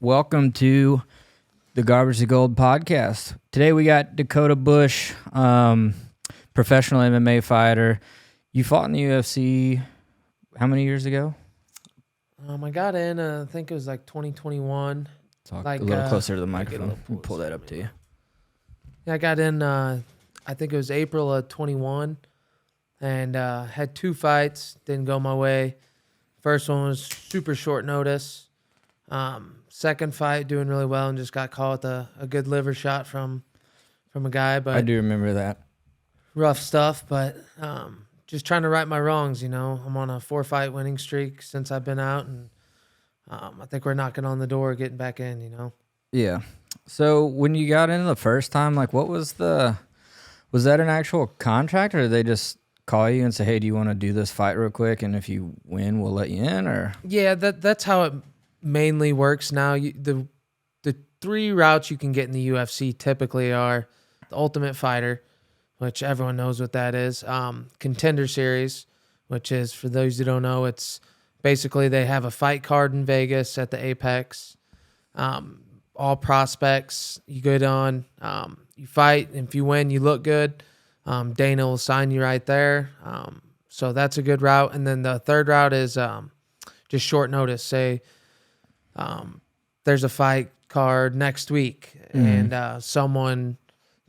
welcome to the Garbage to Gold podcast. Today we got Dakota Bush, professional MMA fighter. You fought in the UFC how many years ago? I got in, I think it was like 2021. Talk like a little closer to the microphone. Pull that up to you. Yeah, I got in, I think it was April of 21, and had two fights, didn't go my way. First one was super short notice. Second fight, doing really well, and just got caught with a good liver shot from a guy. But I do remember that. rough stuff, but just trying to right my wrongs, I'm on a 4-fight winning streak since I've been out, and I think we're knocking on the door, getting back in, Yeah. So when you got in the first time, like was that an actual contract, or did they just call you and say, hey, do you want to do this fight real quick? And if you win, we'll let you in, or? Yeah, that's how it mainly works now. The three routes you can get in the UFC typically are the Ultimate Fighter, which everyone knows what that is. Contender Series, which is, for those who don't know, it's basically they have a fight card in Vegas at the Apex. All prospects, you get on, you fight, and if you win, you look good. Dana will sign you right there. So that's a good route. And then the third route is just short notice. Say there's a fight card next week, and someone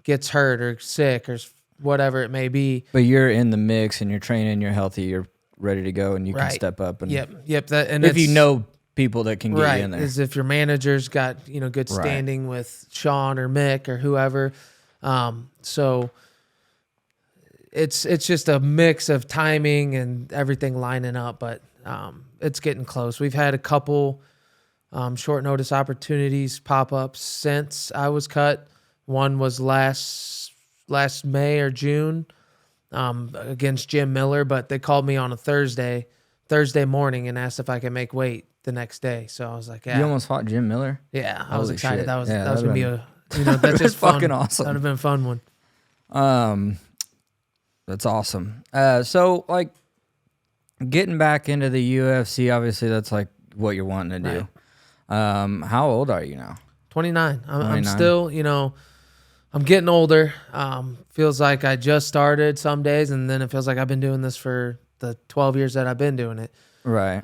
gets hurt or sick or whatever it may be. But you're in the mix and you're training, you're healthy, you're ready to go, and you can step up. And Yep. And if you know people that can get you in there. Is if your manager's got good standing with Sean or Mick or whoever. So it's just a mix of timing and everything lining up, but it's getting close. We've had a couple short notice opportunities pop up since I was cut. One was last May or June against Jim Miller, but they called me on a Thursday morning and asked if I could make weight the next day. So I was like, yeah. You almost fought Jim Miller? Yeah, I was excited. Shit. That was Yeah, going to be that's just fucking fun. awesome. That would have been a fun one. That's awesome. So like getting back into the UFC, obviously that's like what you're wanting to do. How old are you now? 29. I'm still, I'm getting older. Feels like I just started some days, and then it feels like I've been doing this for the 12 years that I've been doing it. Right.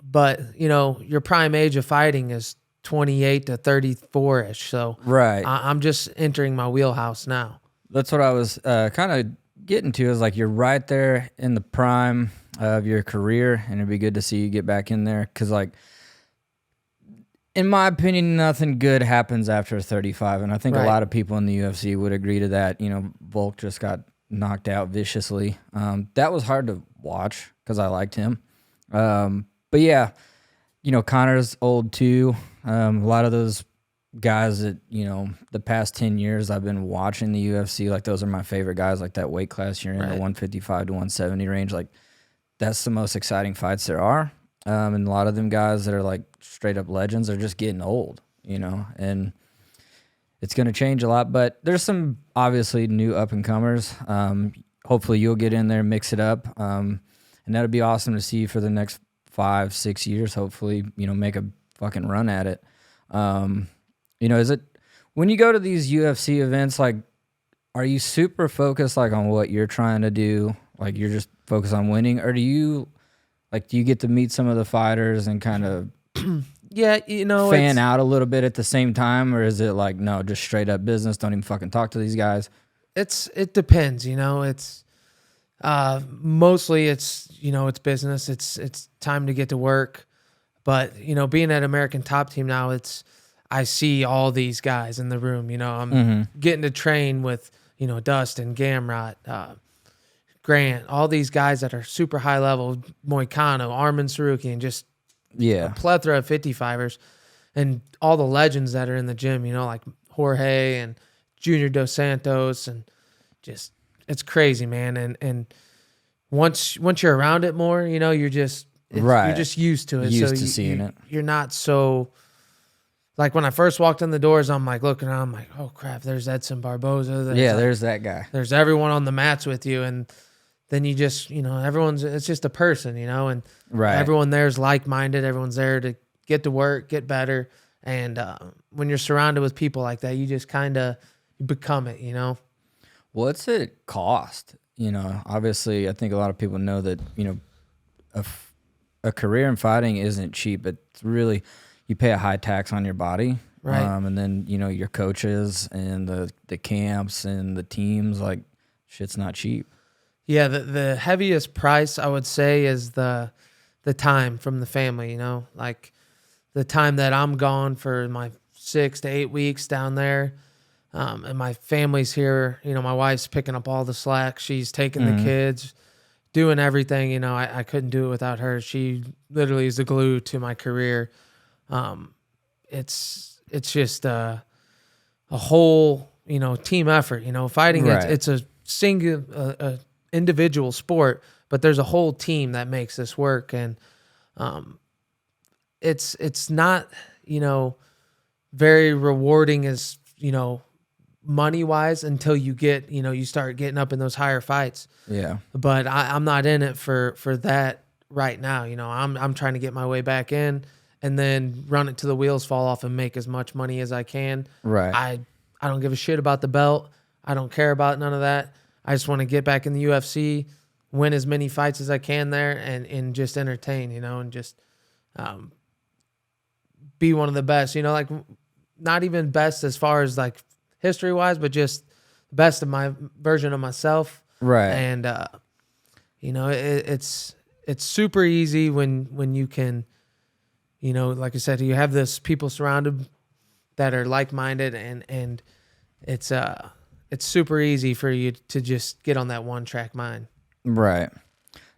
But, your prime age of fighting is 28 to 34-ish. So right. I'm just entering my wheelhouse now. That's what I was kind of getting to, is like you're right there in the prime of your career, and it'd be good to see you get back in there, because like, in my opinion, nothing good happens after 35, and I think a lot of people in the UFC would agree to that. Volk just got knocked out viciously. That was hard to watch because I liked him. But yeah, Connor's old too. A lot of those guys that, the past 10 years I've been watching the UFC, like those are my favorite guys, like that weight class you're in, the 155 to 170 range. Like that's the most exciting fights there are. And a lot of them guys that are like straight up legends are just getting old, and it's going to change a lot, but there's some obviously new up and comers. Hopefully you'll get in there, mix it up. And that'll be awesome to see for the next 5-6 years, hopefully, make a fucking run at it. Is it, when you go to these UFC events, like, are you super focused like on what you're trying to do? Like you're just focused on winning, or do you get to meet some of the fighters and kind of fan out a little bit at the same time, or is it like, no, just straight up business, don't even fucking talk to these guys? It depends, it's mostly it's business. It's time to get to work. But, being at American Top Team now, I see all these guys in the room, I'm getting to train with, Dustin, Gamrot, Grant, all these guys that are super high level, Moicano, Armin Saruki, and just a plethora of 55ers, and all the legends that are in the gym, like Jorge and Junior Dos Santos, and just, it's crazy, man. And once you're around it more, you're just used to it. Used to seeing it. You're not so, like when I first walked in the doors, I'm like looking around, I'm like, oh crap, there's Edson Barboza. There's that guy. There's everyone on the mats with you, and then you just, it's just a person, and everyone there is like-minded. Everyone's there to get to work, get better. And when you're surrounded with people like that, you just kind of become it, you know? What's it cost? You know, obviously, I think a lot of people know that, you know, a career in fighting isn't cheap. It's really, you pay a high tax on your body. Right. And then, you know, your coaches and the camps and the teams, like, shit's not cheap. Yeah, the heaviest price I would say is the time from the family, you know? Like the time that I'm gone for my 6 to 8 weeks down there. And my family's here, you know, my wife's picking up all the slack. She's taking the kids, doing everything. You know, I couldn't do it without her. She literally is the glue to my career. It's just a whole, you know, team effort. You know, fighting Right. it's a single individual sport, but there's a whole team that makes this work, and it's not, you know, very rewarding as, you know, money wise until you get, you know, you start getting up in those higher fights. Yeah. But I'm not in it for that right now. You know, I'm trying to get my way back in and then run it till the wheels fall off and make as much money as I can. Right. I don't give a shit about the belt. I don't care about none of that. I just want to get back in the UFC, win as many fights as I can there, and just entertain, you know, and just be one of the best, you know, like not even best as far as like history wise, but just best of my version of myself. Right. And, you know, it's super easy when you can, you know, like I said, you have this people surrounded that are like-minded, and it's super easy for you to just get on that one-track mind. Right.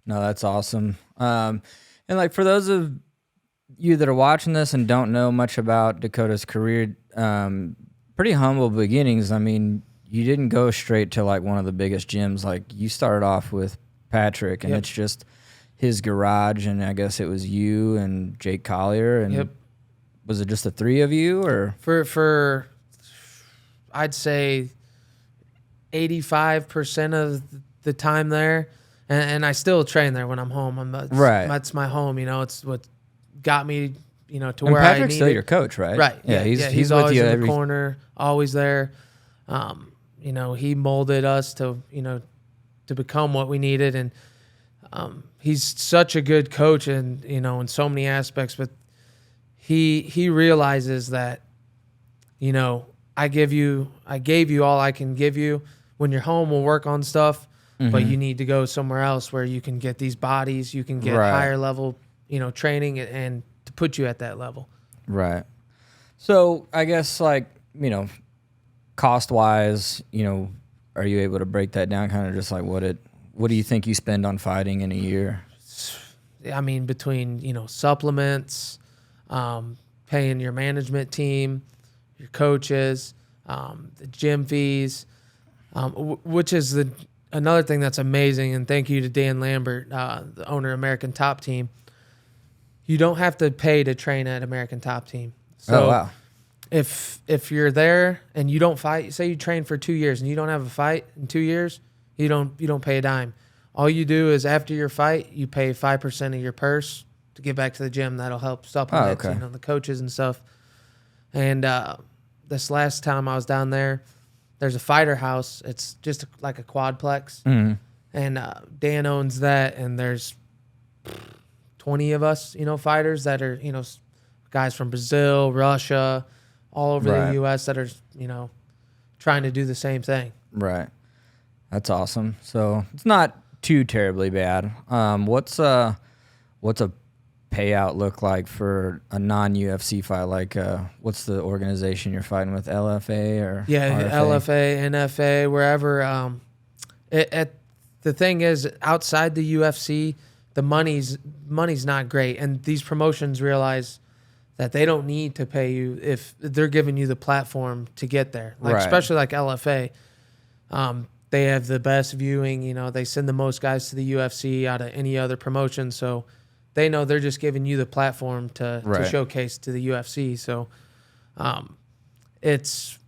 No, that's awesome. And like for those of you that are watching this and don't know much about Dakota's career, pretty humble beginnings. I mean, you didn't go straight to like one of the biggest gyms. Like you started off with Patrick, and Yep. it's just his garage, and I guess it was you and Jake Collier, and Yep. was it just the three of you, or? For I'd say 85% of the time there, and I still train there when I'm home. Right. That's my home. You know, it's what got me, you know, to And where I Patrick's need still it. your coach, right? Right. Yeah, he's with always you in every. the corner, always there. You know, he molded us to, you know, to become what we needed, and he's such a good coach, and you know, in so many aspects. But he realizes that, you know, I gave you all I can give you. When you're home, we'll work on stuff, but you need to go somewhere else where you can get these bodies, you can get Right. higher level, you know, training, and to put you at that level. Right. So I guess like, you know, cost wise, you know, are you able to break that down? Kind of just like what do you think you spend on fighting in a year? I mean, between, you know, supplements, paying your management team, your coaches, the gym fees, which is another thing that's amazing. And thank you to Dan Lambert, the owner of American Top Team. You don't have to pay to train at American Top Team. So Oh, wow. if you're there and you don't fight, say you train for 2 years and you don't have a fight in 2 years, you don't pay a dime. All you do is after your fight, you pay 5% of your purse to get back to the gym. That'll help supplement, okay. you know, the coaches and stuff. And this last time I was down there, there's a fighter house. It's just like a quadplex, and Dan owns that. And there's 20 of us, you know, fighters that are, you know, guys from Brazil, Russia, all over Right. the U.S. that are, you know, trying to do the same thing. Right. That's awesome. So it's not too terribly bad. What's a payout look like for a non-UFC fight? Like, what's the organization you're fighting with? LFA or Yeah, RFA? LFA, NFA, wherever. The thing is, outside the UFC, the money's not great, and these promotions realize that they don't need to pay you if they're giving you the platform to get there. Like Right. especially like LFA, they have the best viewing. You know, they send the most guys to the UFC out of any other promotion, so they know they're just giving you the platform to showcase to the UFC. So, it's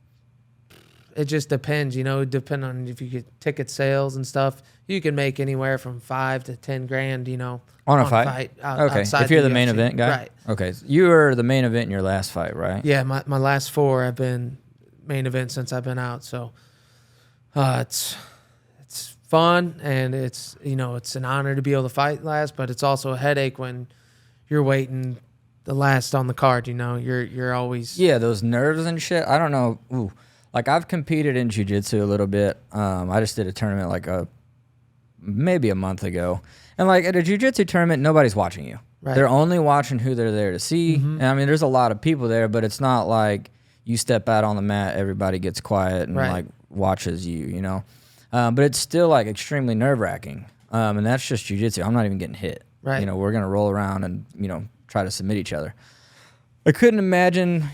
It just depends, depending on if you get ticket sales and stuff. You can make anywhere from $5 to $10,000, on a fight. Okay, outside if you're the main UFC. event guy, right? Okay, so you were the main event in your last fight, right? Yeah, my last 4 have been main event since I've been out. So it's fun, and it's it's an honor to be able to fight last, but it's also a headache when you're waiting the last on the card. You're always Those nerves and shit. I don't know. Ooh, like I've competed in jiu-jitsu a little bit. I just did a tournament like maybe a month ago, and like at a jiu-jitsu tournament, nobody's watching you. Right. They're only watching who they're there to see. Mm-hmm. And I mean, there's a lot of people there, but it's not like you step out on the mat, everybody gets quiet and like watches you, But it's still like extremely nerve-wracking. And that's just jiu-jitsu. I'm not even getting hit. Right. We're going to roll around and, try to submit each other. I couldn't imagine,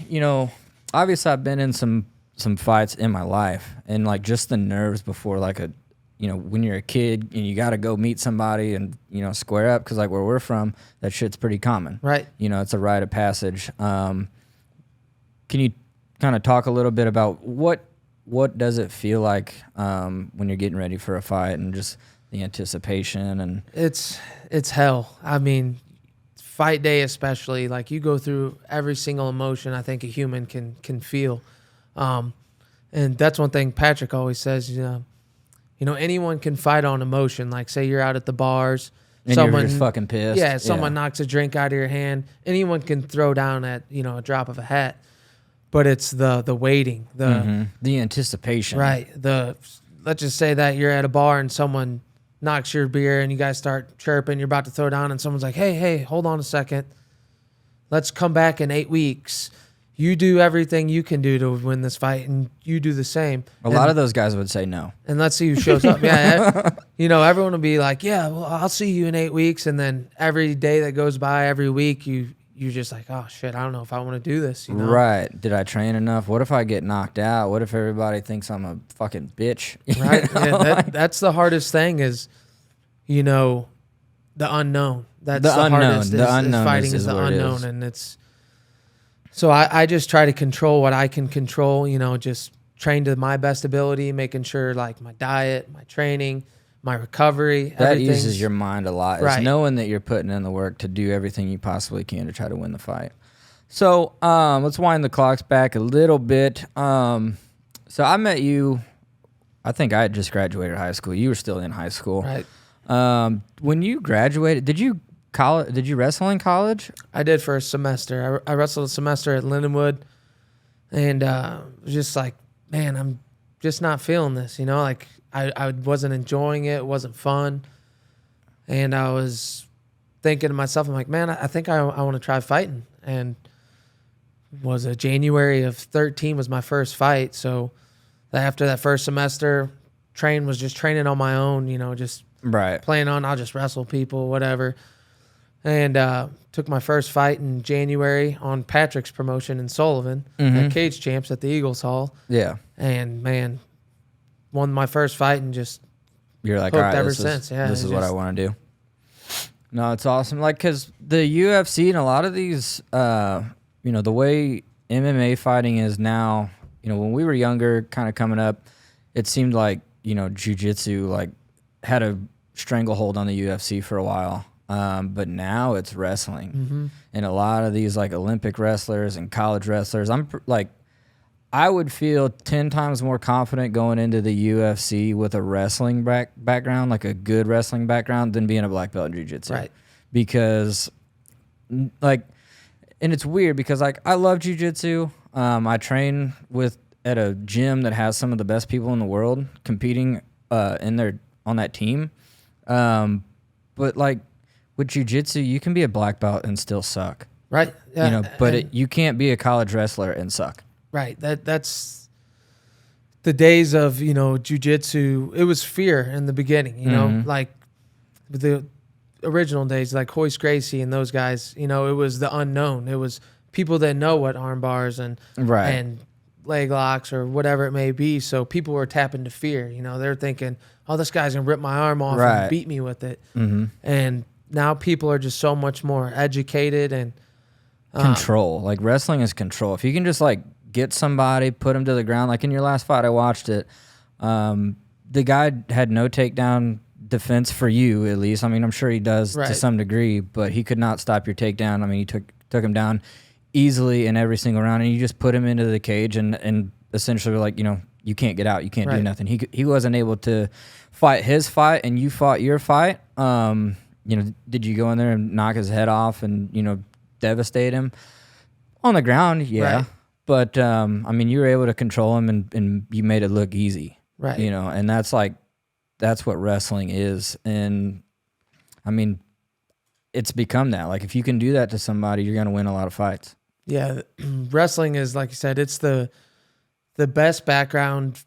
obviously I've been in some fights in my life, and like just the nerves before like when you're a kid and you got to go meet somebody and, square up, because like where we're from, that shit's pretty common. Right. It's a rite of passage. Can you kind of talk a little bit about what does it feel like when you're getting ready for a fight, and just the anticipation? And it's hell. I mean, fight day especially, like you go through every single emotion I think a human can feel. And that's one thing Patrick always says, anyone can fight on emotion. Like say you're out at the bars, and you're just fucking pissed. Yeah, someone knocks a drink out of your hand. Anyone can throw down at, a drop of a hat. But it's the waiting, the anticipation. Right. Let's just say that you're at a bar and someone knocks your beer and you guys start chirping, you're about to throw down, and someone's like, hey, hold on a second. Let's come back in 8 weeks. You do everything you can do to win this fight, and you do the same. A lot of those guys would say no. And let's see who shows up. Yeah. Everyone will be like, yeah, well, I'll see you in 8 weeks. And then every day that goes by, every week, you're just like, oh shit, I don't know if I want to do this. Right. Did I train enough? What if I get knocked out? What if everybody thinks I'm a fucking bitch? Right. Yeah, that's the hardest thing is, the unknown. That's the unknown. hardest. The unknown fighting is the unknown. And it's, so I just try to control what I can control, just train to my best ability, making sure like my diet, my training, my recovery. That uses your mind a lot. Right. It's knowing that you're putting in the work to do everything you possibly can to try to win the fight. So let's wind the clocks back a little bit. So I met you, I think I had just graduated high school. You were still in high school. Right. When you graduated, did you wrestle in college? I did for a semester. I wrestled a semester at Lindenwood, and was just like, man, I'm just not feeling this. Like I wasn't enjoying it. It wasn't fun, and I was thinking to myself, I'm like, man, I think I want to try fighting. And was a January of 13 was my first fight. So after that first semester, was just training on my own. Just playing on. I'll just wrestle people, whatever. And took my first fight in January on Patrick's promotion in Sullivan at Cage Champs at the Eagles Hall. Yeah. And man, won my first fight and just you're like, all right, ever since. Yeah, this is what I want to do. No, it's awesome. Like, because the UFC and a lot of these, the way MMA fighting is now, when we were younger, kind of coming up, it seemed like, jiu-jitsu like had a stranglehold on the UFC for a while. But now it's wrestling, and a lot of these like Olympic wrestlers and college wrestlers, I would feel 10 times more confident going into the UFC with a wrestling background, like a good wrestling background, than being a black belt in jiu-jitsu. Right. Because like, and it's weird because like I love jiu-jitsu. I train at a gym that has some of the best people in the world competing on that team. But like, with jiu-jitsu, you can be a black belt and still suck. Right. Yeah. But you can't be a college wrestler and suck. Right. That's the days of, jiu-jitsu. It was fear in the beginning, like the original days, like Hoist Gracie and those guys, it was the unknown. It was people that know what arm bars and leg locks or whatever it may be. So people were tapping to fear, they're thinking, oh, this guy's going to rip my arm off and beat me with it. And now people are just so much more educated and control. Like wrestling is control. If you can just like get somebody, put him to the ground. Like in your last fight, I watched it. The guy had no takedown defense for you, at least. I mean, I'm sure he does to some degree, but he could not stop your takedown. I mean, he took him down easily in every single round, and you just put him into the cage and essentially were like, you can't get out. You can't do nothing. He wasn't able to fight his fight, and you fought your fight. Did you go in there and knock his head off and, devastate him? On the ground, yeah. Right. But, I mean, you were able to control him and you made it look easy. Right. And that's what wrestling is. And, I mean, it's become that. Like, if you can do that to somebody, you're going to win a lot of fights. Yeah, wrestling is, like you said, it's the best background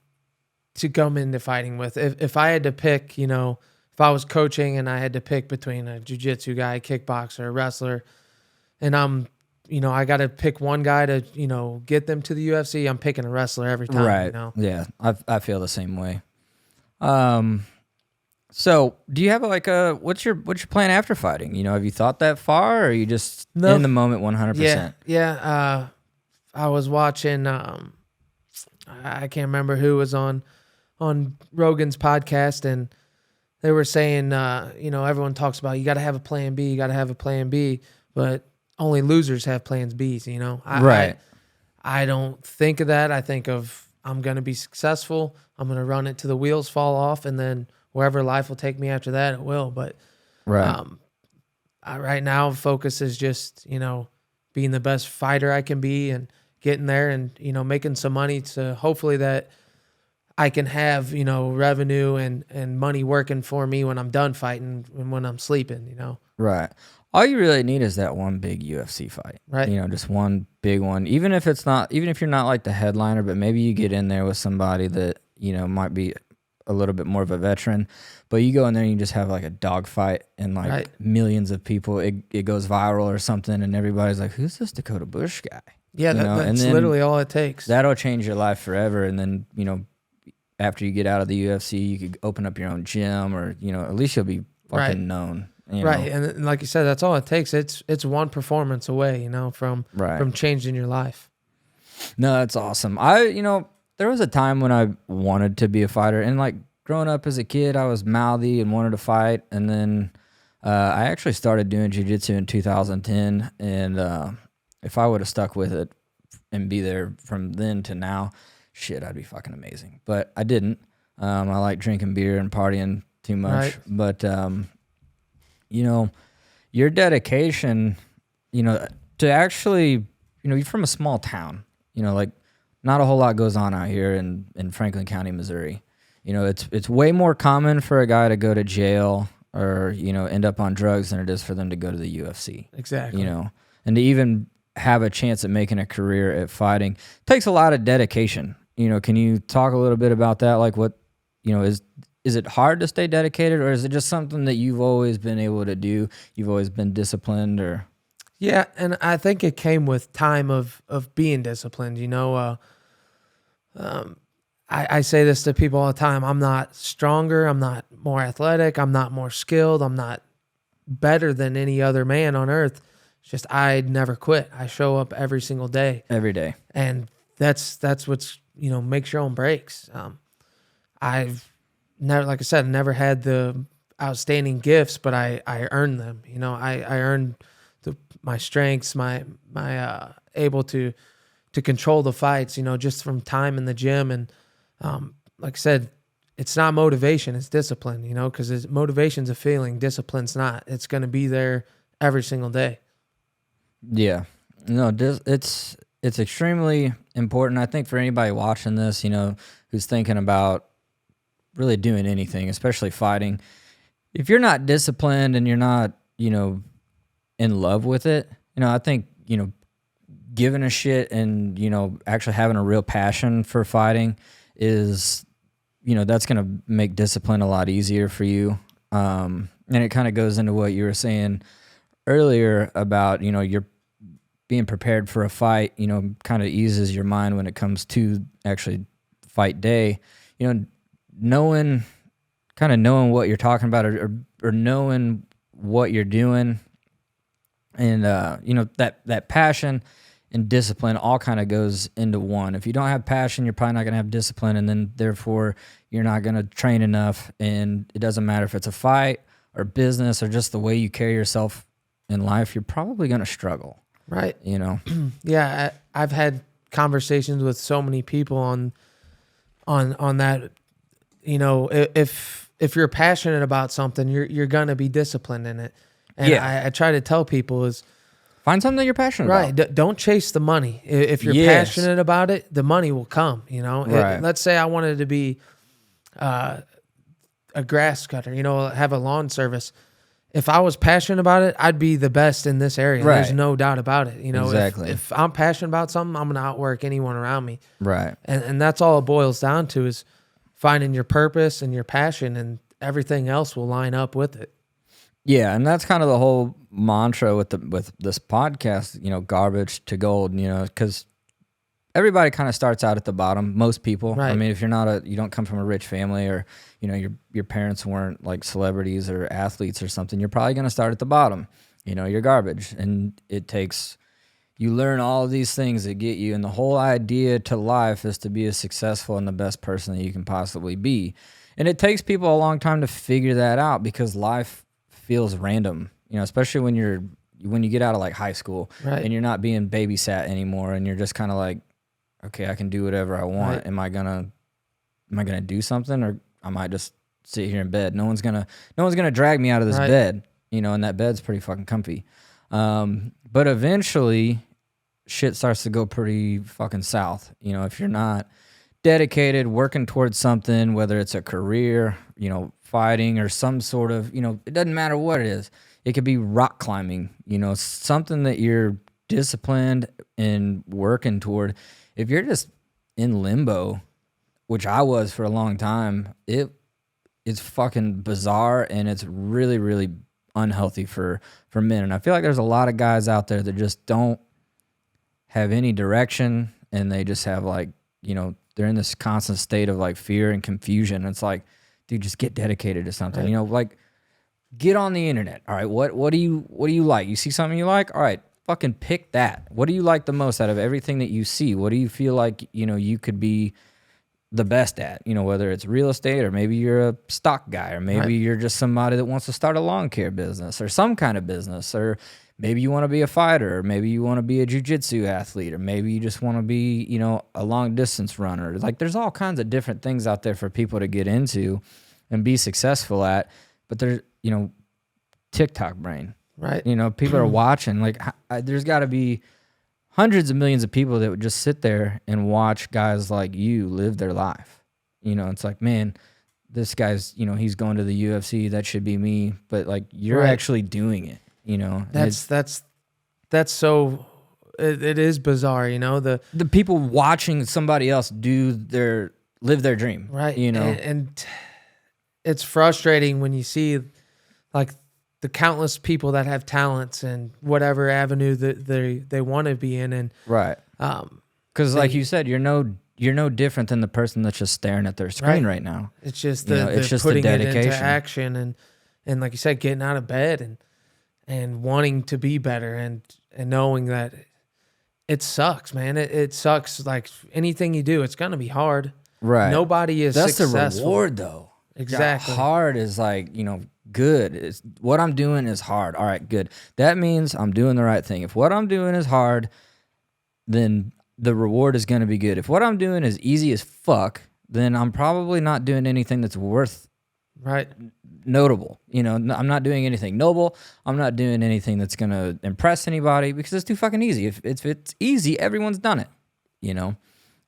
to come into fighting with. If I had to pick, if I was coaching and I had to pick between a jiu-jitsu guy, a kickboxer, a wrestler, and I got to pick one guy to, get them to the UFC, I'm picking a wrestler every time. Right. Yeah, I feel the same way. So do you have what's your plan after fighting? Have you thought that far, or are you just in the moment 100%? Yeah. I was watching, I can't remember who was on Rogan's podcast, and they were saying, everyone talks about you got to have a plan B, but only losers have plans B's, Right. I don't think of that. I think of I'm going to be successful. I'm going to run it till the wheels fall off, and then wherever life will take me after that, it will. But right now, focus is just, being the best fighter I can be and getting there and, making some money to hopefully that I can have, revenue and money working for me when I'm done fighting and when I'm sleeping, Right. All you really need is that one big UFC fight. Right. Just one big one. Even if you're not like the headliner, but maybe you get in there with somebody that, might be a little bit more of a veteran, but you go in there and you just have like a dog fight and millions of people, it goes viral or something, and everybody's like, who's this Dakota Bush guy? Yeah, that's literally all it takes. That'll change your life forever. And then, after you get out of the UFC, you could open up your own gym, or, at least you'll be fucking known. Right. And like you said, that's all it takes. It's one performance away, from changing your life. No, that's awesome. There was a time when I wanted to be a fighter, and like growing up as a kid, I was mouthy and wanted to fight. And then I actually started doing jiu-jitsu in 2010. And if I would have stuck with it and be there from then to now, shit, I'd be fucking amazing. But I didn't. I like drinking beer and partying too much. Right. But, your dedication, to actually, you're from a small town, not a whole lot goes on out here in Franklin County, Missouri. It's way more common for a guy to go to jail or, end up on drugs than it is for them to go to the UFC. Exactly. And to even have a chance at making a career at fighting takes a lot of dedication. Can you talk a little bit about that? Like what, is it hard to stay dedicated, or is it just something that you've always been able to do? You've always been disciplined, or? Yeah. And I think it came with time of being disciplined, I say this to people all the time. I'm not stronger. I'm not more athletic. I'm not more skilled. I'm not better than any other man on earth. It's just I never quit. I show up every single day. Every day. And that's what's, makes your own breaks. I've never, like I said, never had the outstanding gifts, but I earned them. I earned my strengths, my able to control the fights, just from time in the gym. And like I said, it's not motivation, it's discipline, because motivation's a feeling, discipline's not. It's going to be there every single day. Yeah. No, it's extremely important, I think, for anybody watching this, who's thinking about really doing anything, especially fighting. If you're not disciplined and you're not, in love with it, I think, giving a shit and, actually having a real passion for fighting is, that's going to make discipline a lot easier for you. And it kind of goes into what you were saying earlier about, you're being prepared for a fight, kind of eases your mind when it comes to actually fight day, knowing what you're talking about or knowing what you're doing. And, that passion and discipline all kind of goes into one. If you don't have passion, you're probably not going to have discipline, and then therefore you're not going to train enough. And it doesn't matter if it's a fight or business or just the way you carry yourself in life, you're probably going to struggle. Right. You know? Yeah. I've had conversations with so many people on that, you know, if you're passionate about something, you're going to be disciplined in it. And Yeah. I try to tell people is, Find something that you're passionate about. right. Don't chase the money. If you're passionate about it, the money will come, you know. Right. Let's say I wanted to be a grass cutter, you know, have a lawn service. If I was passionate about it, I'd be the best in this area. Right. There's no doubt about it. You know, Exactly. if I'm passionate about something, I'm going to outwork anyone around me. Right. And that's all it boils down to is finding your purpose and your passion, and everything else will line up with it. Yeah, and that's kind of the whole mantra with this podcast, you know, garbage to gold, you know, because everybody kind of starts out at the bottom. Most people, Right. I mean, if you don't come from a rich family, or you know your parents weren't like celebrities or athletes or something, you're probably going to start at the bottom. You know, you're garbage, and you learn all of these things that get you, and the whole idea to life is to be as successful and the best person that you can possibly be. And it takes people a long time to figure that out because life feels random, you know, especially when you get out of like high school, Right. and you're not being babysat anymore, and you're just kind of like, okay, I can do whatever I want. Right. Am I gonna do something, or I might just sit here in bed? No one's gonna drag me out of this Right. bed, you know, and that bed's pretty fucking comfy. But eventually shit starts to go pretty fucking south. You know, if you're not dedicated, working towards something, whether it's a career, you know, fighting or some sort of, you know, it doesn't matter what it is. It could be rock climbing, you know, something that you're disciplined and working toward. If you're just in limbo, which I was for a long time, it's fucking bizarre, and it's really, really unhealthy for men. And I feel like there's a lot of guys out there that just don't have any direction, and they just have like, you know, they're in this constant state of like fear and confusion. It's like, dude, just get dedicated to something. Right. You know, like get on the internet. All right, what do you like? You see something you like? All right, fucking pick that. What do you like the most out of everything that you see? What do you feel like, you know, you could be the best at? You know, whether it's real estate, or maybe you're a stock guy, or maybe Right. you're just somebody that wants to start a lawn care business or some kind of business, or maybe you want to be a fighter, or maybe you want to be a jiu-jitsu athlete, or maybe you just want to be, you know, a long distance runner. Like there's all kinds of different things out there for people to get into and be successful at. But there's, you know, TikTok brain. Right. You know, people are watching. Like, there's got to be hundreds of millions of people that would just sit there and watch guys like you live their life. You know, it's like, man, this guy's, you know, he's going to the UFC. That should be me. But like, you're Right. actually doing it. You know, and That's so. It is bizarre, you know, the people watching somebody else live their dream. right, You know, and it's frustrating when you see like the countless people that have talents and whatever avenue that they want to be in, and right. Because like you said, you're no different than the person that's just staring at their screen right now. it's just You the, know, it's the just the putting it into dedication. action, and like you said, getting out of bed and wanting to be better, and knowing that it sucks, man. It sucks. Like anything you do, it's gonna be hard. Right. Nobody is That's successful. the reward, though. Exactly. Yeah, hard is like, you know, good. What I'm doing is hard. All right, good. That means I'm doing the right thing. If what I'm doing is hard, then the reward is going to be good. If what I'm doing is easy as fuck, then I'm probably not doing anything that's worth Right. notable. You know, I'm not doing anything noble. I'm not doing anything that's going to impress anybody because it's too fucking easy. If it's easy, everyone's done it, you know?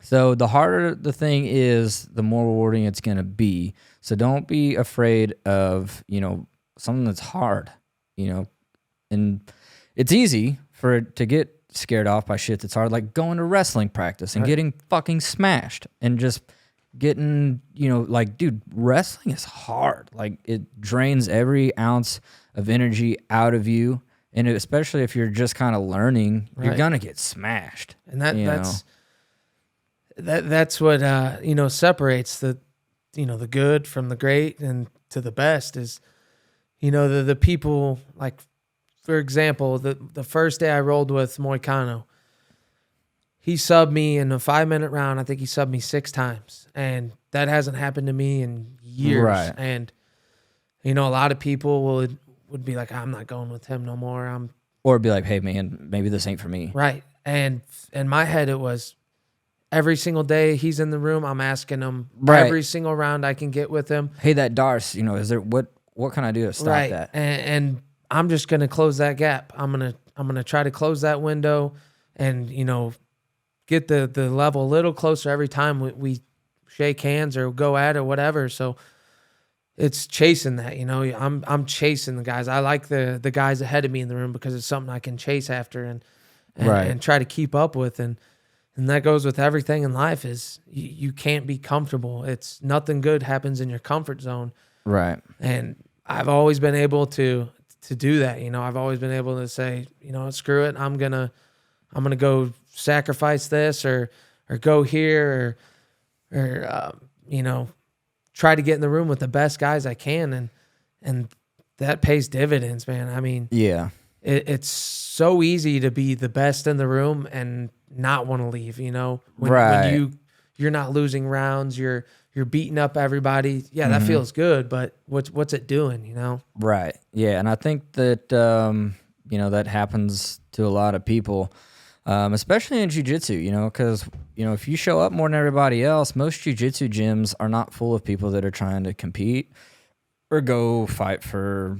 So the harder the thing is, the more rewarding it's going to be. So don't be afraid of, you know, something that's hard, you know? And it's easy to get scared off by shit that's hard, like going to wrestling practice and Right. getting fucking smashed and just getting, you know, like, dude, wrestling is hard. Like, it drains every ounce of energy out of you. And especially if you're just kind of learning, you're Right. going to get smashed. And you that's what separates the good from the great and to the best is, you know, the people, like, for example, the first day I rolled with Moicano, he subbed me in a 5-minute round. I think he subbed me 6 times, and that hasn't happened to me in years. Right. And a lot of people would be like, I'm not going with him no more. Or be like, hey man, maybe this ain't for me. Right. And in my head, it was every single day he's in the room, I'm asking him every single round I can get with him. Hey, that Darce, is there what can I do to stop that? And I'm just gonna close that gap. I'm gonna try to close that window, and get the level a little closer every time we shake hands or go at it or whatever. So it's chasing that, I'm chasing the guys. I like the guys ahead of me in the room because it's something I can chase after and try to keep up with. And that goes with everything in life is you can't be comfortable. It's nothing good happens in your comfort zone. Right. And I've always been able to do that. I've always been able to say, screw it. I'm going to go sacrifice this or go here or try to get in the room with the best guys I can. And that pays dividends, man. I mean, yeah, it's so easy to be the best in the room and not want to leave, when you're not losing rounds, you're beating up everybody. Yeah, that feels good, but what's it doing, Right. Yeah, and I think that that happens to a lot of people, especially in jiu-jitsu, because if you show up more than everybody else, most jiu-jitsu gyms are not full of people that are trying to compete or go fight for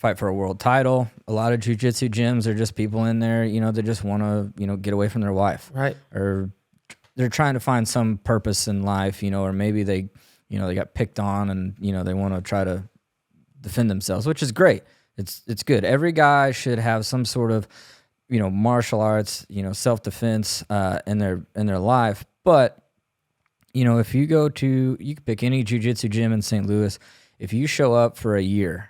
a world title. A lot of jiu-jitsu gyms are just people in there, that just want to, get away from their wife. Right. Or they're trying to find some purpose in life, or maybe they got picked on and, they want to try to defend themselves, which is great. It's good. Every guy should have some sort of, martial arts, self-defense in their life. But, if you you can pick any jiu-jitsu gym in St. Louis, if you show up for a year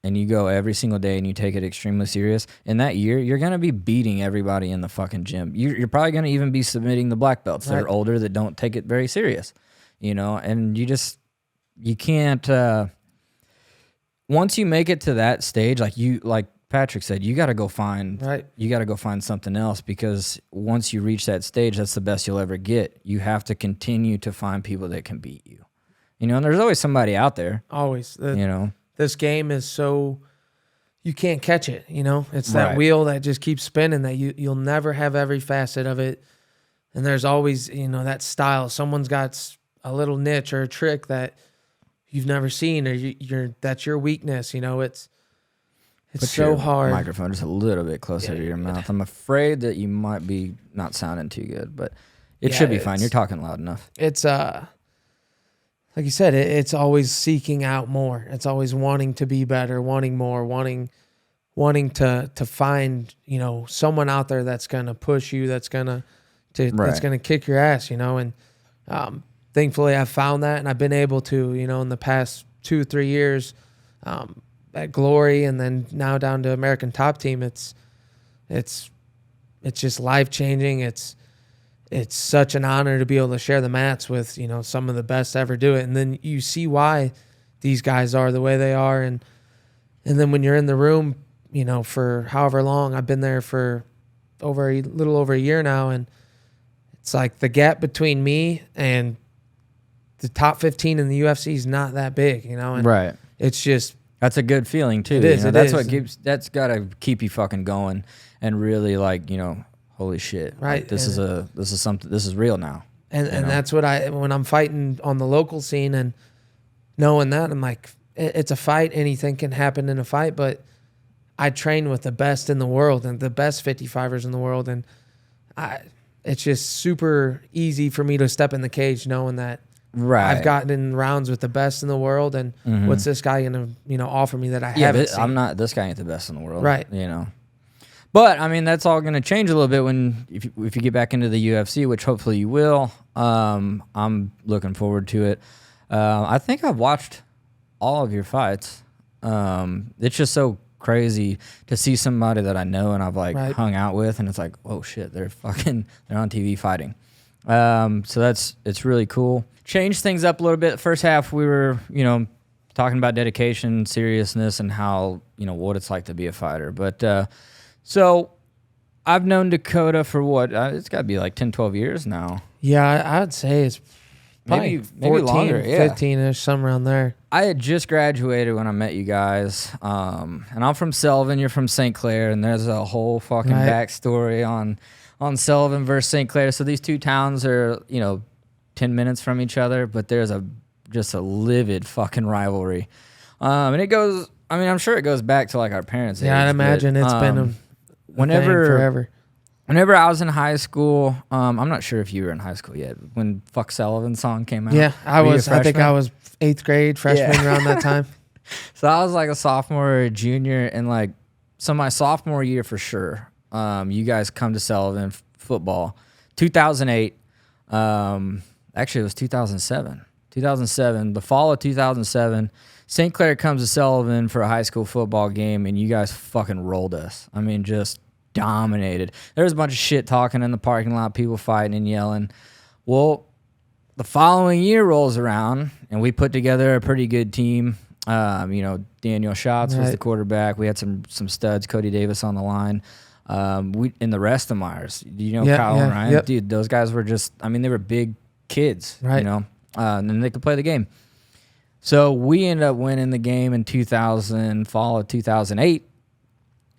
and you go every single day and you take it extremely serious, in that year, you're going to be beating everybody in the fucking gym. You're probably going to even be submitting the black belts that are older that don't take it very serious, and you can't, once you make it to that stage, like Patrick said, you got to go find something else, because once you reach that stage, that's the best you'll ever get. You have to continue to find people that can beat you, and there's always somebody out there. Always, this game is so you can't catch it. It's that wheel that just keeps spinning that you'll never have every facet of it. And there's always, that style. Someone's got a little niche or a trick that you've never seen, or that's your weakness. It's so hard. Microphone just a little bit closer to your mouth. I'm afraid that you might be not sounding too good, but it should be fine. You're talking loud enough. It's like you said, it's always seeking out more. It's always wanting to be better, wanting more, wanting to find, someone out there that's gonna push you, that's gonna kick your ass, and thankfully I've found that, and I've been able to, in the past 2-3 years, at Glory and then now down to American Top Team. It's just life changing. It's such an honor to be able to share the mats with, some of the best to ever do it. And then you see why these guys are the way they are. And then when you're in the room, for however long, I've been there for a little over a year now. And it's like the gap between me and the top 15 in the UFC is not that big, and right. It's just, that's a good feeling too. It is. That's got to keep you fucking going and really holy shit. Right. This is something, this is real now. And that's what when I'm fighting on the local scene and knowing that, I'm like, it's a fight. Anything can happen in a fight, but I train with the best in the world and the best 55ers in the world. And it's just super easy for me to step in the cage knowing that I've gotten in rounds with the best in the world. And what's this guy going to, offer me that I haven't seen? This guy ain't the best in the world. Right. But I mean, that's all going to change a little bit if you get back into the UFC, which hopefully you will. I'm looking forward to it. I think I've watched all of your fights. It's just so crazy to see somebody that I know and I've hung out with, and it's like, oh shit, they're on TV fighting. So it's really cool. Changed things up a little bit. First half we were, talking about dedication, seriousness, and how, what it's like to be a fighter. But so I've known Dakota for what? It's got to be like 10, 12 years now. Yeah, I'd say it's probably Maybe 14, longer, yeah. 15-ish, somewhere around there. I had just graduated when I met you guys, and I'm from Sullivan. You're from St. Clair, and there's a whole fucking backstory on Sullivan versus St. Clair. So these two towns are 10 minutes from each other, but there's just a livid fucking rivalry, and it goes. I mean, I'm sure it goes back to like our parents' Yeah, age, I'd imagine it's been a whenever thing forever. Whenever I was in high school, I'm not sure if you were in high school yet when "Fuck Sullivan" song came out. Yeah, I Were you a was. I think freshman? I was 8th grade, freshman around that time. So I was like a sophomore or a junior, and like, so my sophomore year for sure, you guys come to Sullivan football. 2008, actually it was 2007. 2007, the fall of 2007, St. Clair comes to Sullivan for a high school football game, and you guys fucking rolled us. I mean, just dominated. There was a bunch of shit talking in the parking lot, people fighting and yelling. Well, the following year rolls around, and we put together a pretty good team. Daniel Schatz was the quarterback. We had some studs, Cody Davis on the line. And the rest of Myers, Kyle and Ryan? Yep. Dude, those guys were just, I mean, they were big kids, and then they could play the game. So we ended up winning the game in fall of 2008.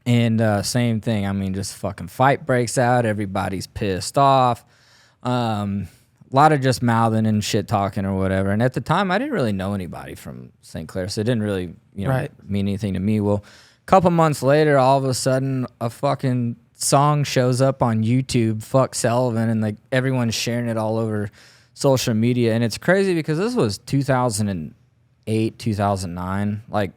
And same thing. I mean, just fucking fight breaks out. Everybody's pissed off. A lot of just mouthing and shit talking or whatever. And at the time, I didn't really know anybody from St. Clair, so it didn't really, mean anything to me. Well, a couple months later, all of a sudden, a fucking song shows up on YouTube, "Fuck Sullivan," and like everyone's sharing it all over social media. And it's crazy because this was 2008, 2009. Like,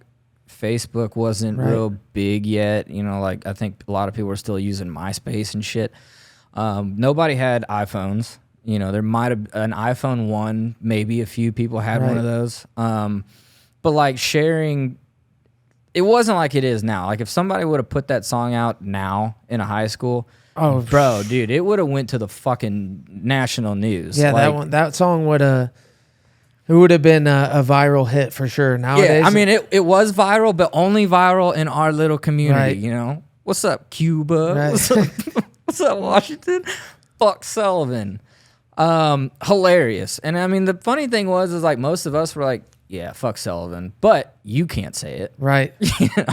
Facebook wasn't real big yet. Like, I think a lot of people were still using MySpace and shit. Nobody had iPhones. There might have an iPhone 1, maybe a few people had one of those. But like sharing, it wasn't like it is now. Like if somebody would have put that song out now in a high school, oh bro, dude, it would have went to the fucking national news. Yeah, like, that song would have. It would have been a viral hit for sure. Nowadays, yeah, I mean, it was viral, but only viral in our little community. What's up, Cuba? What's up, Washington? Fuck Sullivan. Hilarious. And I mean, the funny thing is like most of us were like, yeah, fuck Sullivan, but you can't say it. Right.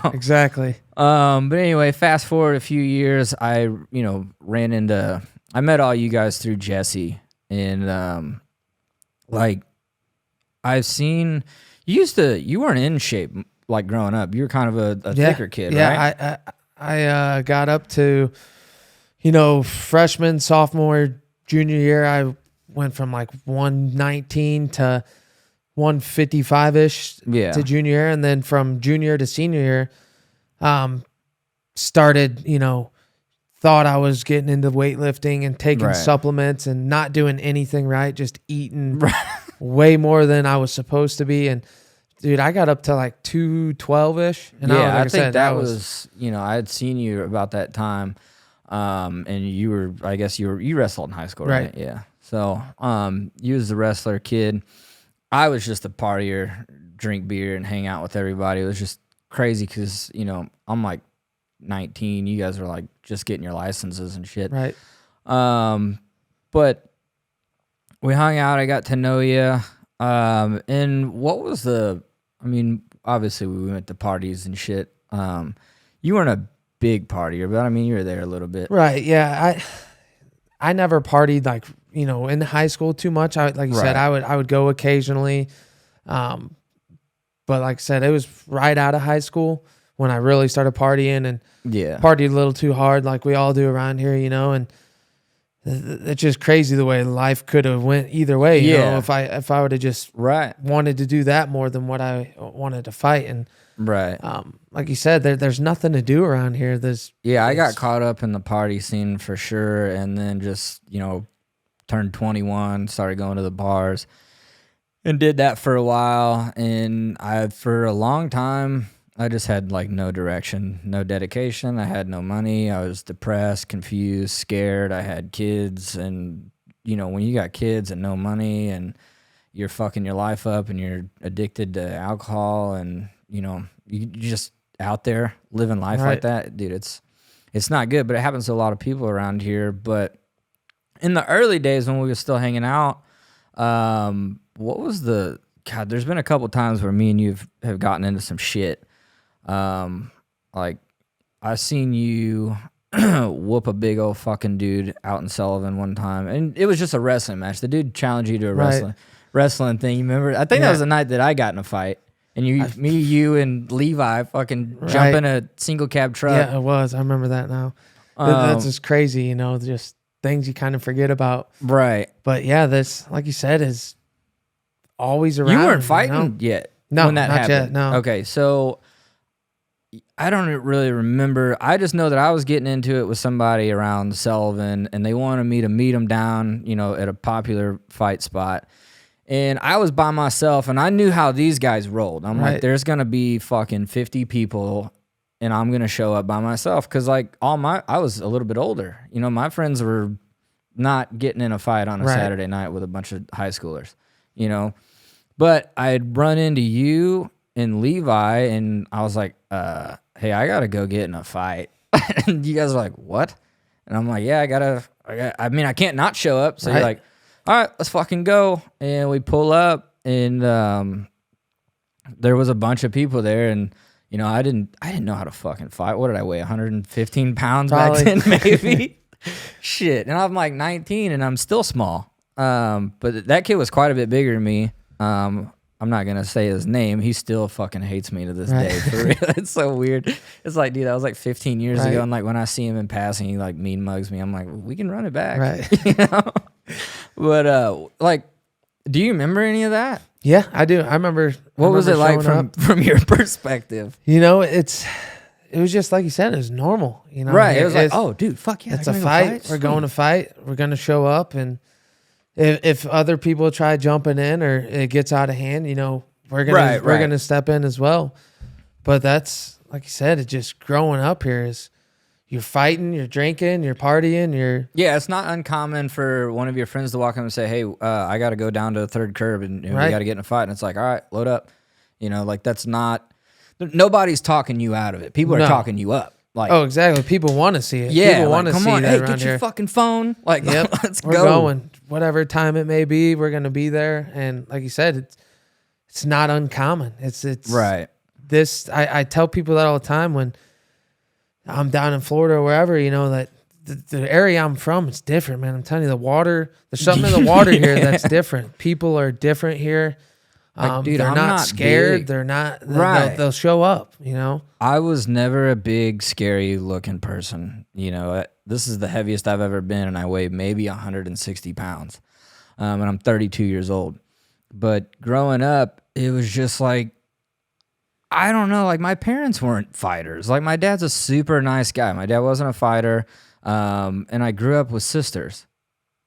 Exactly. But anyway, fast forward a few years, I met all you guys through Jesse, and like I've seen you weren't in shape like growing up. You were kind of a thicker kid, right? Yeah, I got up to, freshman, sophomore, junior year, I went from like 119 to 155-ish to junior year. And then from junior to senior year, started, thought I was getting into weightlifting and taking supplements and not doing anything right, just eating way more than I was supposed to be. And dude, I got up to like 212-ish. And I think that was, I had seen you about that time. And you wrestled in high school, right? Yeah. So, you was the wrestler kid. I was just a partier, drink beer and hang out with everybody. It was just crazy because, I'm like 19. You guys are like just getting your licenses and shit. Right. But we hung out. I got to know you. And what was obviously we went to parties and shit. You weren't a big partier, but I mean, you were there a little bit. Right. Yeah. I never partied like, in high school too much. Like you said, I would go occasionally. But like I said, it was right out of high school when I really started partying and partied a little too hard like we all do around here, and it's just crazy the way life could have went either way. You know, if I would have just wanted to do that more than what I wanted to fight. And like you said, there's nothing to do around here. I got caught up in the party scene for sure, and then just turned 21, started going to the bars, and did that for a while. And for a long time, I just had like no direction, no dedication. I had no money. I was depressed, confused, scared. I had kids, and when you got kids and no money, and you're fucking your life up, and you're addicted to alcohol, and you just out there living life like that, dude. it's not good, but it happens to a lot of people around here. But in the early days when we were still hanging out, what was the God? There's been a couple times where me and you have gotten into some shit. Like I seen you whoop a big old fucking dude out in Sullivan one time, and it was just a wrestling match. The dude challenged you to a wrestling thing. You remember? I think that was the night that I got in a fight, and you and Levi fucking jump in a single cab truck. Yeah, it was. I remember that now. That's just crazy, you know, just things you kind of forget about. Right. But yeah, this, like you said, is always around. You weren't fighting yet. No, when that not happened. yet. No. Okay, so I don't really remember. I just know that I was getting into it with somebody around Sullivan, and they wanted me to meet them down, you know, at a popular fight spot. And I was by myself, and I knew how these guys rolled. I'm like, there's gonna be fucking 50 people, and I'm gonna show up by myself because, like, I was a little bit older. You know, my friends were not getting in a fight on a Saturday night with a bunch of high schoolers. You know, but I'd run into you and Levi, and I was like, hey, I gotta go get in a fight. And you guys are like, what? And I'm like, yeah, I mean, I can't not show up. So you're like, all right, let's fucking go. And we pull up, and there was a bunch of people there, and you know, I didn't know how to fucking fight. What did I weigh? 115 pounds back then, maybe. Shit. And I'm like 19, and I'm still small. But that kid was quite a bit bigger than me. I'm not gonna say his name. He still fucking hates me to this day. For real. It's so weird. It's like, dude, that was like 15 years ago, and like when I see him in passing, he like mean mugs me. I'm like, we can run it back, right? You know. But like, do you remember any of that? Yeah, I do. I remember. What was it like from your perspective? You know, it was just like you said. It was normal. You know, right? It was like, oh, dude, fuck yeah, it's a fight. We're going to fight. We're gonna show up, and if other people try jumping in or it gets out of hand, you know, we're gonna step in as well. But that's, like you said, it's just growing up here is you're fighting, you're drinking, you're partying, yeah. It's not uncommon for one of your friends to walk up and say, hey, I got to go down to the third curb and we got to get in a fight. And it's like, all right, load up. You know, like that's not, nobody's talking you out of it. People are talking you up. Like, oh, exactly. People want to see it. Yeah, people want to see that hey, around get your fucking phone. Like, yep, let's we're go. Going. Whatever time it may be, we're gonna be there. And like you said, it's not uncommon. It's right. This I tell people that all the time when I'm down in Florida or wherever, you know, that the area I'm from, it's different, man. I'm telling you, the water, there's something in the water here that's different. People are different here. Like, dude, they're I'm not scared. Big. They're not. Right. They'll show up. You know. I was never a big, scary looking person. You know, this is the heaviest I've ever been, and I weigh maybe 160 pounds, and I'm 32 years old. But growing up, it was just like, I don't know. Like my parents weren't fighters. Like my dad's a super nice guy. My dad wasn't a fighter, and I grew up with sisters.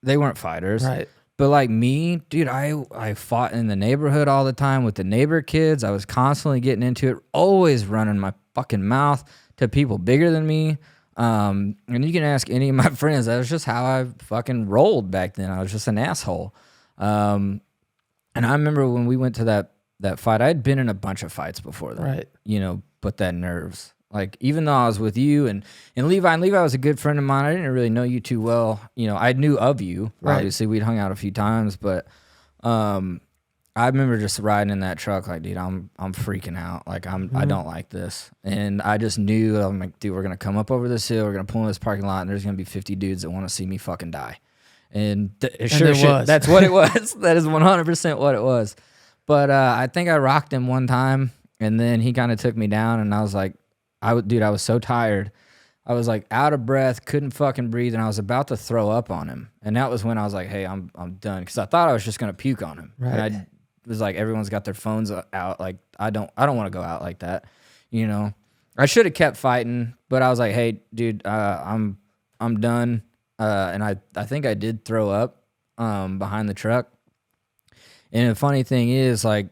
They weren't fighters. Right. But like me, dude, I fought in the neighborhood all the time with the neighbor kids. I was constantly getting into it, always running my fucking mouth to people bigger than me. And you can ask any of my friends. That was just how I fucking rolled back then. I was just an asshole. And I remember when we went to that fight, I'd been in a bunch of fights before that. Right. You know, but that nerves. Like, even though I was with you and Levi was a good friend of mine, I didn't really know you too well. You know, I knew of you. Right. Obviously, we'd hung out a few times, but I remember just riding in that truck like, dude, I'm freaking out. Like, I don't like this. And I just knew, I'm like, dude, we're going to come up over this hill, we're going to pull in this parking lot, and there's going to be 50 dudes that want to see me fucking die. And sure shit, that's what it was. That is 100% what it was. But I think I rocked him one time, and then he kind of took me down, and I was like, I was so tired. I was like out of breath, couldn't fucking breathe, and I was about to throw up on him. And that was when I was like, hey, I'm done. Because I thought I was just going to puke on him. Right. And I was like, everyone's got their phones out. Like, I don't want to go out like that. You know, I should have kept fighting, but I was like, hey, dude, I'm done. And I think I did throw up behind the truck. And the funny thing is, like,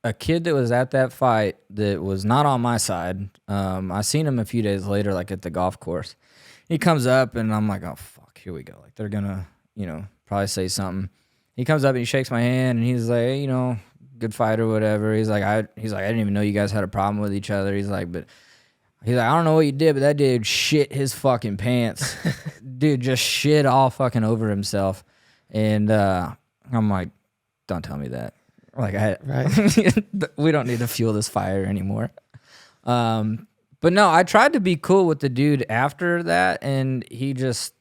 a kid that was at that fight that was not on my side, I seen him a few days later, like at the golf course. He comes up, and I'm like, oh, fuck, here we go. Like, they're going to, you know, probably say something. He comes up, and he shakes my hand, and he's like, hey, you know, good fight or whatever. He's like, I didn't even know you guys had a problem with each other. He's like, but He's like, I don't know what you did, but that dude shit his fucking pants. Dude just shit all fucking over himself. And I'm like, don't tell me that. Like, we don't need to fuel this fire anymore. But no, I tried to be cool with the dude after that, and he just,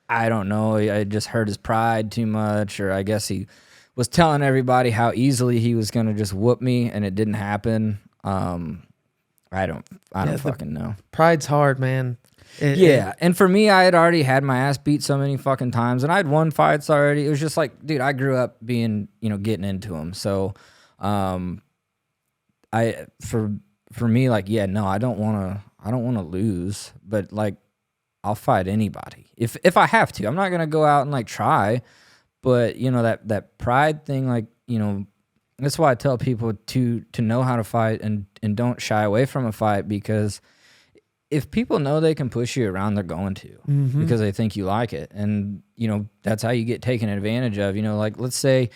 I don't know, I just hurt his pride too much, or I guess he was telling everybody how easily he was gonna just whoop me, and it didn't happen. I don't fucking know. Pride's hard, man. And for me, I had already had my ass beat so many fucking times, and I had won fights already. It was just like, dude, I grew up being, getting into them. So, for me, like, yeah, no, I don't want to lose, but like, I'll fight anybody if I have to. I'm not gonna go out and like try, but that pride thing, like, that's why I tell people to know how to fight and don't shy away from a fight, because if people know they can push you around, they're going to, because they think you like it. And, that's how you get taken advantage of. Like, let's say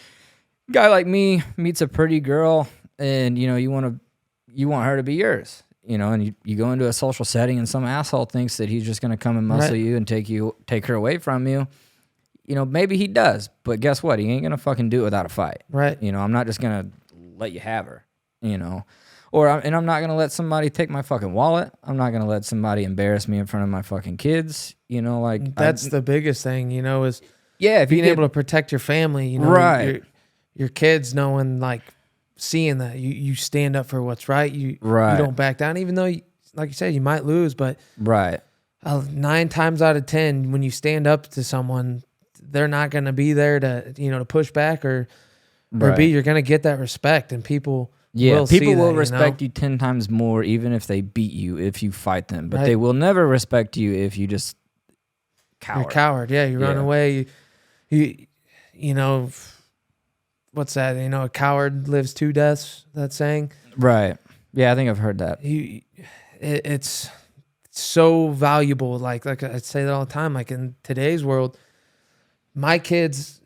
a guy like me meets a pretty girl and, you want her to be yours, and you go into a social setting and some asshole thinks that he's just going to come and muscle you and take her away from you. Maybe he does, but guess what? He ain't going to fucking do it without a fight. Right. I'm not just going to let you have her, and I'm not going to let somebody take my fucking wallet. I'm not going to let somebody embarrass me in front of my fucking kids. Like, that's the biggest thing, is if being able to protect your family, right. Your kids knowing, like, seeing that you stand up for what's right. You don't back down, even though, like you said, you might lose, but 9 times out of 10, when you stand up to someone, they're not going to be there to, to push back or B, you're going to get that respect, and people will respect you 10 times more, even if they beat you, if you fight them, but they will never respect you if you just coward. You're a coward. Yeah. You run away. You know, what's that? A coward lives 2 deaths, that saying. Right. Yeah. I think I've heard that. It's so valuable. Like I say that all the time, like in today's world, my kids,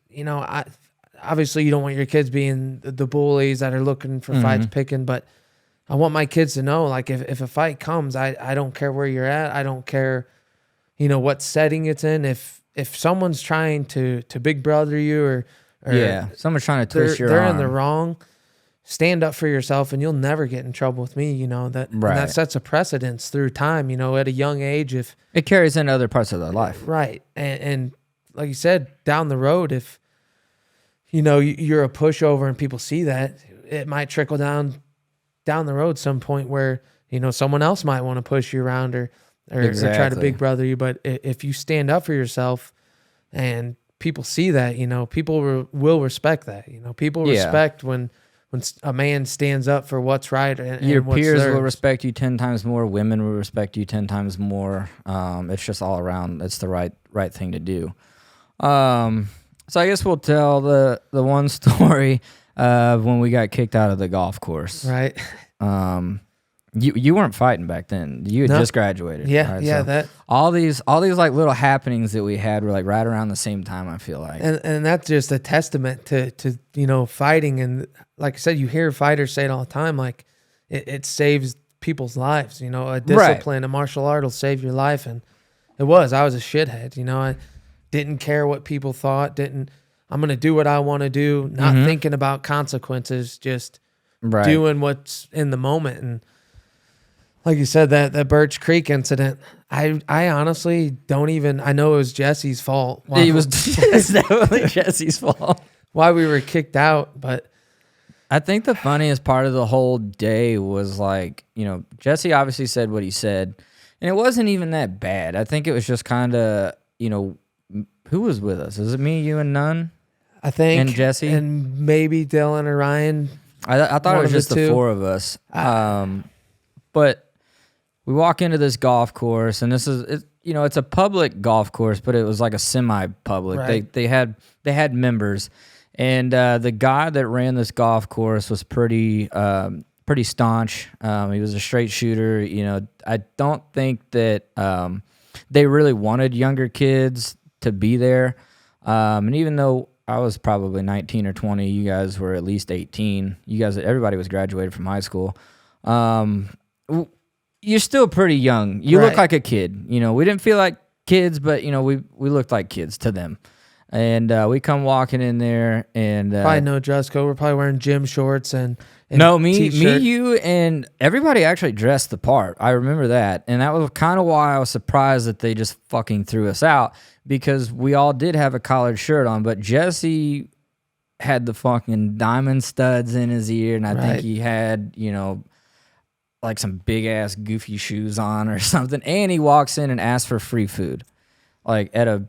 obviously you don't want your kids being the bullies that are looking for fights picking, but I want my kids to know, like, if a fight comes, I don't care where you're at. I don't care, what setting it's in. If someone's trying to big brother you or someone's trying to twist your arm. They're in the wrong, stand up for yourself and you'll never get in trouble with me, and that sets a precedence through time, at a young age. If it carries into other parts of their life. Right. And like you said, down the road, if you're a pushover and people see that, it might trickle down the road some point where someone else might want to push you around or try to big brother you. But if you stand up for yourself and people see that, people will respect that. People respect when a man stands up for what's right. And your what's peers theirs. will respect you 10 times more. Women will respect you 10 times more. It's just all around. It's the right thing to do. So I guess we'll tell the one story of when we got kicked out of the golf course. Right. You weren't fighting back then. You had just graduated. Yeah, right? yeah. So that all these like little happenings that we had were like right around the same time, I feel like. And that's just a testament to fighting. And like I said, you hear fighters say it all the time, like it saves people's lives. A discipline, a martial art will save your life. And I was a shithead. I didn't care what people thought. I'm going to do what I want to do, not thinking about consequences, just doing what's in the moment. And like you said, that Birch Creek incident, I honestly don't even, I know it was Jesse's fault. It was definitely Jesse's fault. Why we were kicked out, but I think the funniest part of the whole day was like, Jesse obviously said what he said, and it wasn't even that bad. I think it was just kind of, who was with us? Is it me, you, and Nunn? I think. And Jesse? And maybe Dylan or Ryan. I thought it was just the 4 of us. But we walk into this golf course, and this is, it's a public golf course, but it was like a semi-public. Right. They had members, and the guy that ran this golf course was pretty staunch. He was a straight shooter. I don't think that they really wanted younger kids to be there. And even though I was probably 19 or 20, you guys were at least 18. Everybody was graduated from high school. you're still pretty young. You look Right. like a kid. You know, we didn't feel like kids, but you know, we looked like kids to them. And we come walking in there, and Probably no dress code. We're probably wearing gym shorts and no, me, t-shirt. you, and everybody actually dressed the part. I remember that, and that was kind of why I was surprised that they just fucking threw us out, because we all did have a collared shirt on, but Jesse had the fucking diamond studs in his ear, and I think Right. he had, you know, like some big ass goofy shoes on or something. And he walks in and asks for free food, like at a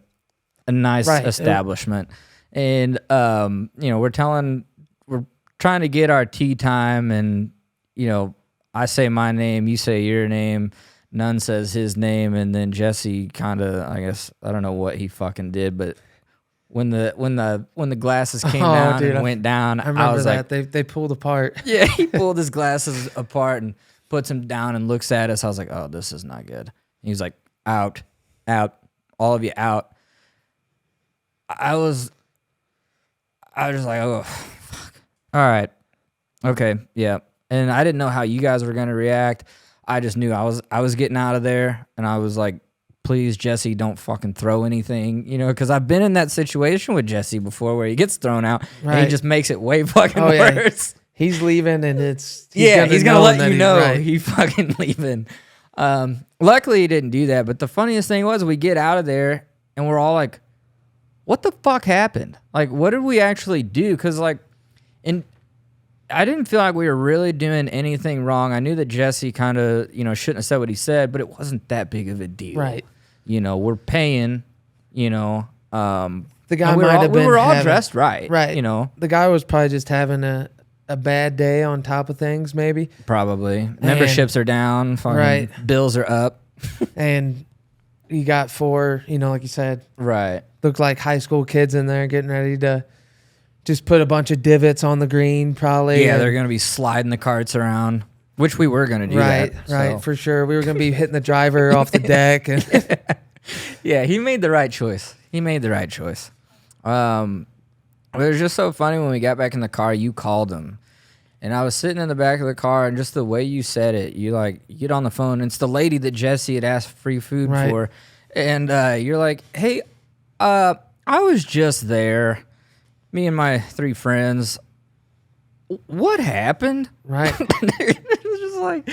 nice Right. establishment. And you know, we're trying to get our tea time, and you know, I say my name, you say your name, Nunn says his name, and then Jesse kind of, I guess, I don't know what he fucking did, but when the glasses came down dude, and went down, I remember was that. like, They pulled apart. yeah, he pulled his glasses apart and puts them down and looks at us. I was like, oh, this is not good. He's like, out, all of you out. I was just like, oh, fuck. All right. Okay. Yeah. And I didn't know how you guys were going to react. I just knew I was getting out of there, and I was like, please, Jesse, don't fucking throw anything, you know, because I've been in that situation with Jesse before where he gets thrown out and he Right. just makes it way fucking Yeah. Worse. He's leaving, and He's gonna let you know right. he fucking leaving. Luckily he didn't do that, but the funniest thing was we get out of there and we're all like, what the fuck happened? Like, what did we actually do? Because like, I didn't feel like we were really doing anything wrong. I knew that Jesse kind of, you know, shouldn't have said what he said, but it wasn't that big of a deal. Right. You know, we're paying, you know. The guy and might have been we were all having- dressed right. Right. You know, The guy was probably just having a bad day on top of things, maybe. probably. Memberships are down. Fucking Right. bills are up. And you got four, you know, like you said, Right. looked like high school kids in there getting ready to just put a bunch of divots on the green, probably. Yeah, and- they're going to be sliding the carts around, which we were going to do right, that. right, so. for sure. We were going to be hitting the driver off the deck. And Yeah, he made the right choice. It was just so funny when we got back in the car, you called him. And I was sitting in the back of the car, and just the way you said it, you get on the phone, and it's the lady that Jesse had asked free food Right. for. And you're like, hey, I was just there, me and my 3 friends. What happened? right. It was just like,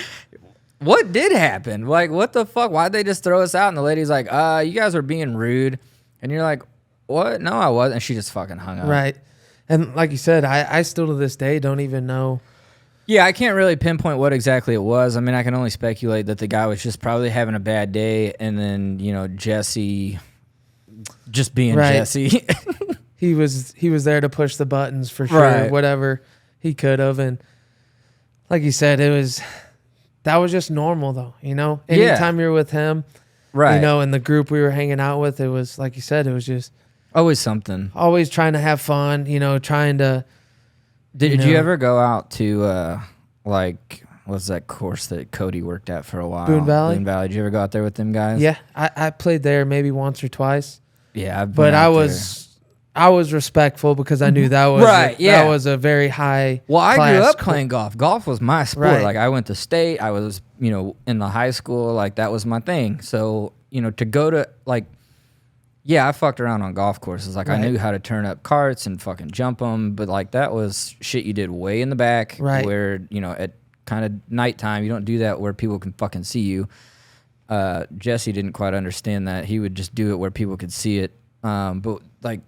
what did happen? Like, what the fuck? Why'd they just throw us out? And the lady's like, you guys were being rude. And you're like, what? No, I wasn't. And she just fucking hung up. Right. And like you said, I still to this day don't even know. Yeah, I can't really pinpoint what exactly it was. I mean, I can only speculate that the guy was just probably having a bad day, and then, you know, Jesse just being Right. Jesse. He was there to push the buttons for sure, Right. whatever he could have. And like you said, that was just normal though, you know? Yeah. Anytime you're with him, Right. you know, and the group we were hanging out with, it was, like you said, it was just Always something. always trying to have fun, you know, trying to. Did know. you ever go out to, like, what's that course that Cody worked at for a while? Boone Valley? Boone Valley. Did you ever go out there with them guys? Yeah, I played there maybe once or twice, Yeah, I've been but out I was respectful because I knew that was Right, yeah. that was a very high. Well, I grew class up playing golf. Golf was my sport. Right. Like, I went to state. I was, you know, in the high school. Like, that was my thing. So, you know, to go to, like, yeah, I fucked around on golf courses. Like, I Right. knew how to turn up carts and fucking jump them. But, like, that was shit you did way in the back. Right. Where, you know, at kind of nighttime, you don't do that where people can fucking see you. Jesse didn't quite understand that. He would just do it where people could see it. But, like,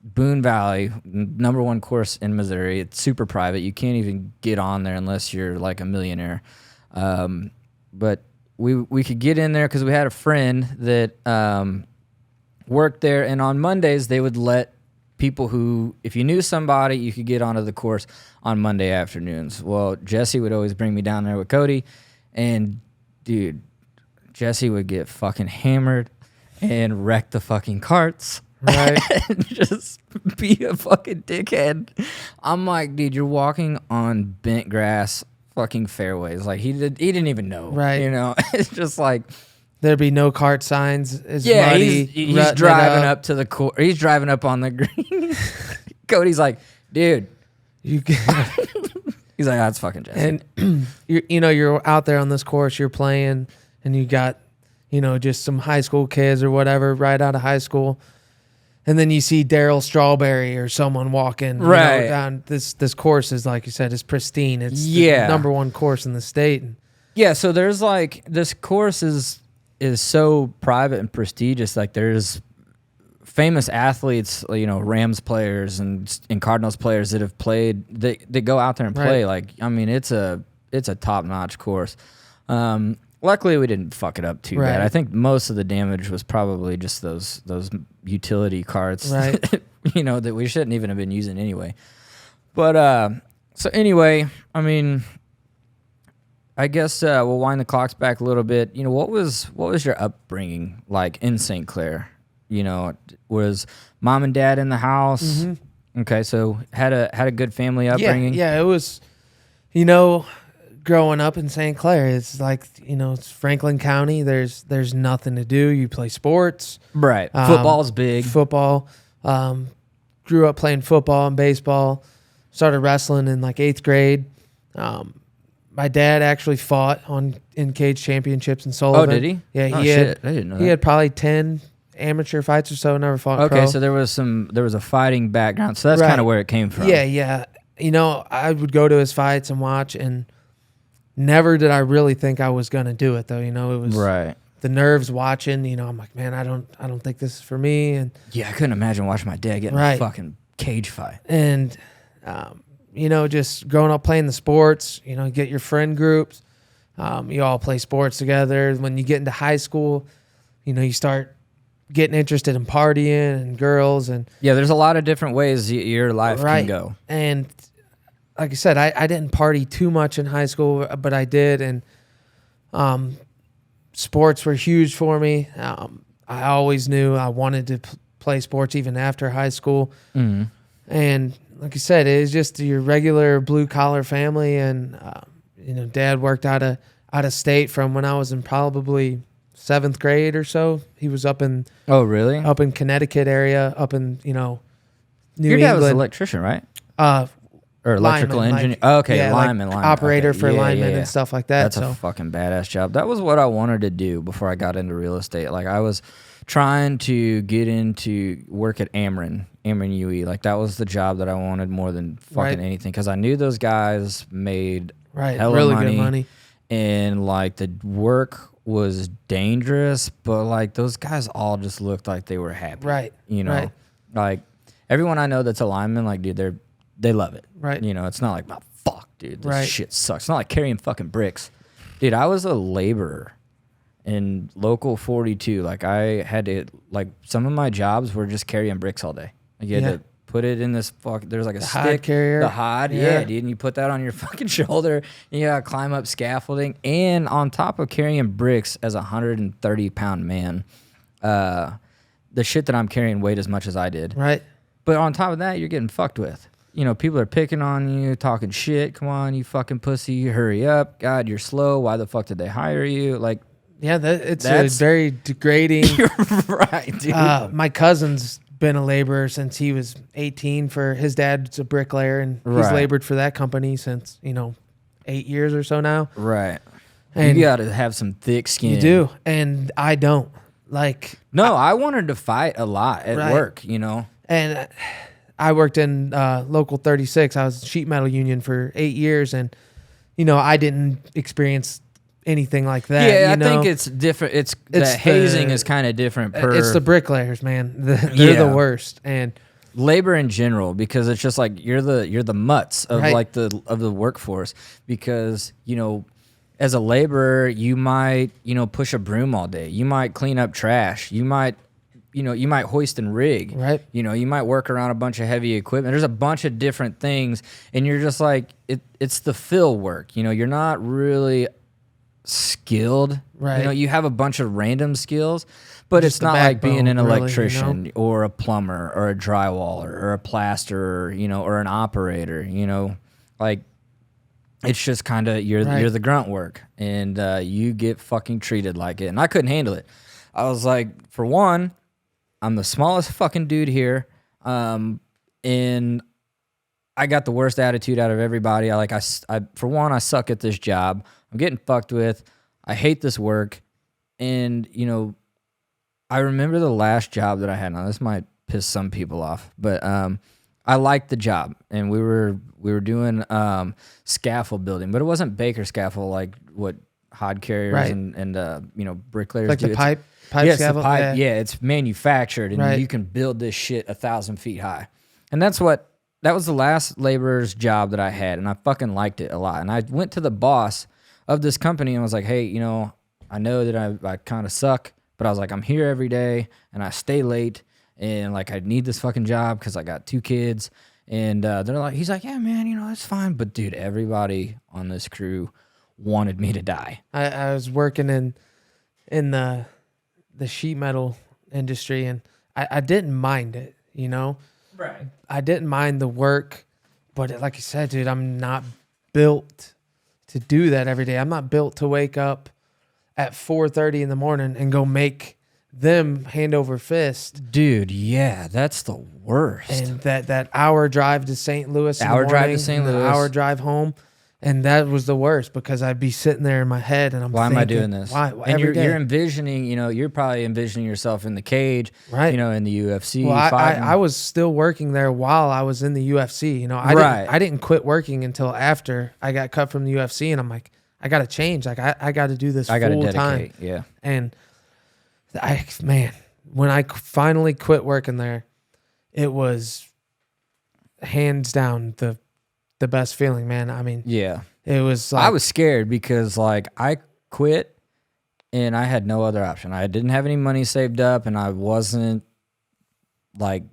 Boone Valley, #1 course in Missouri. It's super private. You can't even get on there unless you're like a millionaire. But we could get in there because we had a friend that worked there, and on Mondays they would let people who, if you knew somebody, you could get onto the course on Monday afternoons. Well, Jesse would always bring me down there with Cody, and dude, Jesse would get fucking hammered and wreck the fucking carts. Right. And just be a fucking dickhead. I'm like, dude, you're walking on bent grass fucking fairways. Like, he didn't even know. Right. You know? It's just like, There'd be no cart signs. It's yeah, muddy, he's rutting it driving up to the course. He's driving up on the green. Cody's like, dude, You He's like, that's fucking Jesse. And you're out there on this course, you're playing, and you got, just some high school kids or whatever right out of high school. And then you see Daryl Strawberry or someone walking down this course is, like you said, is pristine. It's the number one course in the state. Yeah, so there's like this course is so private and prestigious. Like there's famous athletes, Rams players and Cardinals players that have played. They go out there and play. Right. Like I mean, it's a top notch course. Luckily, we didn't fuck it up too bad. I think most of the damage was probably just those utility carts, right? That we shouldn't even have been using anyway. But so anyway, I mean, I guess we'll wind the clocks back a little bit. What was your upbringing like in St. Clair? Was mom and dad in the house? Mm-hmm. Okay, so had a good family upbringing. Yeah, it was. Growing up in St. Clair, it's like, it's Franklin County. There's nothing to do. You play sports. Right. Football's big. Football. Grew up playing football and baseball. Started wrestling in like 8th grade. My dad actually fought in cage championships in Sullivan. Oh, did he? Yeah, I didn't know that. He had probably 10 amateur fights or so, never fought pro. Okay, so there was a fighting background. So that's kind of where it came from. Yeah. I would go to his fights and watch, and never did I really think I was gonna do it though. It was the nerves watching. I'm like, man, I don't think this is for me. And yeah, I couldn't imagine watching my dad get in a fucking cage fight. And just growing up playing the sports. Get your friend groups. You all play sports together. When you get into high school, you start getting interested in partying and girls and there's a lot of different ways your life can go. And like I said, I didn't party too much in high school, but I did, and sports were huge for me. I always knew I wanted to play sports even after high school. Mm-hmm. And like I said, it was just your regular blue collar family, and Dad worked out of state from when I was in probably 7th grade or so. He was up in up in Connecticut area, up in New England. Your dad was an electrician, right? Or electrical engineer. Lineman. Operator for linemen and stuff like that. That's a fucking badass job. That was what I wanted to do before I got into real estate. Like I was trying to get into work at Ameren UE. Like that was the job that I wanted more than fucking anything, because I knew those guys made hella really good money, and like the work was dangerous, but like those guys all just looked like they were happy. Right. Like everyone I know that's a lineman, like dude, they love it. Right. It's not like, oh, fuck, dude, this shit sucks. It's not like carrying fucking bricks. Dude, I was a laborer in Local 42. Like, I had to, like, some of my jobs were just carrying bricks all day. Like, you had to put it in this there's like a stick. Hod carrier. The hod, yeah, dude. And you put that on your fucking shoulder. And you gotta climb up scaffolding. And on top of carrying bricks as a 130-pound man, the shit that I'm carrying weighed as much as I did. Right. But on top of that, you're getting fucked with. People are picking on you, talking shit. Come on, you fucking pussy, hurry up. God, you're slow. Why the fuck did they hire you? Like, yeah, that's a very degrading. You're right, dude. My cousin's been a laborer since he was 18. For his dad's a bricklayer, and he's labored for that company since 8 years or so now. Right. And you got to have some thick skin. You do, and I don't. Like, no, I wanted to fight a lot at work. And I worked in Local 36. I was sheet metal union for 8 years, and I didn't experience anything like that. Yeah, I think it's different. It's the hazing is kind of different. It's the bricklayers, man. They're the worst, and labor in general, because it's just like you're the mutts of like the workforce. Because as a laborer, you might push a broom all day. You might clean up trash. You might hoist and rig. Right. You might work around a bunch of heavy equipment. There's a bunch of different things, and you're just like it's the fill work. You're not really skilled. Right. You have a bunch of random skills, but Just it's not like being an electrician really, or a plumber or a drywaller or a plasterer, or an operator. Like it's just kind of you're the grunt work, and you get fucking treated like it. And I couldn't handle it. I was like, for one, I'm the smallest fucking dude here, and I got the worst attitude out of everybody. For one, I suck at this job. I'm getting fucked with. I hate this work. And, you know, I remember the last job that I had. Now, this might piss some people off, but I liked the job. And we were doing scaffold building, but it wasn't Baker scaffold like what hod carriers and you know, bricklayers like do. the pipe yes, scaffold? the pipe. Yeah, it's manufactured, and you can build this shit 1,000 feet high. And that was the last laborer's job that I had, and I fucking liked it a lot. And I went to the boss of this company and was like, hey, you know, I know that I kind of suck, but I was like, I'm here every day, and I stay late, and like I need this fucking job because I got 2 kids. And he's like, yeah, man, you know, it's fine. But dude, everybody on this crew wanted me to die. I was working in the sheet metal industry, and I didn't mind it, you know? Right. I didn't mind the work, but like you said, dude, I'm not built to do that every day. I'm not built to wake up at 4:30 in the morning and go make them hand over fist. Dude, yeah, that's the worst. And that hour drive to St. Louis, hour drive to St. Louis, hour drive home. And that was the worst because I'd be sitting there in my head and why thinking, am I doing this? Why? And you're envisioning, you know, you're probably envisioning yourself in the cage, right? You know, in the UFC. Well, I was still working there while I was in the UFC. You know, I didn't quit working until after I got cut from the UFC, and I'm like, I got to change. Like I got to do this full time. Yeah. And when I finally quit working there, it was hands down the best feeling, man. I mean, yeah, it was like, I was scared because like I quit and I had no other option. I didn't have any money saved up, and I wasn't like,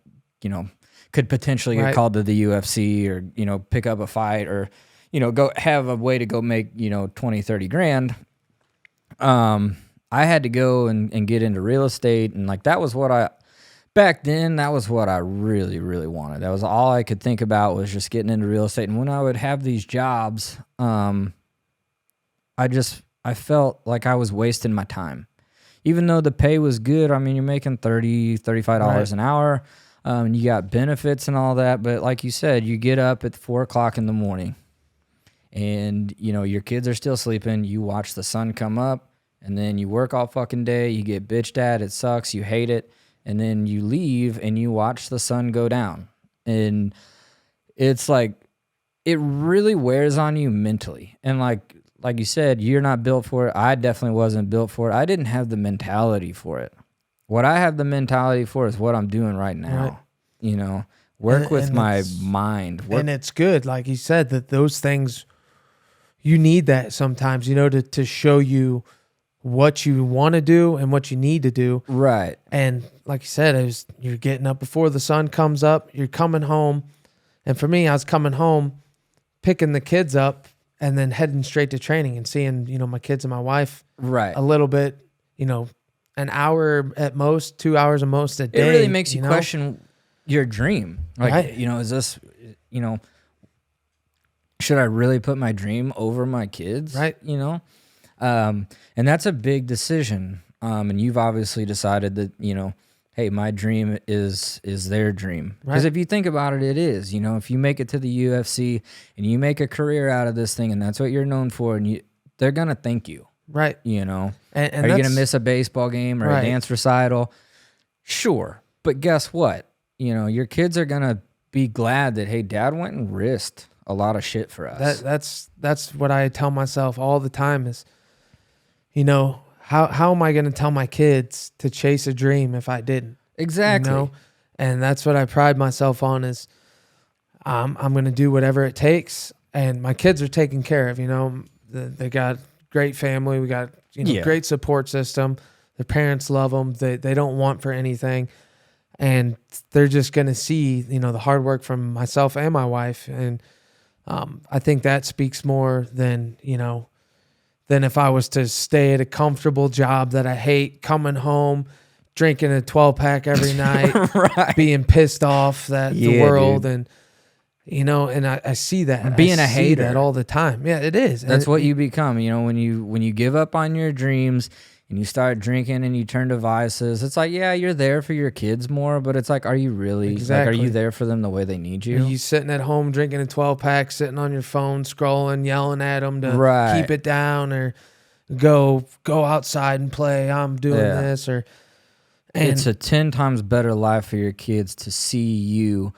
you know, could potentially get called to the UFC or, you know, pick up a fight or, you know, go have a way to go make, you know, 20, 30 grand. I had to go and get into real estate, and like that was what back then, that was what I really, really wanted. That was all I could think about, was just getting into real estate. And when I would have these jobs, I felt like I was wasting my time. Even though the pay was good, I mean, you're making $30, $35 an hour, and you got benefits and all that. But like you said, you get up at 4 o'clock in the morning, and, you know, your kids are still sleeping. You watch the sun come up, and then you work all fucking day. You get bitched at. It sucks. You hate it. And then you leave and you watch the sun go down. And it's like, it really wears on you mentally. And like you said, you're not built for it. I definitely wasn't built for it. I didn't have the mentality for it. What I have the mentality for is what I'm doing right now. Right. You know, work with my mind. And it's good. Like you said, that those things, you need that sometimes, you know, to show you what you want to do and what you need to do. Right. And like you said, you're getting up before the sun comes up, you're coming home. And for me, I was coming home, picking the kids up, and then heading straight to training and seeing, you know, my kids and my wife a little bit, you know, an hour at most, 2 hours at most a day. It really makes you question your dream. Like, right. You know, is this, you know, should I really put my dream over my kids? Right. You know? And that's a big decision. And you've obviously decided that, you know, hey, my dream is their dream. Because if you think about it, it is. You know, if you make it to the UFC and you make a career out of this thing, and that's what you're known for, and they're gonna thank you. Right. You know, and are you gonna miss a baseball game or a dance recital? Sure, but guess what? You know, your kids are gonna be glad that, hey, Dad went and risked a lot of shit for us. That's what I tell myself all the time is, you know, how am I going to tell my kids to chase a dream if I didn't? Exactly. You know? And that's what I pride myself on is I'm going to do whatever it takes. And my kids are taken care of, you know. They got great family. We got, you know, great support system. Their parents love them. They don't want for anything. And they're just going to see, you know, the hard work from myself and my wife. And I think that speaks more than, you know, than if I was to stay at a comfortable job that I hate, coming home, drinking a 12-pack every night, being pissed off that the world, dude. And, you know, and I see that. Being a hater. That all the time. Yeah, it is. That's what you become, you know, when you give up on your dreams and you start drinking and you turn to vices, it's like, yeah, you're there for your kids more, but it's like, are you really? Exactly. Like, are you there for them the way they need you? Are you sitting at home drinking a 12-pack, sitting on your phone, scrolling, yelling at them to Right. keep it down, or go outside and play? I'm doing Yeah. this, and it's a 10 times better life for your kids to see you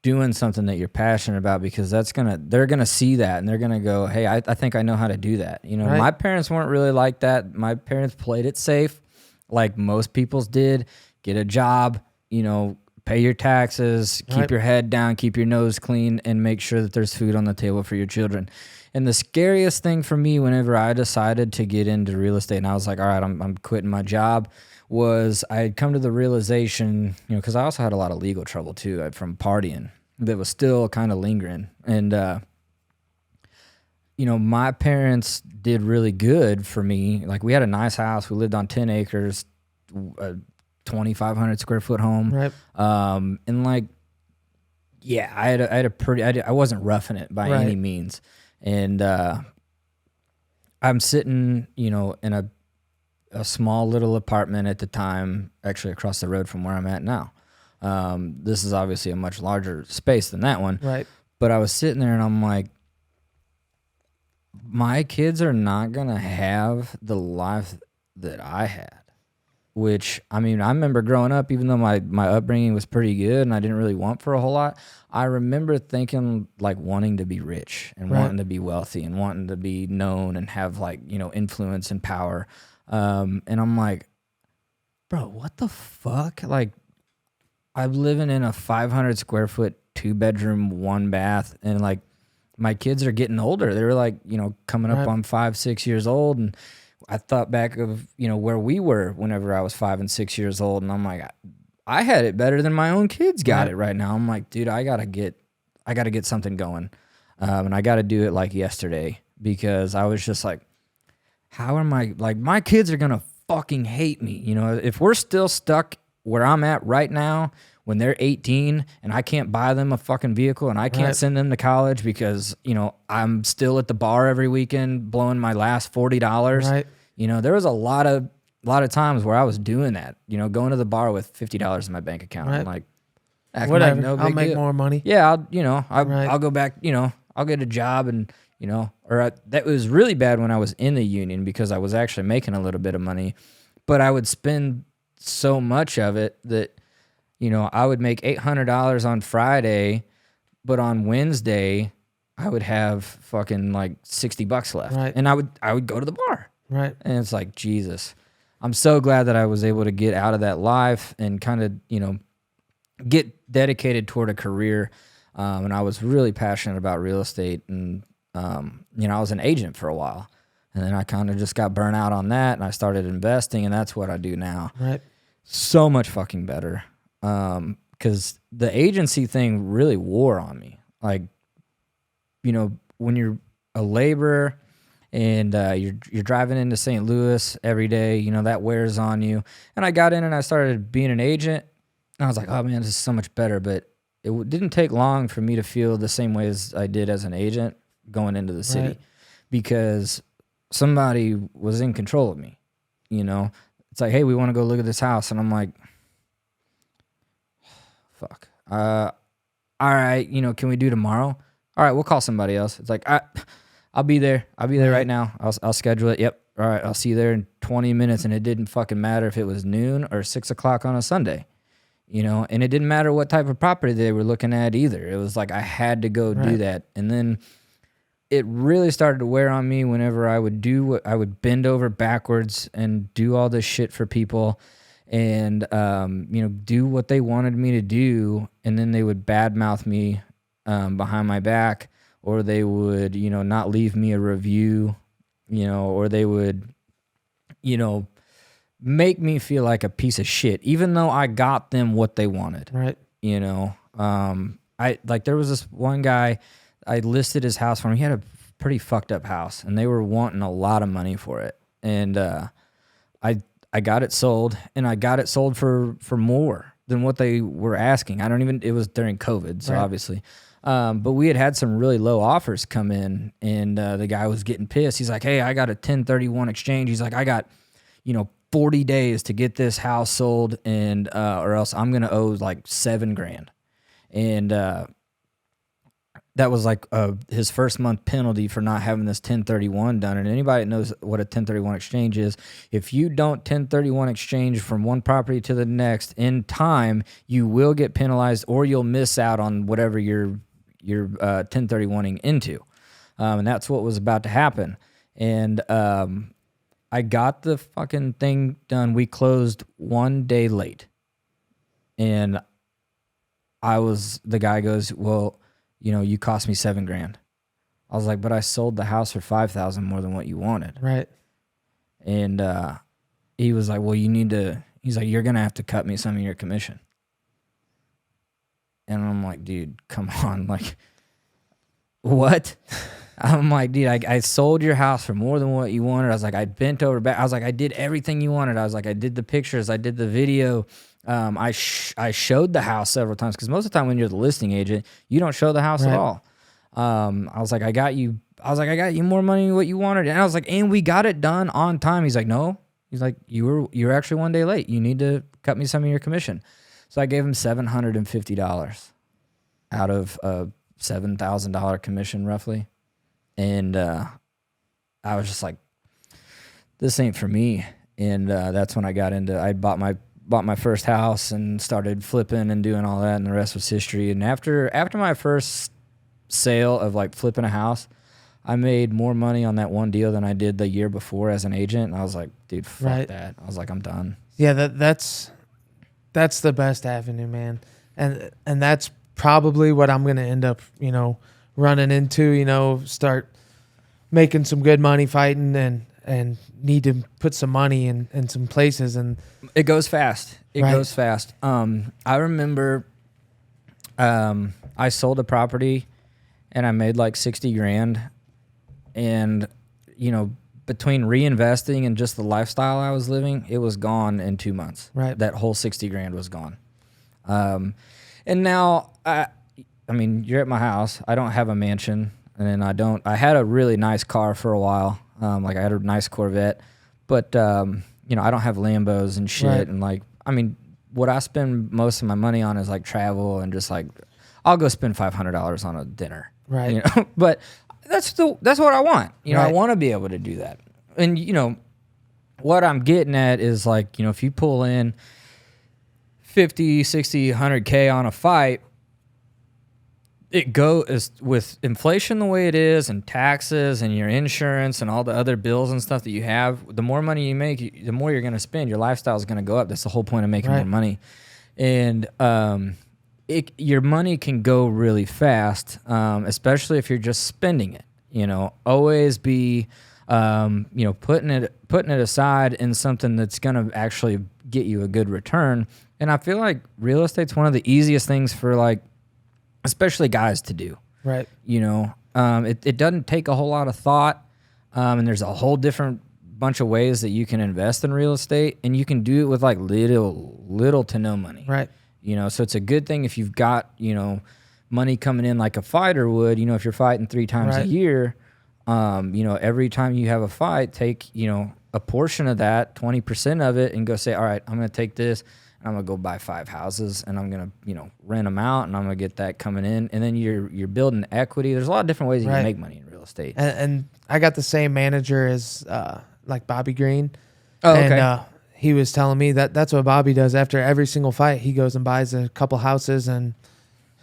doing something that you're passionate about, because they're gonna see that and they're gonna go, hey, I think I know how to do that. You know, Right. my parents weren't really like that. My parents played it safe, like most people's did. Get a job, you know, pay your taxes, keep Right. your head down, keep your nose clean, and make sure that there's food on the table for your children. And the scariest thing for me whenever I decided to get into real estate and I was like, all right, I'm quitting my job, was I had come to the realization, you know, because I also had a lot of legal trouble too from partying that was still kind of lingering. And, you know, my parents did really good for me. Like, we had a nice house. We lived on 10 acres, a 2,500 square foot home. right, And like, yeah, I had a pretty, I wasn't roughing it by Right. any means. And, I'm sitting, you know, in a small little apartment at the time, actually across the road from where I'm at now. This is obviously a much larger space than that one. right, But I was sitting there and I'm like, my kids are not going to have the life that I had. Which, I mean, I remember growing up, even though my upbringing was pretty good and I didn't really want for a whole lot, I remember thinking, like, wanting to be rich and Right. wanting to be wealthy and wanting to be known and have, like, you know, influence and power. And I'm like, bro, what the fuck? Like, I'm living in a 500 square foot, 2-bedroom, 1 bath, and like, my kids are getting older. They're like, you know, coming up Right. on 5, 6 years old. And I thought back of, you know, where we were whenever I was 5 and 6 years old. And I'm like, I had it better than my own kids got Right. it right now. I'm like, dude, I gotta get something going. And I gotta do it like yesterday, because I was just like, how am I, like, my kids are gonna fucking hate me. You know, if we're still stuck where I'm at right now, when they're 18 and I can't buy them a fucking vehicle and I can't Right. send them to college because, you know, I'm still at the bar every weekend blowing my last $40. Right. You know, there was a lot of times where I was doing that, you know, going to the bar with $50 in my bank account. I'm Right. like, acting Whatever. like no I'll big make deal. more money. Yeah, I'll Right. go back, you know, I'll get a job and, you know, that was really bad when I was in the union, because I was actually making a little bit of money, but I would spend so much of it that, you know, I would make $800 on Friday, but on Wednesday I would have fucking like $60 left. Right. And I would go to the bar. Right. And it's like, Jesus. I'm so glad that I was able to get out of that life and kind of, you know, get dedicated toward a career. And I was really passionate about real estate. And, you know, I was an agent for a while. And then I kind of just got burnt out on that, and I started investing, and that's what I do now. Right. So much fucking better. Because the agency thing really wore on me. Like, you know, when you're a laborer and you're driving into St. Louis every day, you know, that wears on you. And I got in and I started being an agent, and I was like, oh man, this is so much better. But it didn't take long for me to feel the same way as I did as an agent going into the city, Right. because somebody was in control of me. You know, it's like, hey, we want to go look at this house, and I'm like, fuck. All right, you know, can we do tomorrow? All right, we'll call somebody else. It's like, I'll be there. I'll be there right now. I'll schedule it. Yep. All right, I'll see you there in 20 minutes. And it didn't fucking matter if it was noon or 6 o'clock on a Sunday, you know, and it didn't matter what type of property they were looking at either. It was like I had to go do Right. that. And then it really started to wear on me whenever I would I would bend over backwards and do all this shit for people, and you know, do what they wanted me to do, and then they would badmouth me behind my back, or they would, you know, not leave me a review, you know, or they would, you know, make me feel like a piece of shit, even though I got them what they wanted. Right. You know, there was this one guy, I listed his house for him. He had a pretty fucked up house, and they were wanting a lot of money for it. And I got it sold, and I got it sold for more than what they were asking. It was during COVID, so Right. obviously. But we had some really low offers come in, and the guy was getting pissed. He's like, hey, I got a 1031 exchange. He's like, I got 40 days to get this house sold, and or else I'm gonna owe like $7,000. And that was like his first month penalty for not having this 1031 done. And anybody that knows what a 1031 exchange is, if you don't 1031 exchange from one property to the next in time, you will get penalized, or you'll miss out on whatever you're 1031ing into. And that's what was about to happen. And I got the fucking thing done. We closed 1 day late. And the guy goes, well, you cost me $7,000. I was like, but I sold the house for $5,000 more than what you wanted. Right. And he was like, well, he's like, you're going to have to cut me some of your commission. And I'm like, dude, come on. Like, what? I'm like, dude, I sold your house for more than what you wanted. I was like, I bent over back. I was like, I did everything you wanted. I was like, I did the pictures. I did the video. I showed the house several times, because most of the time when you're the listing agent, you don't show the house at all. I was like, I got you more money than what you wanted. And I was like, and we got it done on time. He's like, no. He's like, you're actually 1 day late. You need to cut me some of your commission. So I gave him $750 out of a $7,000 commission roughly. And I was just like, this ain't for me. And that's when I bought my first house and started flipping and doing all that, and the rest was history. And after my first sale of like flipping a house, I made more money on that one deal than I did the year before as an agent. And I was like, dude, fuck that. I was like, I'm done. Yeah, that's the best avenue, man. And that's probably what I'm going to end up, running into, start making some good money fighting and need to put some money in some places. And it goes fast. It goes fast. I remember I sold a property and I made like $60,000, and between reinvesting and just the lifestyle I was living, it was gone in 2 months. Right. That whole $60,000 was gone. And now I mean, you're at my house. I don't have a mansion, and I had a really nice car for a while. Like I had a nice Corvette, but I don't have Lambos and shit. Right. And like, I mean, what I spend most of my money on is like travel, and just like, I'll go spend $500 on a dinner. Right. But that's what I want. I Right. want to be able to do that. And what I'm getting at is like, if you pull in 50, 60, 100K on a fight, it goes with inflation the way it is, and taxes and your insurance and all the other bills and stuff that you have. The more money you make, the more you're going to spend. Your lifestyle is going to go up. That's the whole point of making more money. And your money can go really fast, especially if you're just spending it. Always be, putting it aside in something that's going to actually get you a good return. And I feel like real estate's one of the easiest things for like, especially guys to do. Right. It doesn't take a whole lot of thought. And there's a whole different bunch of ways that you can invest in real estate, and you can do it with like little to no money. Right. So it's a good thing if you've got, money coming in like a fighter would, if you're fighting 3 times a year, every time you have a fight, take, a portion of that, 20% of it, and go say, all right, I'm going to take this, and I'm going to go buy 5 houses, and I'm going to, rent them out, and I'm going to get that coming in. And then you're building equity. There's a lot of different ways you can make money in real estate. And I got the same manager as like Bobby Green. Oh, okay. And he was telling me that's what Bobby does after every single fight. He goes and buys a couple houses, and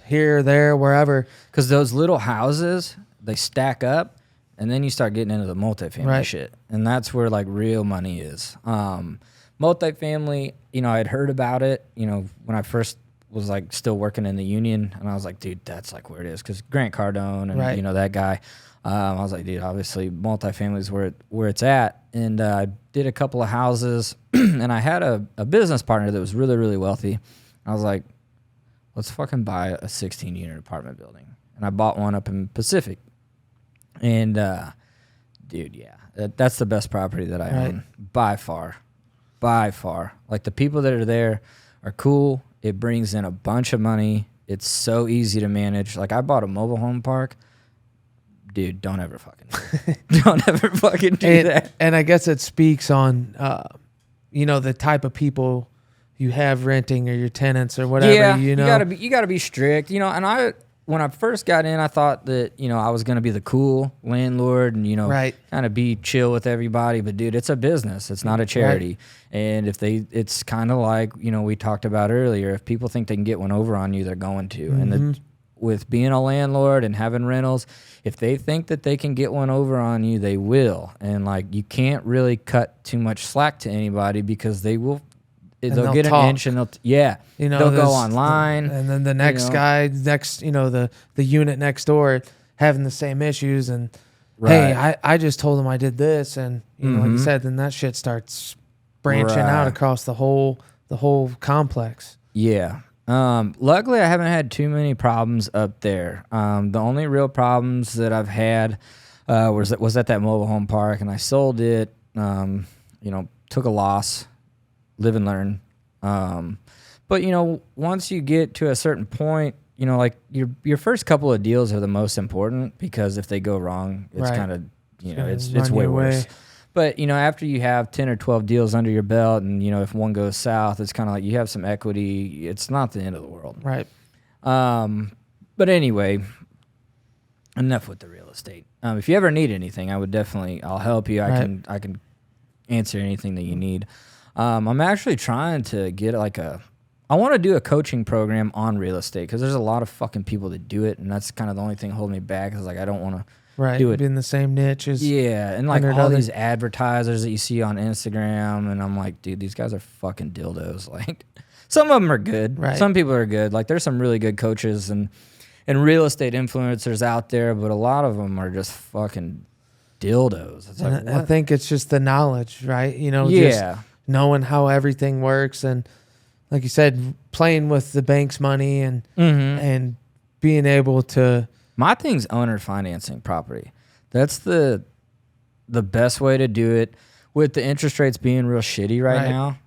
here, there, wherever. Because those little houses, they stack up, and then you start getting into the multifamily shit. And that's where like real money is. Multifamily, I'd heard about it, when I first was like still working in the union, and I was like, dude, that's like where it is. Because Grant Cardone and, that guy, I was like, dude, obviously multifamily is where it's at. And I did a couple of houses, and I had a business partner that was really, really wealthy. I was like, let's fucking buy a 16-unit apartment building. And I bought one up in Pacific. And, dude, yeah, that's the best property that I own by far. Like, the people that are there are cool. It brings in a bunch of money. It's so easy to manage. Like, I bought a mobile home park. Dude, don't ever fucking do that. And I guess it speaks on the type of people you have renting or your tenants or whatever. Yeah, you gotta be strict. And when I first got in, I thought that I was gonna be the cool landlord and Right. kind of be chill with everybody. But dude, it's a business. It's not a charity. Right. And it's kind of like we talked about earlier. If people think they can get one over on you, they're going to. Mm-hmm. And with being a landlord and having rentals, if they think that they can get one over on you, they will. And like you can't really cut too much slack to anybody because they'll get talk. an inch and they'll go online. And then the next guy, the unit next door having the same issues. And right. hey, I just told him I did this. And like you said, then that shit starts branching out across the whole complex. Yeah. Luckily I haven't had too many problems up there. The only real problems that I've had was at that mobile home park, and I sold it, took a loss, live and learn. But once you get to a certain point, like your first couple of deals are the most important, because if they go wrong, it's kind of, it's way worse. But, after you have 10 or 12 deals under your belt and, if one goes south, it's kind of like you have some equity. It's not the end of the world. Right. But anyway, enough with the real estate. If you ever need anything, I'll help you. I can answer anything that you need. I'm actually trying to get I want to do a coaching program on real estate, because there's a lot of fucking people that do it. And that's kind of the only thing holding me back, is I don't want to. Right, do it in the same niche as and all these advertisers that you see on Instagram, and I'm like, dude, these guys are fucking dildos. Like, some of them are good, right? Some people are good. Like, there's some really good coaches and real estate influencers out there, but a lot of them are just fucking dildos. It's like, I think it's just the knowledge, right? Just knowing how everything works, and like you said, playing with the bank's money and being able to. My thing's owner financing property. That's the best way to do it, with the interest rates being real shitty right now.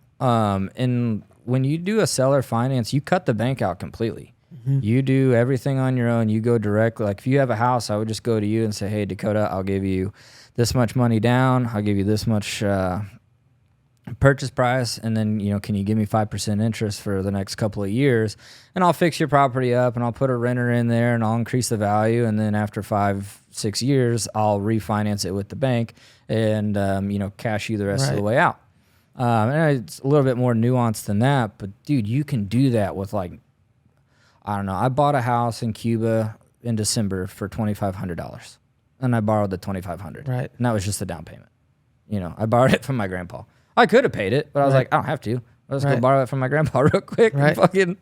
And when you do a seller finance, you cut the bank out completely. Mm-hmm. You do everything on your own. You go directly. Like, if you have a house, I would just go to you and say, hey, Dakota, I'll give you this much money down. I'll give you this much purchase price, and then can you give me 5% interest for the next couple of years, and I'll fix your property up, and I'll put a renter in there, and I'll increase the value, and then after 5-6 years I'll refinance it with the bank and cash you the rest of the way out. And it's a little bit more nuanced than that, but dude, you can do that with I bought a house in Cuba in December for $2,500, and I borrowed the $2,500, right, and that was just the down payment. I borrowed it from my grandpa. I could have paid it, but I was like, I don't have to. I'll just go borrow it from my grandpa real quick. Right. And fucking,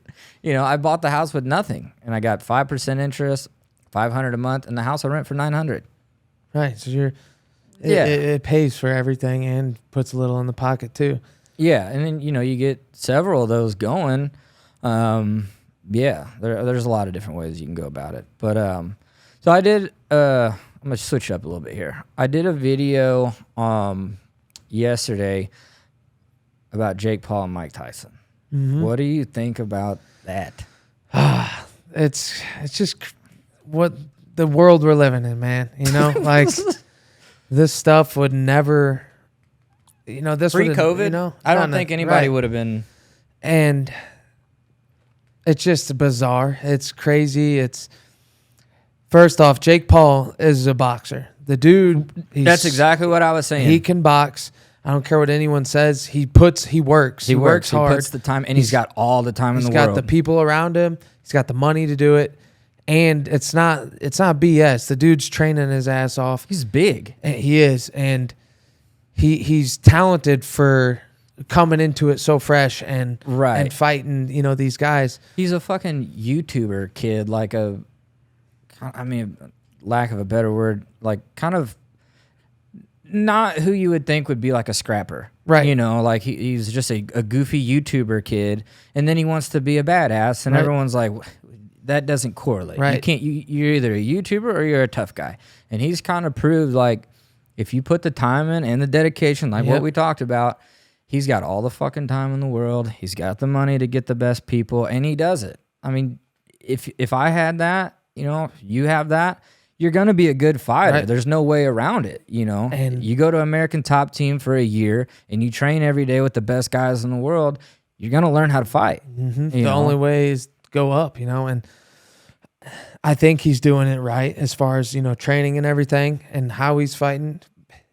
I bought the house with nothing, and I got 5% interest, $500 a month, and the house I rent for $900. Right. So it pays for everything and puts a little in the pocket too. Yeah, and then you get several of those going. There's a lot of different ways you can go about it. But so I did. I'm gonna switch up a little bit here. I did a video yesterday about Jake Paul and Mike Tyson. Mm-hmm. What do you think about that? It's just what the world we're living in, man. Like this stuff would never, this pre-COVID. I don't think anybody would have been. And it's just bizarre. It's crazy. It's first off, Jake Paul is a boxer. The dude. That's exactly what I was saying. He can box. I don't care what anyone says. He works. He works hard. He puts the time, and he's got all the time in the world. He's got the people around him. He's got the money to do it, and it's not BS. The dude's training his ass off. He's big. And he is, and he's talented for coming into it so fresh and fighting. These guys. He's a fucking YouTuber kid, lack of a better word, kind of. Not who you would think would be like a scrapper. Right. He's just a goofy YouTuber kid, and then he wants to be a badass, and everyone's like, that doesn't correlate. Right. You can't, you're either a YouTuber or you're a tough guy. And he's kind of proved, if you put the time in and the dedication, what we talked about, he's got all the fucking time in the world. He's got the money to get the best people, and he does it. I mean, if I had that, you have that, you're going to be a good fighter. Right. There's no way around it, you know. And you go to American Top Team for a year and you train every day with the best guys in the world, you're going to learn how to fight. the only way is go up, you know, and I think he's doing it right as far as, you know, training and everything and how he's fighting.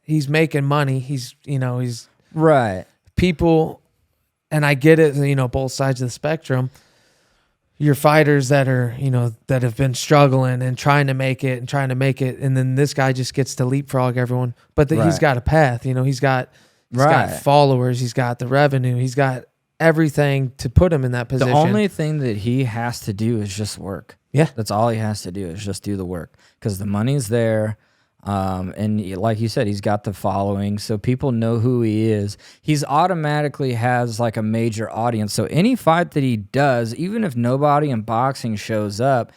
He's making money. He's Right. people, and I get it, you know, both sides of the spectrum. Your fighters that are, you know, that have been struggling and trying to make it, and then this guy just gets to leapfrog everyone. But he's got a path, you know, he's got followers, he's got the revenue, he's got everything to put him in that position. The only thing that he has to do is just work. Yeah. That's all he has to do is just do the work because the money's there. And like you said, he's got the following, so people know who he is. He's automatically has like a major audience. So any fight that he does, even if nobody in boxing shows up,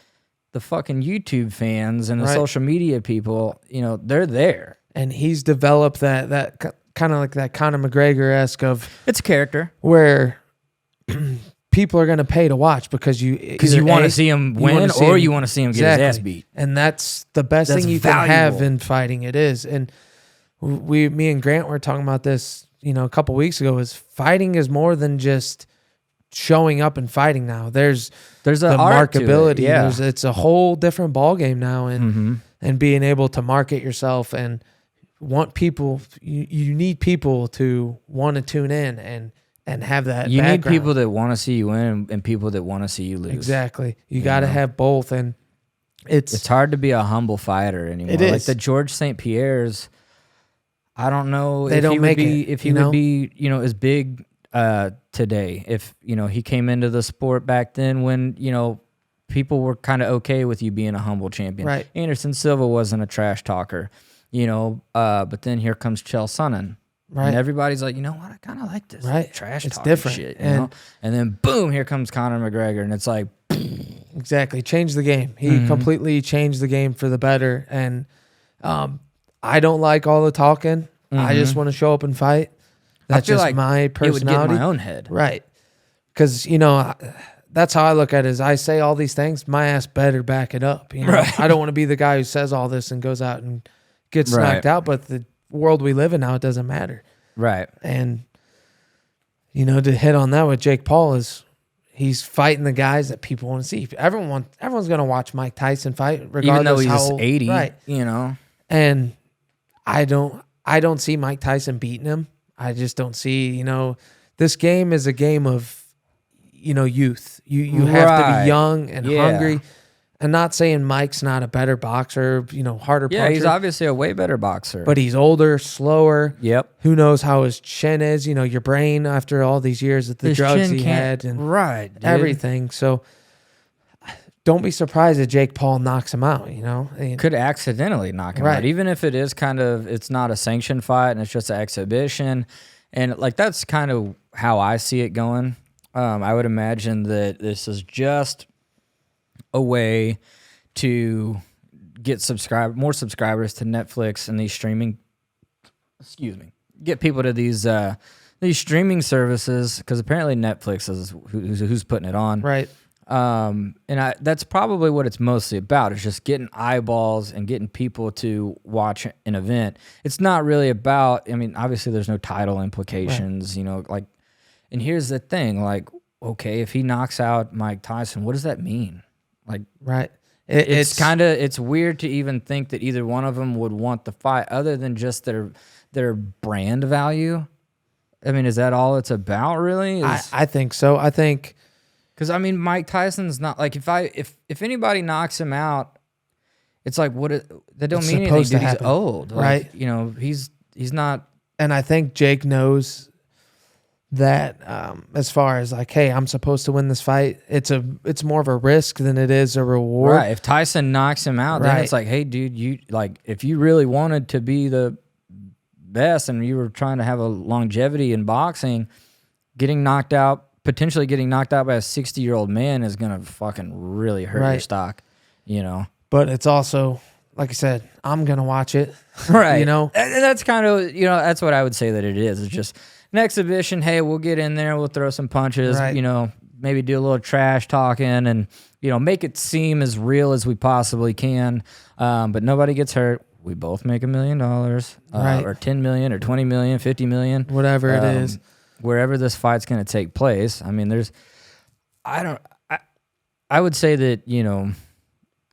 the fucking YouTube fans and the social media people, you know, they're there. And he's developed that kind of like that Conor McGregor-esque of it's a character where people are going to pay to watch because you want to see him win or you want to see him get his ass beat. And that's the best thing you can have in fighting. It is. And me and Grant were talking about this, you know, a couple weeks ago, is fighting is more than just showing up and fighting now. There's the markability. Yeah. It's a whole different ball game now, and being able to market yourself and want people, you need people to want to tune in and have that You background. need people that want to see you win and people that want to see you lose. Exactly. You got to have both, and it's hard to be a humble fighter anymore. It is. Like the George St. Pierre's, I don't know if he would be, you know, as big today. If, you know, he came into the sport back then when, you know, people were kind of okay with you being a humble champion. Right. Anderson Silva wasn't a trash talker, you know, but then here comes Chael Sonnen. Right. And everybody's like, you know what? I kind of like this trash It's talking different. shit. You know? And then boom, here comes Conor McGregor, and it's like, exactly, changed the game. He completely changed the game for the better. And I don't like all the talking. I just want to show up and fight. That's just like my personality. It would get in my own head, right? Because, you know, that's how I look at it. Is I say all these things, my ass better back it up. You know, I don't want to be the guy who says all this and goes out and gets knocked out. But the world we live in now, it doesn't matter. Right. And, you know, to hit on that with Jake Paul is he's fighting the guys that people want to see. Everyone's going to watch Mike Tyson fight, regardless even though he's how old, 80, right? You know. And I don't see Mike Tyson beating him. I just don't see, you know, this game is a game of, you know, youth. You have to be young and hungry. I'm not saying Mike's not a better boxer, you know, harder puncher. Yeah, he's obviously a way better boxer. But he's older, slower. Yep. Who knows how his chin is, you know, your brain after all these years of the drugs he had and everything. So don't be surprised if Jake Paul knocks him out, you know. Could accidentally knock him out. Even if it is it's not a sanctioned fight and it's just an exhibition. And like that's kind of how I see it going. I would imagine that this is just a way to get more subscribers to Netflix and these streaming. Get people to these streaming services because apparently Netflix is who's putting it on. Right. And that's probably what it's mostly about. It's just getting eyeballs and getting people to watch an event. It's not really about. I mean, obviously there's no title implications. You know, like. And here's the thing, like, okay, if he knocks out Mike Tyson, what does that mean? Like, it's weird to even think that either one of them would want the fight other than just their brand value. I mean, is that all it's about really? I think so. I think because I mean, Mike Tyson's not like if anybody knocks him out, it's like that don't mean anything. Dude, he's old, right? Like, you know, he's not. And I think Jake knows that as far as like, hey, I'm supposed to win this fight. It's more of a risk than it is a reward. Right. If Tyson knocks him out, then it's like, hey, dude, you like if you really wanted to be the best and you were trying to have a longevity in boxing, potentially getting knocked out by a 60-year-old man is gonna fucking really hurt your stock, you know. But it's also, like I said, I'm gonna watch it. Right. You know? And that's kind of, you know, that's what I would say that it is. It's just an exhibition. Hey, we'll get in there, we'll throw some punches, you know, maybe do a little trash talking and, make it seem as real as we possibly can. But nobody gets hurt. We both make $1 million, Right. or 10 million or 20 million, 50 million, Whatever it is. wherever this fight's going to take place. I mean, I would say that,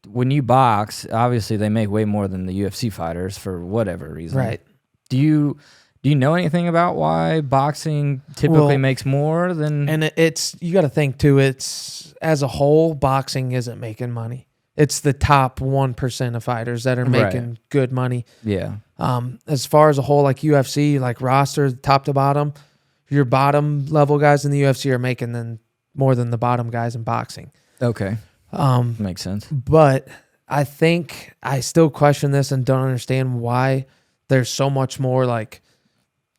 when you box, obviously they make way more than the UFC fighters for whatever reason. Right. Do you know anything about why boxing typically makes more than? And it's, you got to think too, it's as a whole, boxing isn't making money. It's the top 1% of fighters that are making good money. Yeah. As far as a whole, like UFC, like roster, top to bottom, your bottom level guys in the UFC are making more than the bottom guys in boxing. Okay. Makes sense. But I think I still question this and don't understand why there's so much more. Like,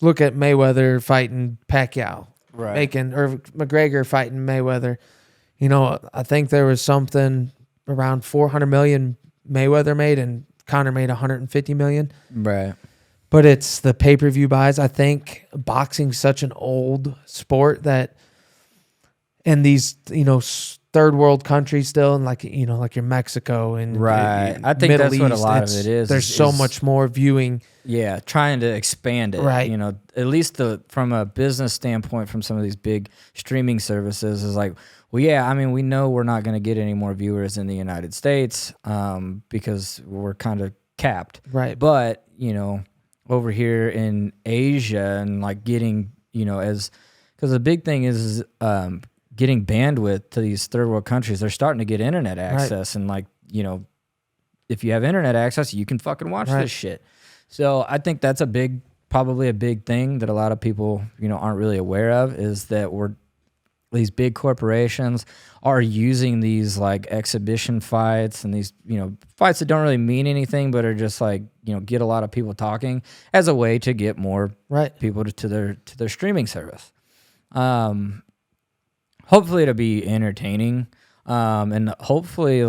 look at Mayweather fighting Pacquiao, or McGregor fighting Mayweather. I think there was something around 400 million Mayweather made, and Conor made 150 million. Right. But it's the pay-per-view buys. I think boxing's such an old sport that, in these, third world countries still, and like your Mexico and right. I think Middle that's what a East, lot of it is. There's so much more viewing. Yeah, trying to expand it. Right. At least from a business standpoint, from some of these big streaming services, is like, well, yeah, I mean, we know we're not going to get any more viewers in the United States because we're kind of capped. Right. But, over here in Asia and like getting, because the big thing is getting bandwidth to these third world countries. They're starting to get internet access, and like, if you have internet access, you can fucking watch this shit. So I think that's probably a big thing that a lot of people, aren't really aware of, is that these big corporations are using these like exhibition fights and these, fights that don't really mean anything, but are just like, get a lot of people talking as a way to get more people to their streaming service. Hopefully it'll be entertaining. And hopefully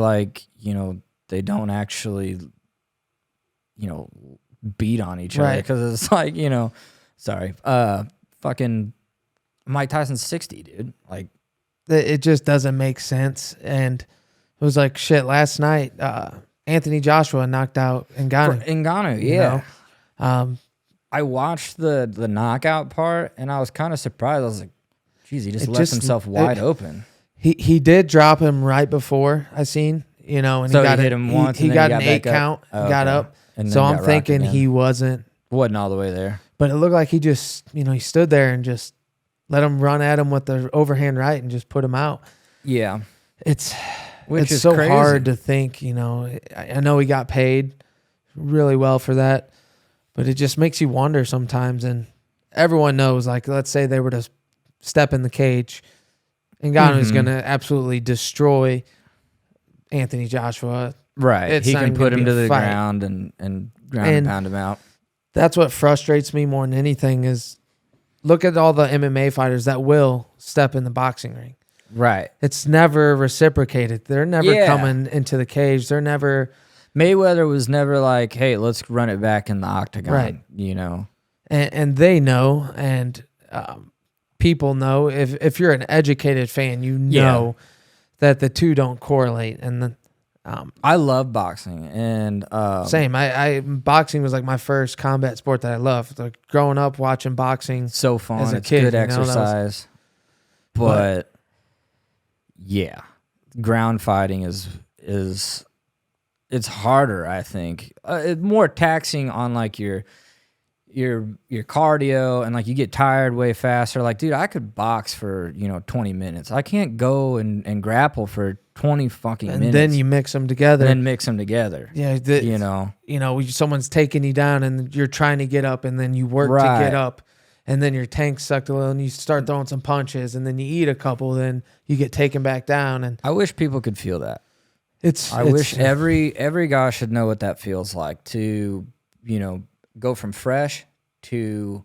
they don't actually, beat on each other, because it's like, fucking Mike Tyson's 60, dude. Like, it just doesn't make sense. And it was like, shit, last night, Anthony Joshua knocked out Ngannou. Yeah. I watched the knockout part, and I was kind of surprised. I was like, geez, he just left himself wide open. He did drop him right before I seen, and so he got hit him once. He got an 8 count, got up. And so I'm thinking he wasn't all the way there. But it looked like he just, he stood there and just let him run at him with the overhand right and just put him out. Yeah. It's so crazy. Hard to think, I know he got paid really well for that, but it just makes you wonder sometimes. And everyone knows, like, let's say they were to step in the cage, Ngannou's going to absolutely destroy Anthony Joshua. Right. He can put him to the ground and ground and pound him out. That's what frustrates me more than anything is, look at all the MMA fighters that will step in the boxing ring. Right. It's never reciprocated. They're never coming into the cage. They're never... Mayweather was never like, hey, let's run it back in the octagon. Right. And they know, and people know. If you're an educated fan, you know that the two don't correlate. And I love boxing, and same. I boxing was like my first combat sport that I loved. Like growing up watching boxing, so fun. As a it's kid, good exercise, but yeah, ground fighting is it's harder. I think it's more taxing on like your cardio, and like you get tired way faster. Like, dude, I could box for 20 minutes. I can't go and grapple for 20 fucking minutes. And then you mix them together. Yeah, someone's taking you down, and you're trying to get up, and then you work to get up, and then your tank's sucked a little, and you start throwing some punches, and then you eat a couple, then you get taken back down. And I wish people could feel that. I wish every guy should know what that feels like to go from fresh to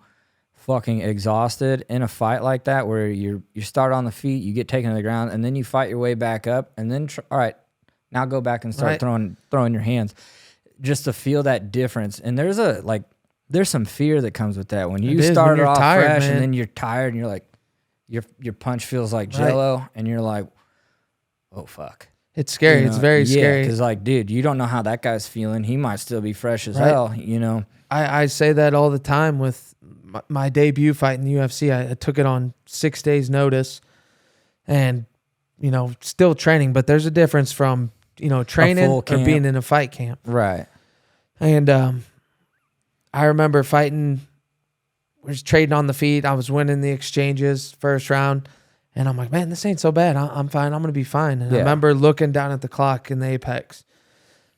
fucking exhausted in a fight like that, where you start on the feet, you get taken to the ground, and then you fight your way back up, and then all right, now go back and start throwing your hands, just to feel that difference. And there's some fear that comes with that when you start off fresh, and then you're tired, and you're like, your punch feels like Jello, and you're like, oh fuck. It's scary. You know? It's very scary. Because like, dude, you don't know how that guy's feeling. He might still be fresh as hell. You know. I say that all the time with my debut fight in the UFC. I took it on 6 days' notice, and still training. But there's a difference from training or being in a fight camp. Right. And I remember fighting. We was trading on the feet. I was winning the exchanges first round. And I'm like, man, this ain't so bad. I'm fine. I'm going to be fine. And I remember looking down at the clock in the Apex.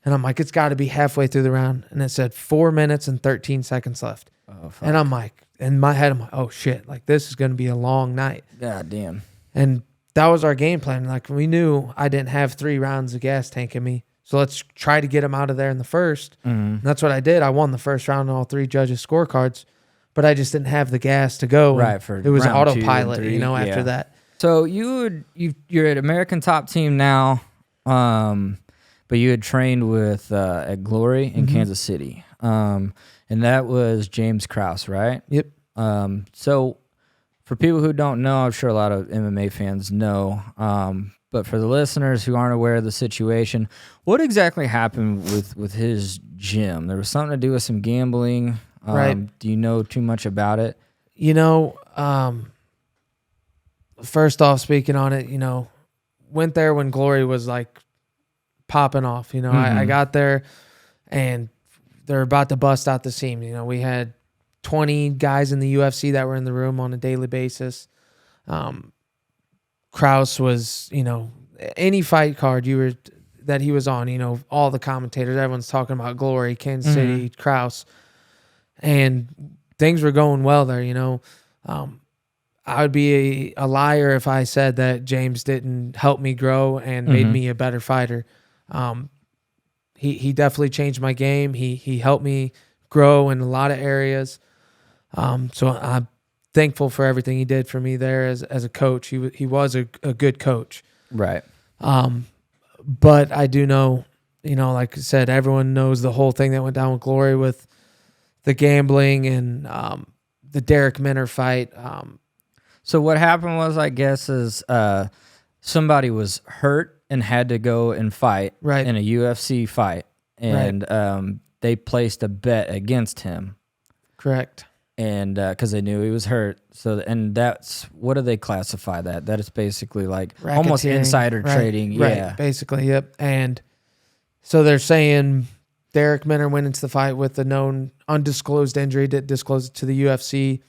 And I'm like, it's got to be halfway through the round. And it said 4 minutes and 13 seconds left. Oh, fuck. And I'm like, in my head, I'm like, oh, shit. Like, this is going to be a long night. God damn. And that was our game plan. Like, we knew I didn't have 3 rounds of gas tank in me. So let's try to get him out of there in the first. Mm-hmm. And that's what I did. I won the first round on all 3 judges' scorecards. But I just didn't have the gas to go. Right. For it was round autopilot, 2 and 3. after that. So you're at American Top Team now, but you had trained with at Glory in Kansas City, and that was James Krause, right? Yep. So for people who don't know, I'm sure a lot of MMA fans know, but for the listeners who aren't aware of the situation, what exactly happened with his gym? There was something to do with some gambling. Right. Do you know too much about it? First off, speaking on it, went there when Glory was like popping off. I got there and they're about to bust out the seam. We had 20 guys in the UFC that were in the room on a daily basis. Krause was, any fight card that he was on, all the commentators, everyone's talking about Glory, Kansas City, Krause, and things were going well there. I would be a liar if I said that James didn't help me grow and made me a better fighter. He definitely changed my game. He helped me grow in a lot of areas. So I'm thankful for everything he did for me there as a coach. He was a good coach. Right. But I do know, like I said, everyone knows the whole thing that went down with Glory with the gambling and the Derek Minner fight. So what happened was, I guess, is somebody was hurt and had to go and fight in a UFC fight, and they placed a bet against him. Correct. And because they knew he was hurt, and that's, what do they classify that? That is basically like almost insider trading. Yeah, basically, yep. And so they're saying Derek Minner went into the fight with a known undisclosed injury, didn't disclose it to the UFC.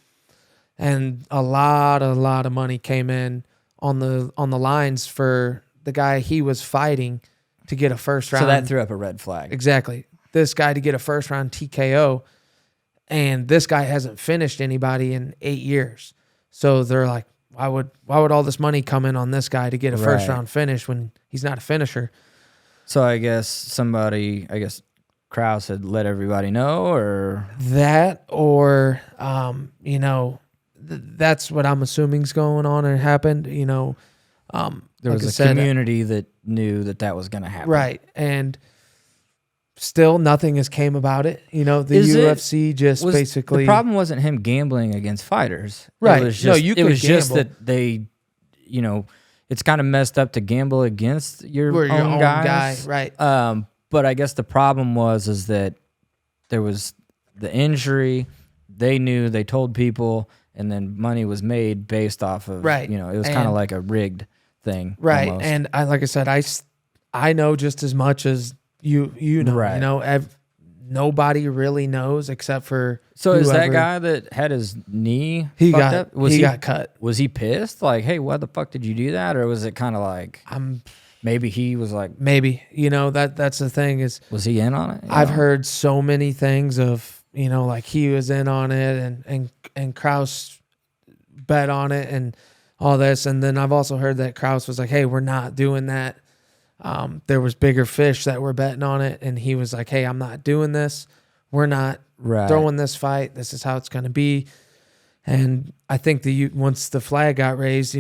And a lot of money came in on the lines for the guy he was fighting to get a first round. So that threw up a red flag. Exactly. This guy to get a first round TKO, and this guy hasn't finished anybody in 8 years. So they're like, why would all this money come in on this guy to get a first round finish when he's not a finisher? So I guess Krause had let everybody know, or that, or that's what I'm assuming is going on and happened. There was a community that knew that was going to happen, right? And still, nothing has came about it. The UFC basically, the problem wasn't him gambling against fighters, right? It was just, just that they, it's kind of messed up to gamble against your own guy, right? But I guess the problem was that there was the injury. They knew, they told people, and then money was made based off of, it was kind of like a rigged thing. Right. Almost. And like I said, I know just as much as you know, right. Nobody really knows except for So whoever. Is that guy that had his knee he fucked got up? he got cut. Was he pissed? Like, hey, why the fuck did you do that? Or was it kind of like, maybe he was like, maybe, that's the thing is, was he in on it? I've heard so many things of, like he was in on it and Krause bet on it and all this. And then I've also heard that Krause was like, hey, we're not doing that. There was bigger fish that were betting on it. And he was like, hey, I'm not doing this. We're not throwing this fight. This is how it's going to be. And I think once the flag got raised,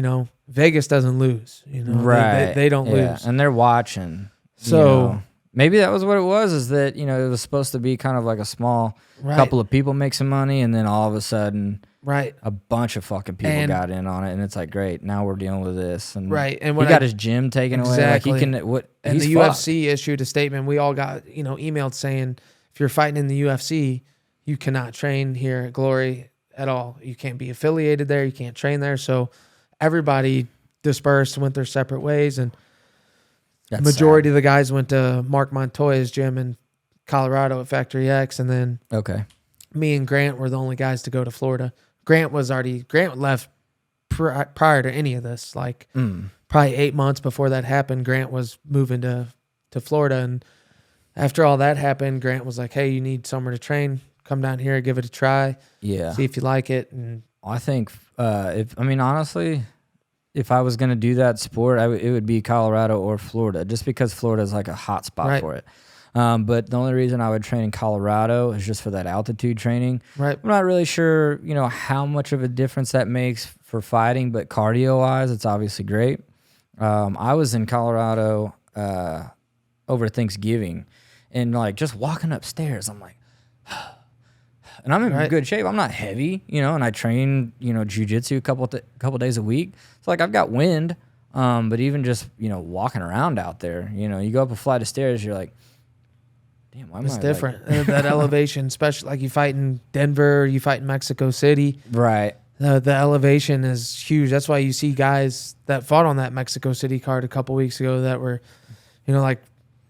Vegas doesn't lose. Right. They don't lose. And they're watching. So maybe that was what it was, is that, it was supposed to be kind of like a small couple of people make some money, and then all of a sudden Right. A bunch of fucking people And- got in on it, and it's like, great, now we're dealing with this. And Right. And he when got his gym taken away. Like Exactly. he can what and he's the fucked. UFC issued a statement. We all got, emailed saying if you're fighting in the UFC, you cannot train here at Glory at all. You can't be affiliated there. You can't train there. So everybody dispersed, went their separate ways, and That's majority of the guys went to Mark Montoya's gym in Colorado at Factory X, and then sad. Okay. me and Grant were the only guys to go to Florida. Grant left prior to any of this, like probably 8 months before that happened. Grant was moving to Florida, and after all that happened, Grant was like, "Hey, you need somewhere to train? Come down here, give it a try, Yeah. see if you like it." And I think honestly, if I was gonna do that sport, it would be Colorado or Florida, just because Florida is like a hot spot Right. for it. But the only reason I would train in Colorado is just for that altitude training. right, I'm not really sure, how much of a difference that makes for fighting, but cardio-wise, it's obviously great. I was in Colorado over Thanksgiving, and like just walking upstairs, I'm like, and I'm in Right. good shape. I'm not heavy, and I train, jujitsu a couple days a week. So like I've got wind, but even just walking around out there, you go up a flight of stairs, you're like, damn, why am it's I different. That elevation, especially like you fight in Denver, you fight in Mexico City. right? The elevation is huge. That's why you see guys that fought on that Mexico City card a couple weeks ago that were, like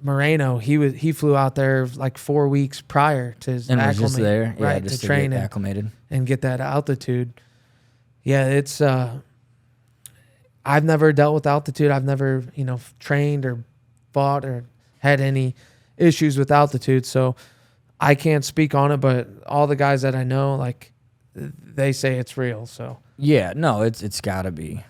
Moreno. He flew out there like 4 weeks prior to his And was just there, right, just to train get and, acclimated. and get that altitude. Yeah, it's I've never dealt with altitude. I've never trained or fought or had any issues with altitude, so I can't speak on it. But all the guys that I know, like, they say it's real. So Yeah, no, it's got to be,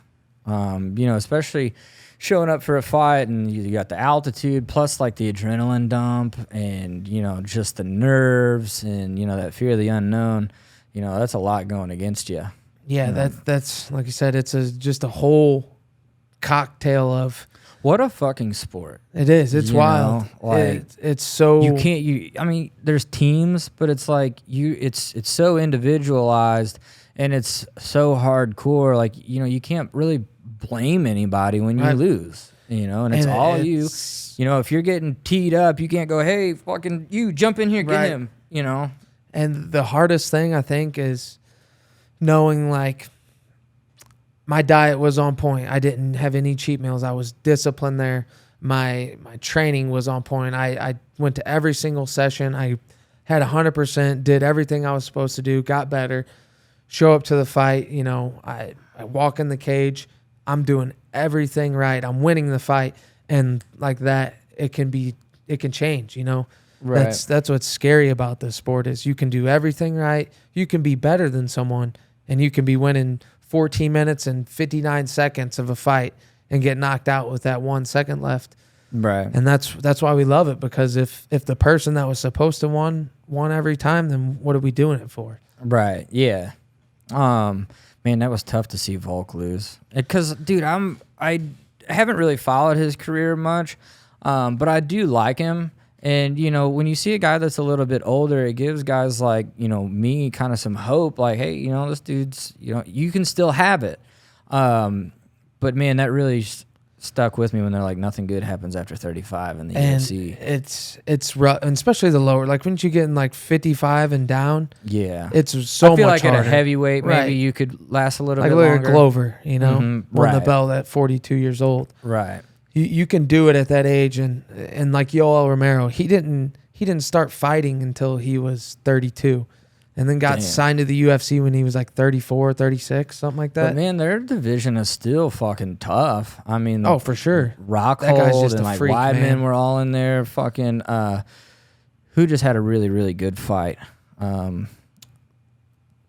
especially showing up for a fight and you got the altitude plus like the adrenaline dump and just the nerves and that fear of the unknown. That's a lot going against you. yeah, that's like you said, it's just a whole cocktail of. What a fucking sport. It is. It's wild. Like it's so there's teams, but it's like it's so individualized and it's so hardcore. Like, you can't really blame anybody when you Right. lose, and it's all you. If you're getting teed up, you can't go, hey, fucking you jump in here, get Right. him, And the hardest thing I think is knowing like my diet was on point. I didn't have any cheat meals. I was disciplined there. My training was on point. I went to every single session. I had 100%, did everything I was supposed to do, got better, show up to the fight. I walk in the cage. I'm doing everything right. I'm winning the fight. And like that, it can change, Right. That's what's scary about this sport is you can do everything right. You can be better than someone and you can be winning 14 minutes and 59 seconds of a fight and get knocked out with that 1 second left. Right. And that's why we love it, because if the person that was supposed to won every time, then what are we doing it for? Right. Yeah. Man, that was tough to see Volk lose. Because, dude, I haven't really followed his career much, but I do like him. And, when you see a guy that's a little bit older, it gives guys like, me kind of some hope. Like, hey, this dude's, you can still have it. But, man, that really stuck with me when they're like, nothing good happens after 35 in the And UFC. it's rough, and especially the lower. Like, once you get in like 55 and down, Yeah. it's so I feel much like harder. at a heavyweight, maybe Right. you could last a little Like bit look longer. at Glover, won the Right. belt at 42 years old. Right. You can do it at that age, and like Yoel Romero, he didn't start fighting until he was 32, and then got Damn. signed to the UFC when he was like 34, 36, something like that. But man, their division is still fucking tough. I mean, Oh, for sure. That guy's Rockhold just and a like freak, Weidman man. were all in there. Fucking who just had a really really good fight?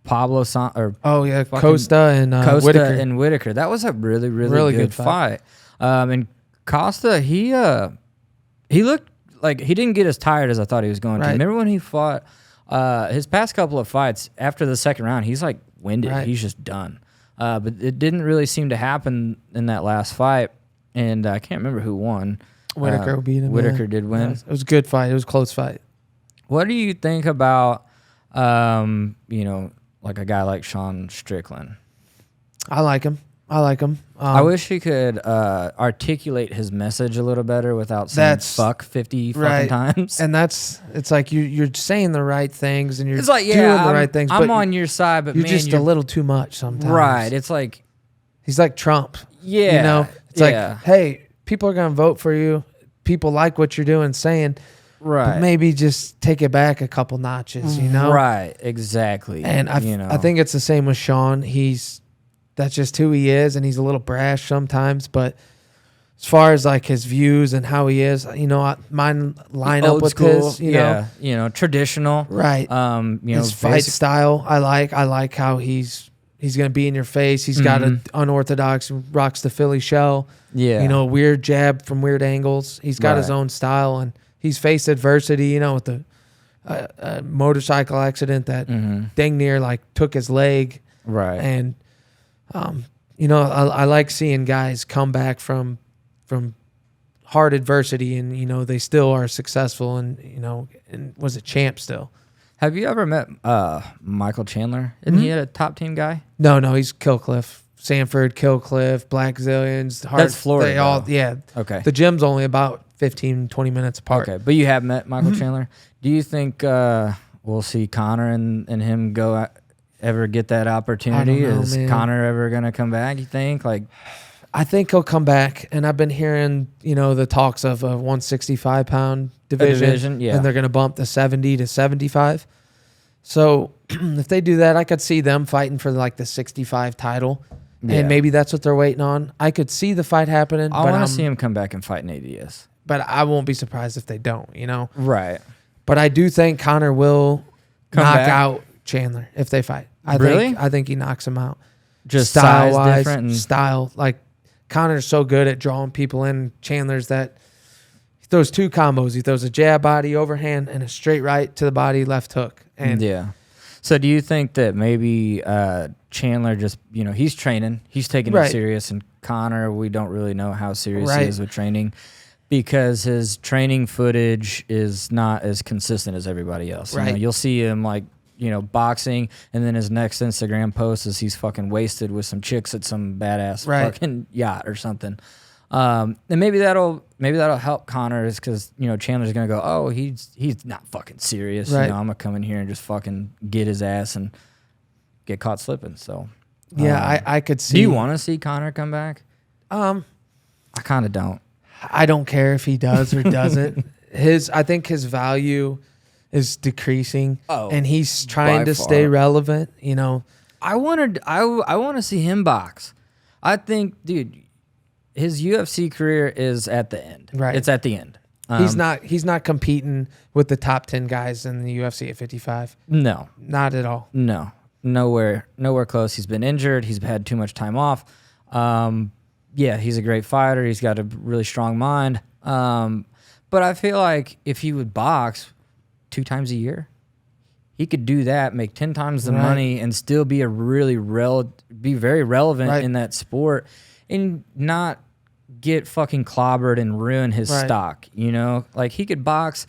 Pablo Oh yeah, fucking Costa and Costa Whitaker. and Whitaker. That was a really good fight. And Costa, he looked like he didn't get as tired as I thought he was going to. Right. Remember when he fought his past couple of fights after the second round, he's like winded. Right. He's just done. But it didn't really seem to happen in that last fight. And I can't remember who won. Whitaker beat him. Whitaker yeah. did win. It was a good fight. It was a close fight. What do you think about, like like a guy like Sean Strickland. I like him. I wish he could articulate his message a little better without saying fuck 50 fucking times. And it's like you're saying the right things and you're It's like, doing the right things. I'm but on your side, but you're man, just a little too much sometimes. Right. It's like, he's like Trump. Yeah. You know, it's like, hey, people are going to vote for you. People like what you're doing, saying, right. But maybe just take it back a couple notches, you know? Right. Exactly. And I think it's the same with Sean. That's just who he is, and he's a little brash sometimes. But as far as like his views and how he is, you know, mine line up with school, his, you know, traditional, right? His fight style, I like how he's gonna be in your face. He's got an unorthodox, rocks the Philly shell. Yeah, you know, weird jab from weird angles. He's got his own style, and he's faced adversity. You know, with the motorcycle accident that dang near like took his leg, right? And you know, I like seeing guys come back from hard adversity, and you know they still are successful, and you know, and was a champ still. Have you ever met Michael Chandler? Isn't he a top team guy? No, he's Killcliff, Sanford, Killcliff, Black Zillions. That's Florida. They all, yeah. Okay. The gym's only about 15, 20 minutes apart. Okay, but you have met Michael Chandler. Do you think we'll see Connor and him go ever get that opportunity? I don't know, Is man. Connor ever gonna come back? You think? Like, I think he'll come back, and I've been hearing, you know, the talks of a 165-pound division, yeah. and they're going to bump the 70 to 75. So if they do that, I could see them fighting for like the 65 title, and maybe that's what they're waiting on. I could see the fight happening. I want to see him come back and fight in ADS. But I won't be surprised if they don't, you know? Right. But I do think Connor will knock out Chandler if they fight. I think he knocks him out. Just style-wise, different style. Like, Connor's so good at drawing people in. Chandler's that he throws two combos. He throws a jab body overhand and a straight right to the body left hook. And yeah. So do you think that maybe Chandler just, you know, he's training, he's taking it serious, and Connor, we don't really know how serious he is with training because his training footage is not as consistent as everybody else. You know, you'll see him like, you know, boxing, and then his next Instagram post is he's fucking wasted with some chicks at some badass fucking yacht or something. And maybe that'll help Connor, is because, you know, Chandler's gonna go, oh, he's not fucking serious. You know, I'm gonna come in here and just fucking get his ass and get caught slipping. So I could see. Do you want to see Connor come back? I kind of don't. I don't care if he does or doesn't. I think his value is decreasing, and he's trying to stay relevant. You know, I want to see him box. I think, dude, his UFC career is at the end. Right, it's at the end. He's not competing with the top 10 guys in the UFC at 55. No, not at all. No, nowhere close. He's been injured. He's had too much time off. Yeah, he's a great fighter. He's got a really strong mind. But I feel like if he would box 2 times a year, he could do that, make 10 times the money, and still be be very relevant in that sport, and not get fucking clobbered and ruin his stock. You know, like he could box.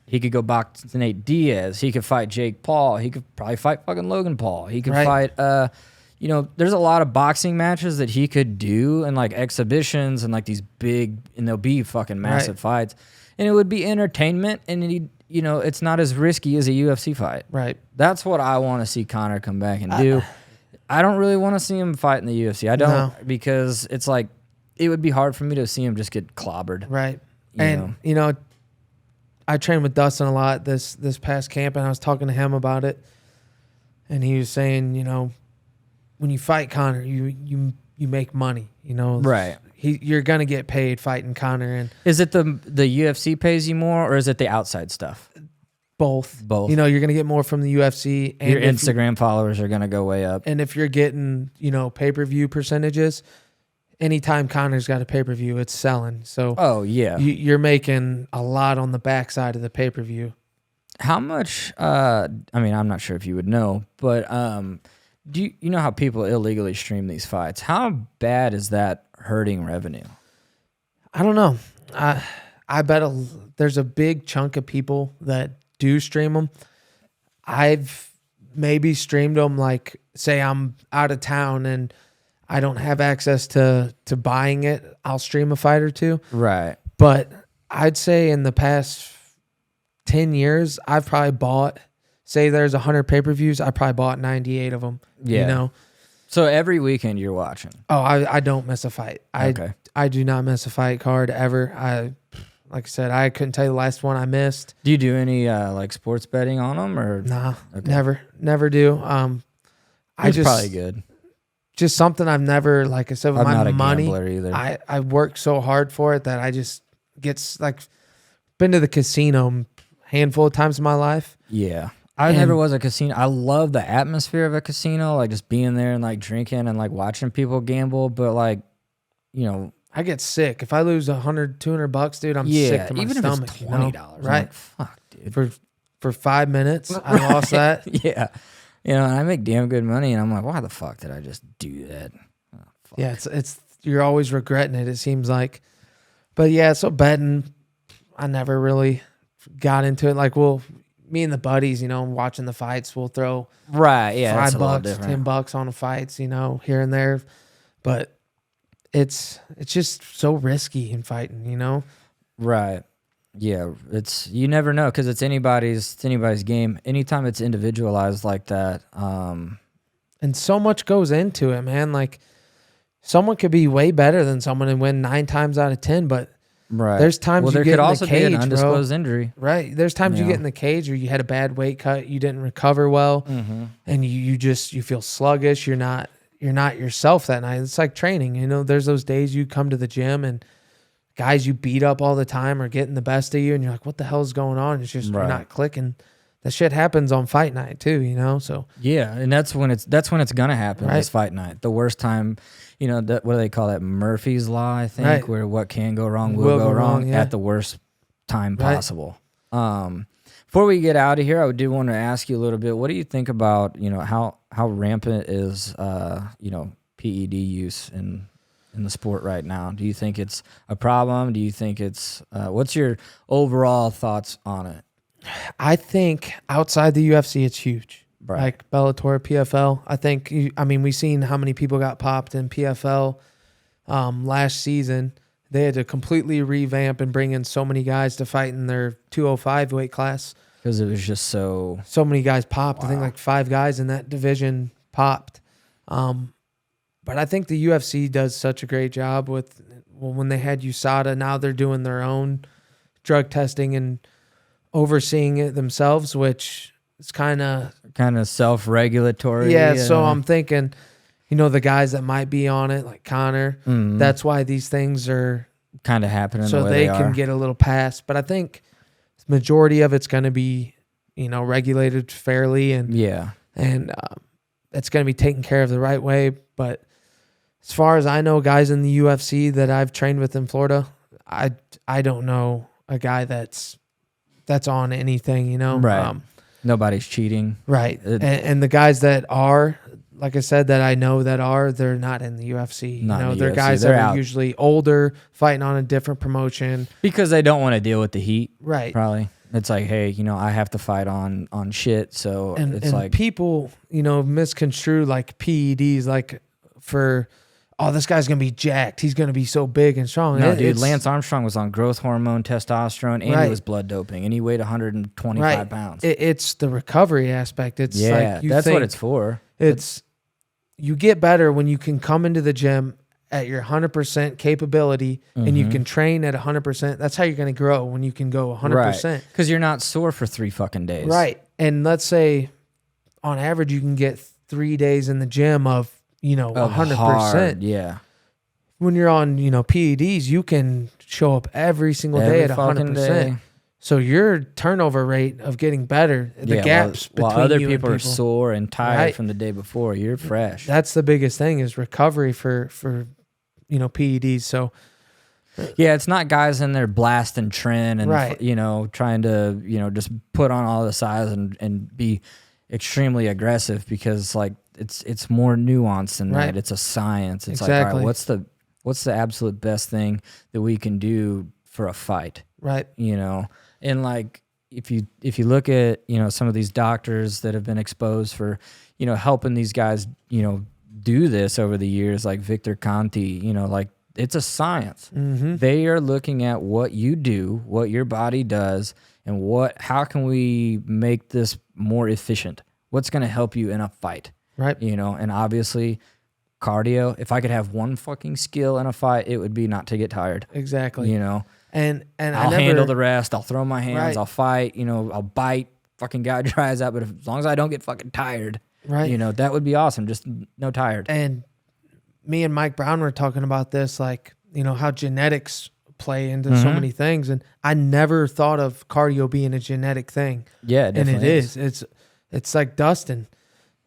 He could go box Nate Diaz. He could fight Jake Paul. He could probably fight fucking Logan Paul. He could fight. You know, there's a lot of boxing matches that he could do, and like exhibitions, and like these big, and they'll be fucking massive fights, and it would be entertainment, and he, you know, it's not as risky as a UFC fight. Right. That's what I want to see Connor come back and do. I don't really want to see him fight in the UFC. I don't, because it's like, it would be hard for me to see him just get clobbered. Right. You know, I trained with Dustin a lot this past camp, and I was talking to him about it, and he was saying, you know, when you fight Connor, you make money, you know. Right. You're gonna get paid fighting Connor. And is it the UFC pays you more, or is it the outside stuff? Both. Both. You know, you're gonna get more from the UFC, and your Instagram followers are gonna go way up. And if you're getting, you know, pay-per-view percentages, anytime Connor's got a pay-per-view, it's selling. So you're making a lot on the backside of the pay-per-view. How much? I mean, I'm not sure if you would know, but do you know how people illegally stream these fights? How bad is that hurting revenue? I don't know. I bet there's a big chunk of people that do stream them. I've maybe streamed them, like say I'm out of town and I don't have access to buying it, I'll stream a fight or two. Right. But I'd say in the past 10 years, I've probably bought, say there's 100 pay-per-views, I probably bought 98 of them. Yeah. You know? So every weekend you're watching. Oh, I don't miss a fight. Okay. I do not miss a fight card ever. Like I said, I couldn't tell you the last one I missed. Do you do any like sports betting on them or? Nah, Okay. never do. It's probably good. Just something I've never, like I said, with I'm my not a money, gambler either. I worked so hard for it that I just gets like, been to the casino a handful of times in my life. Yeah. I never was a casino. I love the atmosphere of a casino, like just being there and like drinking and like watching people gamble. But like, you know, I get sick. If I lose $100, $200, dude, I'm sick to my even stomach. if it's $20, right? like, fuck, dude. For 5 minutes, I lost that. Yeah. You know, and I make damn good money, and I'm like, why the fuck did I just do that? Oh, fuck. Yeah, it's you're always regretting it seems like. But yeah, so betting, I never really got into it. Like, me and the buddies, you know, watching the fights, we'll throw Right, yeah, that's a little $5, different. $10 on the fights, you know, here and there. But it's just so risky in fighting, you know. Right. Yeah, you never know because it's anybody's game. Anytime it's individualized like that, and so much goes into it, man. Like, someone could be way better than someone and win 9 times out of 10, but right. there's times you there get could in also the cage, be an undisclosed bro. injury. Right. There's times you Yeah. get in the cage or you had a bad weight cut, you didn't recover well, and you feel sluggish. You're not yourself that night. It's like training. You know, there's those days you come to the gym and guys you beat up all the time are getting the best of you, and you're like, what the hell's going on? It's just you're not clicking. That shit happens on fight night too, you know. So yeah, and that's when it's gonna happen. Right. This fight night, the worst time. You know, what do they call that? Murphy's Law, I think, Right. where what can go wrong will go wrong yeah. at the worst time Right. possible. Before we get out of here, I do want to ask you a little bit. What do you think about, you know, how rampant is you know, PED use in the sport right now? Do you think it's a problem? Do you think it's what's your overall thoughts on it? I think outside the UFC, it's huge. Right. Like Bellator, PFL. I think, we've seen how many people got popped in PFL last season. They had to completely revamp and bring in so many guys to fight in their 205 weight class. Because it was just so many guys popped. Wow. I think like 5 guys in that division popped. But I think the UFC does such a great job with, when they had USADA, now they're doing their own drug testing and overseeing it themselves, which is kind of self-regulatory. Yeah, so I'm thinking, you know, the guys that might be on it, like Connor, that's why these things are kind of happening so the way they they can are. get a little pass. But I think the majority of it's going to be, you know, regulated fairly and Yeah. it's going to be taken care of the right way. But as far as I know, guys in the UFC that I've trained with in Florida, I don't know a guy that's on anything, you know. Right. Nobody's cheating. Right. And the guys that are, like I said, that I know they're not in the UFC. Not you know, in the they're UFC. guys They're that out. are usually older, fighting on a different promotion. Because they don't want to deal with the heat. Right. Probably. It's like, hey, you know, I have to fight on shit. So And it's like people, you know, misconstrue like PEDs, like for, oh, this guy's going to be jacked. He's going to be so big and strong. no, dude, Lance Armstrong was on growth hormone, testosterone, and Right. he was blood doping, and he weighed 125 pounds. It's the recovery aspect. It's yeah, like you that's think what it's for. It's you get better when you can come into the gym at your 100% capability and you can train at 100%. That's how you're going to grow, when you can go 100%. Right. Because you're not sore for 3 fucking days. Right. And let's say on average you can get 3 days in the gym of, you know, Of 100%. hard, yeah. When you're on, you know, PEDs, you can show up every single day Every at fucking 100%. day. So your turnover rate of getting better, the gaps while between other you people and are sore and tired Right. from the day before, you're fresh. That's the biggest thing, is recovery for you know, PEDs. So Yeah, it's not guys in there blasting Trin and Right. you know, trying to, you know, just put on all the size and be extremely aggressive, because like it's more nuanced than Right. that. It's a science. It's like, all Exactly. right, what's the absolute best thing that we can do for a fight? right. You know? And like if you look at, some of these doctors that have been exposed for, helping these guys, do this over the years, like Victor Conti, like it's a science. Mm-hmm. They are looking at what you do, what your body does, and how can we make this more efficient? What's going to help you in a fight? Right. And obviously cardio, if I could have one fucking skill in a fight, it would be not to get tired. Exactly. And I'll handle the rest. I'll throw my hands. Right. I'll fight. I'll bite. Fucking guy dries out. But as long as I don't get fucking tired, right. That would be awesome. Just no tired. And me and Mike Brown were talking about this, like, how genetics play into so many things. And I never thought of cardio being a genetic thing. Yeah, it definitely is. It's like Dustin.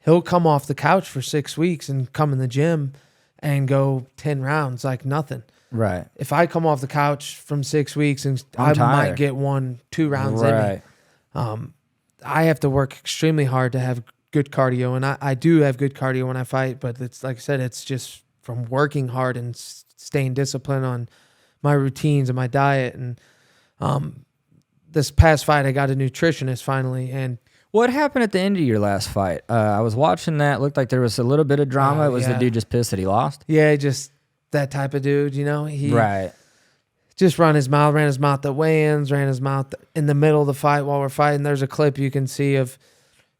He'll come off the couch for 6 weeks and come in the gym and go 10 rounds like nothing. Right. If I come off the couch from 6 weeks and I'm tired. Might get 1-2 rounds in me. I have to work extremely hard to have good cardio, and I do have good cardio when I fight, but it's like I said, it's just from working hard and staying disciplined on my routines and my diet. And this past fight, I got a nutritionist finally. And what happened at the end of your last fight? I was watching that. Looked like there was a little bit of drama. Was the dude just pissed that he lost? Yeah, just that type of dude, He just ran his mouth at weigh-ins, ran his mouth in the middle of the fight while we're fighting. There's a clip you can see of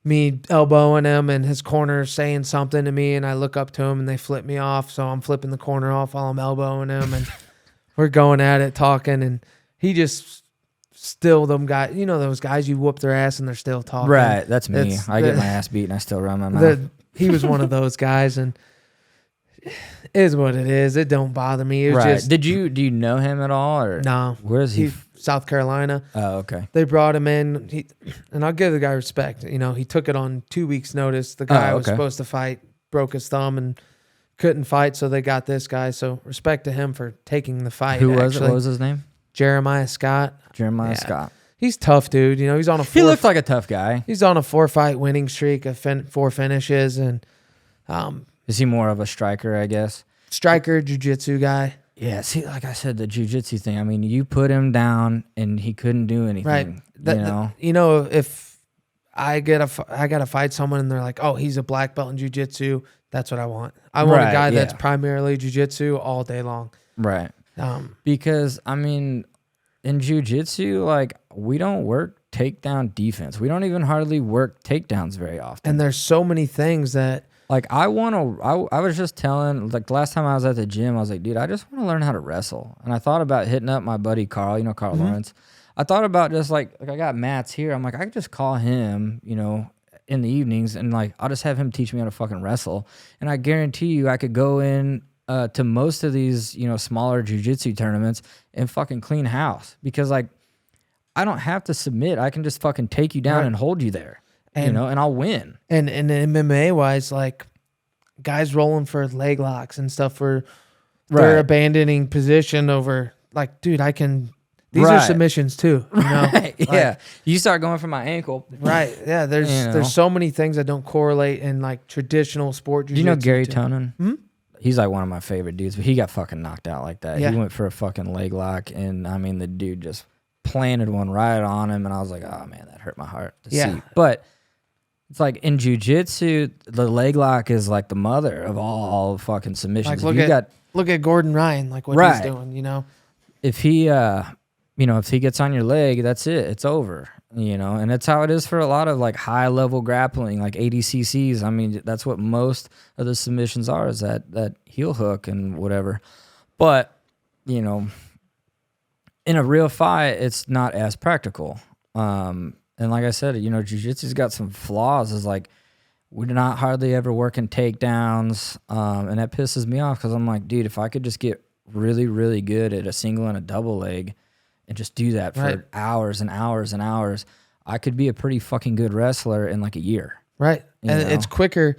me elbowing him and his corner saying something to me, and I look up to him and they flip me off, so I'm flipping the corner off while I'm elbowing him, and we're going at it, talking, and he just... Still, them guys, those guys you whoop their ass and they're still talking. Right, that's me. I get my ass beat and I still run my mouth. He was one of those guys, and it is what it is. It don't bother me. It was just, do you know him at all? Or no. Where is he? South Carolina. Oh, okay. They brought him in, and I'll give the guy respect. He took it on 2 weeks' notice. The guy was supposed to fight, broke his thumb, and couldn't fight, so they got this guy. So respect to him for taking the fight. Who was it? What was his name? Jeremiah Scott. Scott. He's tough, dude. He's on a He looked like a tough guy. He's on a 4-fight winning streak of 4 finishes, and is he more of a striker, I guess? Striker, jiu-jitsu guy. Yeah, see, like I said, the jiu-jitsu thing. I mean, you put him down and he couldn't do anything. Right. If I got to fight someone and they're like, "Oh, he's a black belt in jiu-jitsu," that's what I want. I want a guy that's primarily jiu-jitsu all day long. Right. Because I mean, in jiu-jitsu, like, we don't work takedown defense. We don't even hardly work takedowns very often. And there's so many things that, like, I was just telling, like, the last time I was at the gym, I was like, dude, I just want to learn how to wrestle. And I thought about hitting up my buddy Carl, Carl Lawrence. I thought about just like I got Matt's here. I'm like, I could just call him, in the evenings, and like, I'll just have him teach me how to fucking wrestle. And I guarantee you I could go in to most of these, smaller jiu-jitsu tournaments and fucking clean house, because like, I don't have to submit. I can just fucking take you down and hold you there, and I'll win. And MMA wise, like, guys rolling for leg locks and stuff, for they're abandoning position over, like, dude, I can. These are submissions too, Right. Like, yeah, you start going for my ankle. Right. Yeah. There's so many things that don't correlate in like traditional sport. Do you know Gary Tonin? Hmm? He's like one of my favorite dudes, but he got fucking knocked out like that. Yeah. He went for a fucking leg lock, and I mean, the dude just planted one right on him, and I was like, oh man, that hurt my heart to see. But it's like in jiu-jitsu, the leg lock is like the mother of all fucking submissions. Like, look at Gordon Ryan, like what he's doing, If he if he gets on your leg, that's it. It's over. And that's how it is for a lot of like high level grappling, like ADCCs. I mean, that's what most of the submissions are, is that heel hook and whatever. But, in a real fight, it's not as practical. And like I said, jiu-jitsu's got some flaws. Is like, we're not hardly ever working takedowns. And that pisses me off, because I'm like, dude, if I could just get really, really good at a single and a double leg and just do that for hours and hours and hours, I could be a pretty fucking good wrestler in like a year. Right. And it's quicker.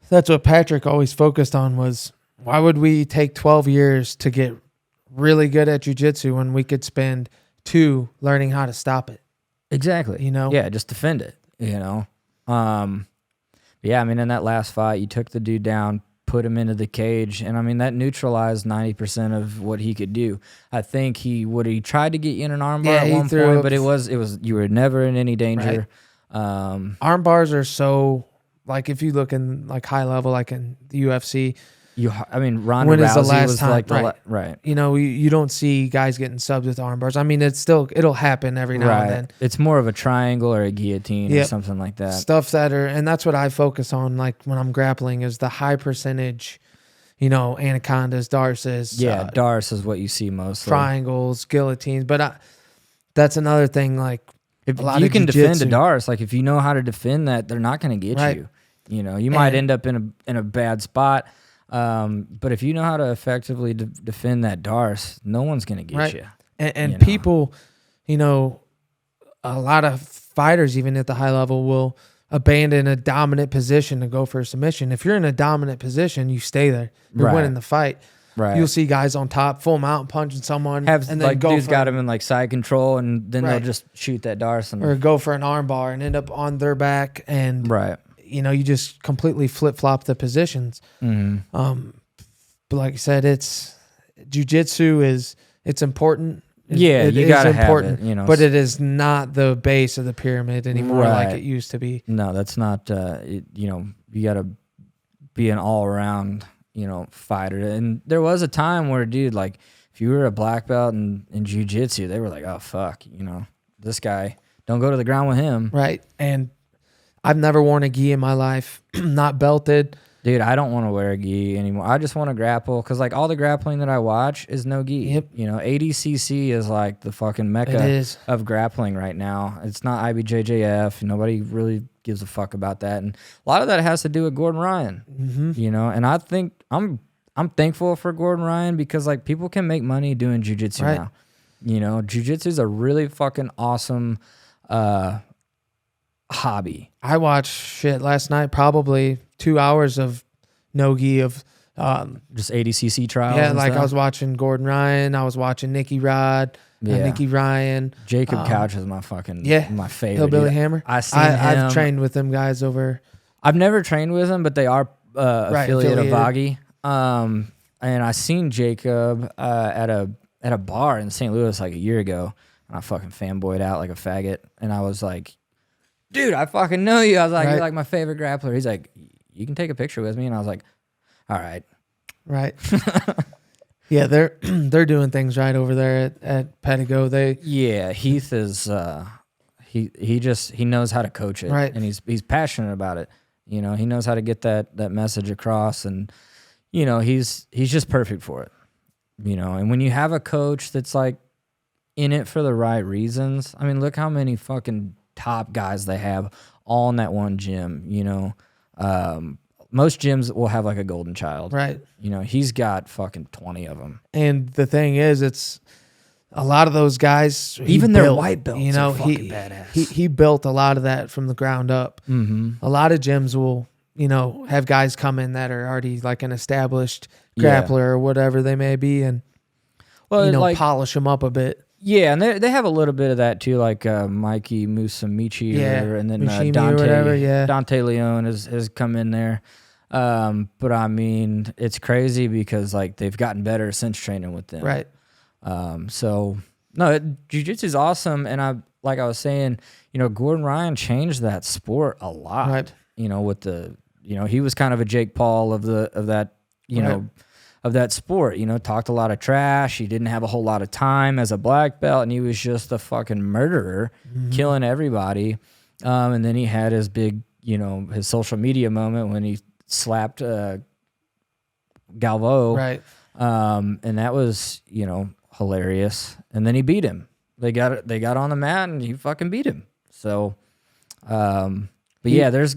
That's what Patrick always focused on, was why would we take 12 years to get really good at jiu-jitsu when we could spend 2 learning how to stop it? Exactly. Yeah, just defend it, Yeah, I mean, in that last fight, you took the dude down put him into the cage. And I mean, that neutralized 90% of what he could do. I think he tried to get you in an armbar at one point, but it was, you were never in any danger. Right. Arm bars are so, like, if you look in like high level, like in the UFC, Ronda Rousey was time? like right. You know, you don't see guys getting subs with arm bars. I mean, it'll happen every now and then. It's more of a triangle or a guillotine or something like that. Stuff and that's what I focus on. Like when I'm grappling, is the high percentage, anacondas, darces. Yeah, darce is what you see mostly. Triangles, guillotines, but that's another thing. Like if you can defend a darce, like if you know how to defend that, they're not going to get you. You might end up in a bad spot. But if you know how to effectively defend that darce, no one's going to get you. And people, a lot of fighters, even at the high level, will abandon a dominant position to go for a submission. If you're in a dominant position, you stay there. You're winning the fight. Right. You'll see guys on top, full mount, punching someone. And then dude's got him in like side control, and then they'll just shoot that darce. Or go for an arm bar and end up on their back. And you just completely flip-flop the positions. Mm-hmm. But like I said, jiu-jitsu it's important. You gotta have it, but it is not the base of the pyramid anymore like it used to be. No, that's not. You gotta be an all-around, fighter. And there was a time where, dude, like if you were a black belt in jiu-jitsu, they were like, oh fuck, this guy, don't go to the ground with him. Right. And I've never worn a gi in my life, not belted. Dude, I don't want to wear a gi anymore. I just want to grapple because, like, all the grappling that I watch is no gi. Yep. ADCC is like the fucking mecca of grappling right now. It's not IBJJF. Nobody really gives a fuck about that, and a lot of that has to do with Gordon Ryan. Mm-hmm. And I think I'm thankful for Gordon Ryan because, like, people can make money doing jiu-jitsu now. Jiu-jitsu is a really fucking awesome hobby. I watched shit last night, probably 2 hours of no-gi of just ADCC trials. Yeah, like stuff. I was watching Gordon Ryan, I was watching Nicky Rod, Nicky Ryan. Jacob Couch is my fucking my favorite. Hillbilly Hammer. I've trained with them guys over. I've never trained with them, but they are affiliate of Vaggie. And I seen Jacob at a bar in St. Louis like a year ago, and I fucking fanboyed out like a faggot, and I was like, dude, I fucking know you. I was like, you're like my favorite grappler. He's like, you can take a picture with me. And I was like, all right. Right. Yeah, they're doing things right over there at Pedigo. Heath is he knows how to coach it. Right. And he's passionate about it. He knows how to get that message across, and he's just perfect for it. And when you have a coach that's like in it for the right reasons, I mean, look how many fucking top guys they have all in that one gym. Most gyms will have like a golden child. Right. He's got fucking 20 of them. And the thing is, it's a lot of those guys, even their white belts are fucking badass. He built a lot of that from the ground up. Mm-hmm. A lot of gyms will, have guys come in that are already like an established grappler or whatever they may be, and polish them up a bit. Yeah, and they have a little bit of that too, like Mikey Musamichi, and then Dante Leone has come in there. But I mean, it's crazy because like they've gotten better since training with them. Right. So no, jiu-jitsu is awesome, and I was saying, Gordon Ryan changed that sport a lot. Right. With the he was kind of a Jake Paul of that of that sport, talked a lot of trash. He didn't have a whole lot of time as a black belt, and he was just a fucking murderer, killing everybody. And then he had his big, his social media moment when he slapped Galvo. Right. And that was, hilarious. And then he beat him. They got on the mat and he fucking beat him. So, but yeah, there's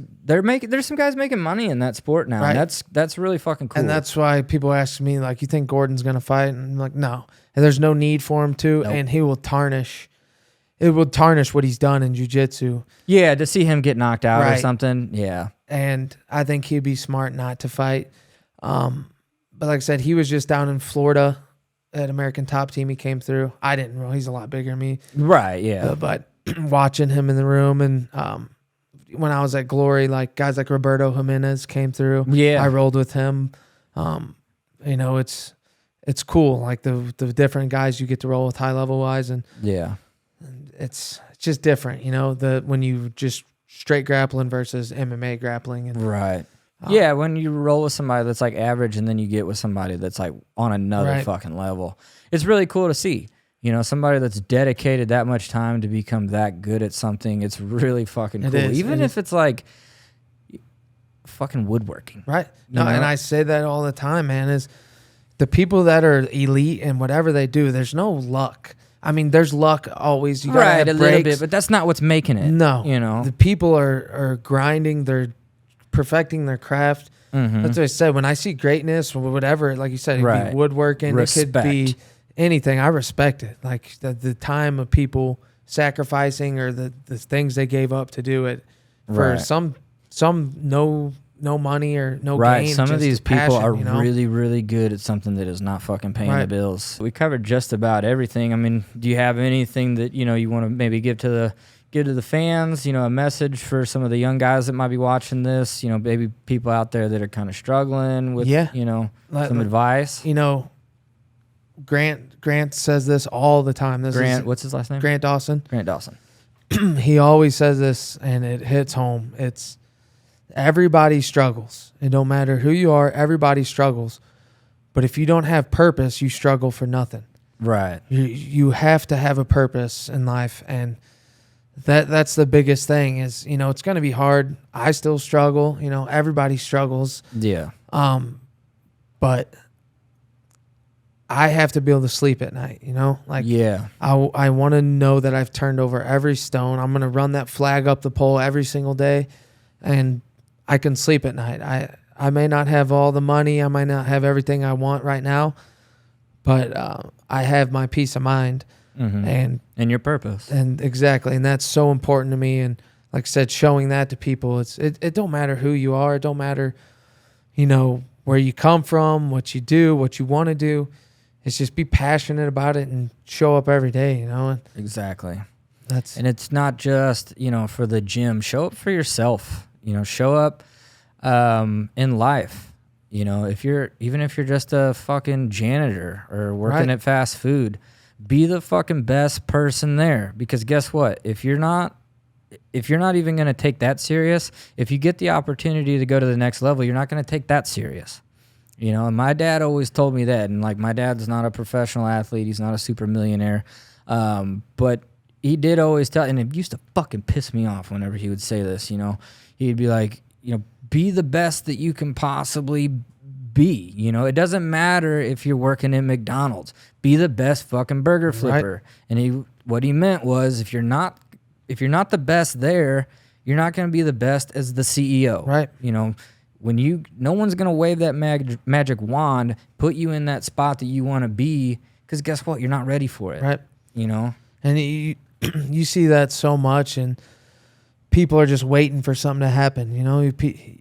some guys making money in that sport now. Right. And that's really fucking cool. And that's why people ask me, like, you think Gordon's gonna fight? And I'm like, no. And there's no need for him to, and he will tarnish. It will tarnish what he's done in jiu-jitsu. Yeah, to see him get knocked out or something. Yeah. And I think he'd be smart not to fight. But like I said, he was just down in Florida at American Top Team. He came through. I didn't know he's a lot bigger than me. Right, yeah. But watching him in the room and when I was at Glory, like guys like Roberto Jimenez came through. Yeah. I rolled with him. You know, it's cool. Like the different guys you get to roll with high level wise, and Yeah. it's just different. You know, when you just straight grappling versus MMA grappling, and Right. Yeah, when you roll with somebody that's like average and then you get with somebody that's like on another Right. fucking level, it's really cool to see. You know, somebody that's dedicated that much time to become that good at something, it's really fucking It cool. is. Even if it's like fucking woodworking. right. You No, know? and I say that all the time, man. Is the people that are elite and whatever they do, there's no luck. I mean, there's luck always. You gotta Right, have a little breaks. bit, but that's not what's making it. No, You know? the people are grinding. They're perfecting their craft. Mhm. That's what I said. When I see greatness or whatever, like you said, it could Right. be woodworking. It could be Respect. anything. I respect it. Like the time of people sacrificing or the things they gave up to do it for Right. some no money or no Right. gain. Some of just these people passion, are you know? really, really good at something that is not fucking paying the Right. bills. We covered just about everything. I mean, do you have anything that, you know, you want to maybe give to the fans, you know, a message for some of the young guys that might be watching this, you know, maybe people out there that are kind of struggling with, Yeah. you know, Like- some advice? You know, Grant says this all the time. This Grant, is what's his last name? Grant Dawson. Grant Dawson. He always says this, and it hits home. It's everybody struggles. It don't matter who you are. Everybody struggles. But if you don't have purpose, you struggle for nothing. Right. You have to have a purpose in life, and that's the biggest thing. Is, you know, it's going to be hard. I still struggle. You know, everybody struggles. Yeah. But I have to be able to sleep at night. You know, like Yeah. I want to know that I've turned over every stone. I'm going to run that flag up the pole every single day, and I can sleep at night. I may not have all the money. I might not have everything I want right now, but I have my peace of mind. Mm-hmm. And your purpose. And exactly. And that's so important to me. And like I said, showing that to people, it don't matter who you are. It don't matter, you know, where you come from, what you do, what you want to do. It's just be passionate about it and show up every day, you know? And Exactly. that's, And it's not just, you know, for the gym. Show up for yourself. You know, show up in life. You know, even if you're just a fucking janitor or working Right. at fast food, be the fucking best person there. Because guess what? If you're not even going to take that serious, if you get the opportunity to go to the next level, you're not going to take that serious. You know, and my dad always told me that. And like, my dad's not a professional athlete. He's not a super millionaire. But he did always tell, and it used to fucking piss me off whenever he would say this, you know. He'd be like, you know, be the best that you can possibly be. You know, it doesn't matter if you're working at McDonald's. Be the best fucking burger flipper. Right. And what he meant was, if you're not the best there, you're not going to be the best as the CEO. Right. You know, no one's going to wave that magic wand, put you in that spot that you want to be, because guess what? You're not ready for it. right. You know? And you see that so much, and people are just waiting for something to happen. You know,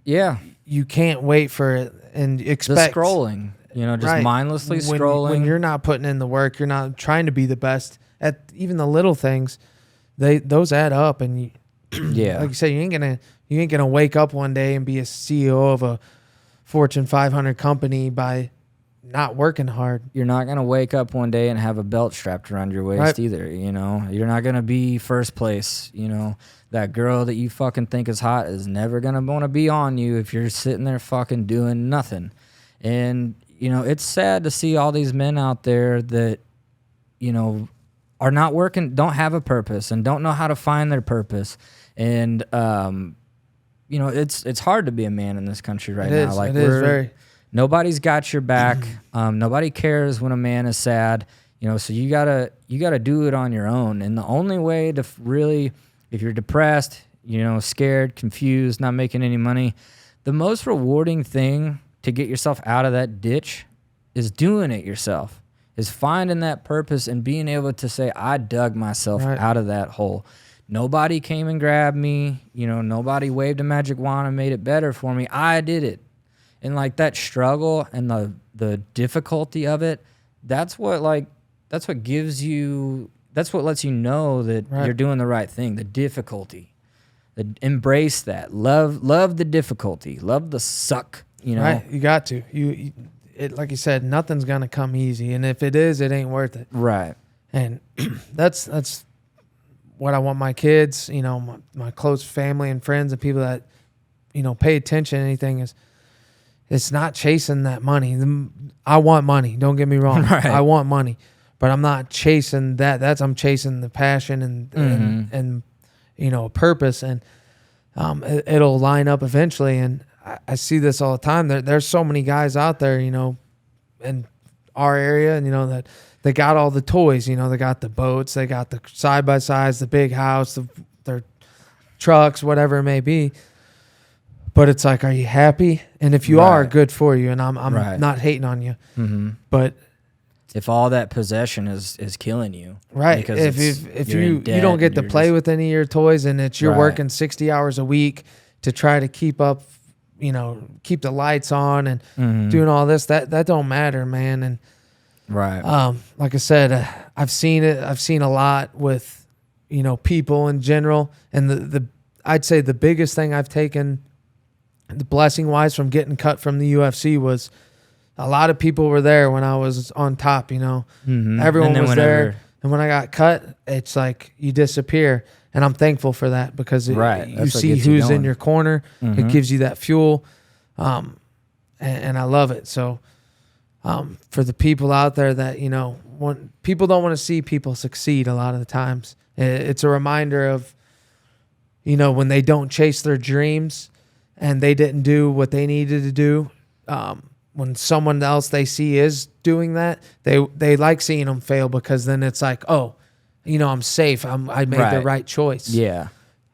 Yeah. you can't wait for it and expect The scrolling, you know, just Right. mindlessly scrolling. When you're not putting in the work, you're not trying to be the best at even the little things. Those add up, and Yeah. like you said, you ain't gonna wake up one day and be a CEO of a Fortune 500 company by not working hard. You're not going to wake up one day and have a belt strapped around your waist Right. either, you know? You're not going to be first place, you know? That girl that you fucking think is hot is never going to want to be on you if you're sitting there fucking doing nothing. And, you know, it's sad to see all these men out there that, you know, are not working, don't have a purpose, and don't know how to find their purpose. And, you know, it's hard to be a man in this country right now. Like, it is very. Nobody's got your back. Nobody cares when a man is sad. You know, so you gotta do it on your own. And the only way to really, if you're depressed, you know, scared, confused, not making any money, the most rewarding thing to get yourself out of that ditch is doing it yourself. Is finding that purpose and being able to say, I dug myself Right. out of that hole. Nobody came and grabbed me. You know, nobody waved a magic wand and made it better for me. I did it. And like that struggle and the difficulty of it, that's what gives you, that's what lets you know that Right. you're doing the right thing, the difficulty. Embrace that. Love the difficulty. Love the suck. You know, Right. You got to. It like you said, nothing's gonna come easy, and if it is, it ain't worth it. right. And that's what I want my kids, you know, my close family and friends and people that, you know, pay attention to anything is it's not chasing that money. I want money. Don't get me wrong. Right. I want money, but I'm not chasing that. I'm chasing the passion and you know, a purpose, and it'll line up eventually. And I see this all the time. There's so many guys out there, you know, in our area, and you know that they got all the toys. You know, they got the boats, they got the side by sides, the big house, their trucks, whatever it may be. But it's like, are you happy? And if you are, good for you. And I'm not hating on you. Mm-hmm. But if all that possession is killing you, right, because if you don't get to play with any of your toys, and it's you're working 60 hours a week to try to keep up, you know, keep the lights on and doing all this, that don't matter, man. And like I said, I've seen it. I've seen a lot with, you know, people in general. And the I'd say the biggest thing I've taken, the blessing wise, from getting cut from the UFC was a lot of people were there when I was on top, you know. Everyone was there. And when I got cut, it's like you disappear. And I'm thankful for that, because you see who's in your corner. It gives you that fuel. And I love it. So for the people out there that, you know, people don't want to see people succeed a lot of the times. It's a reminder of, you know, when they don't chase their dreams and they didn't do what they needed to do. When someone else they see is doing that, they like seeing them fail, because then it's like, oh, you know, I'm safe. I made the right choice. Yeah.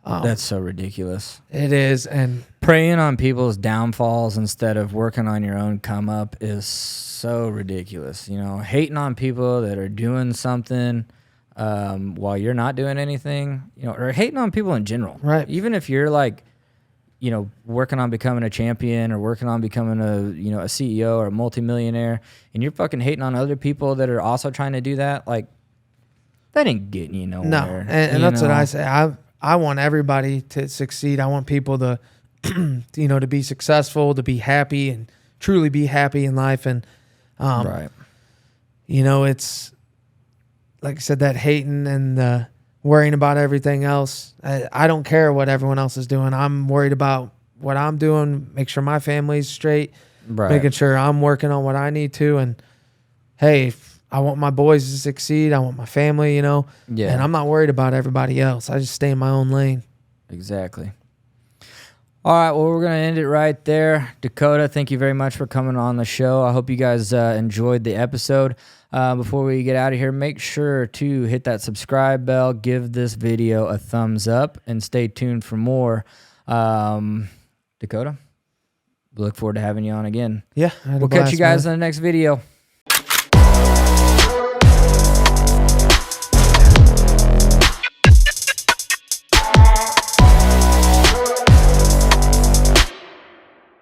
That's so ridiculous. It is. And preying on people's downfalls instead of working on your own come up is so ridiculous. You know, hating on people that are doing something while you're not doing anything, you know, or hating on people in general. Right. Even if you're like, you know, working on becoming a champion or working on becoming a, you know, a CEO or a multimillionaire, and you're fucking hating on other people that are also trying to do that, like, that ain't getting you nowhere. No, and that's what I say. I want everybody to succeed. I want people to, you know, to be successful, to be happy, and truly be happy in life. And, you know, it's like I said, that hating and worrying about everything else. I don't care what everyone else is doing. I'm worried about what I'm doing, make sure my family's straight, making sure I'm working on what I need to. And hey, I want my boys to succeed. I want my family, you know. Yeah. And I'm not worried about everybody else. I just stay in my own lane. Exactly. All right, well, we're going to end it right there. Dakota, thank you very much for coming on the show. I hope you guys enjoyed the episode. Before we get out of here, make sure to hit that subscribe bell, give this video a thumbs up, and stay tuned for more. Dakota, we look forward to having you on again. Yeah. We'll catch you guys in the next video.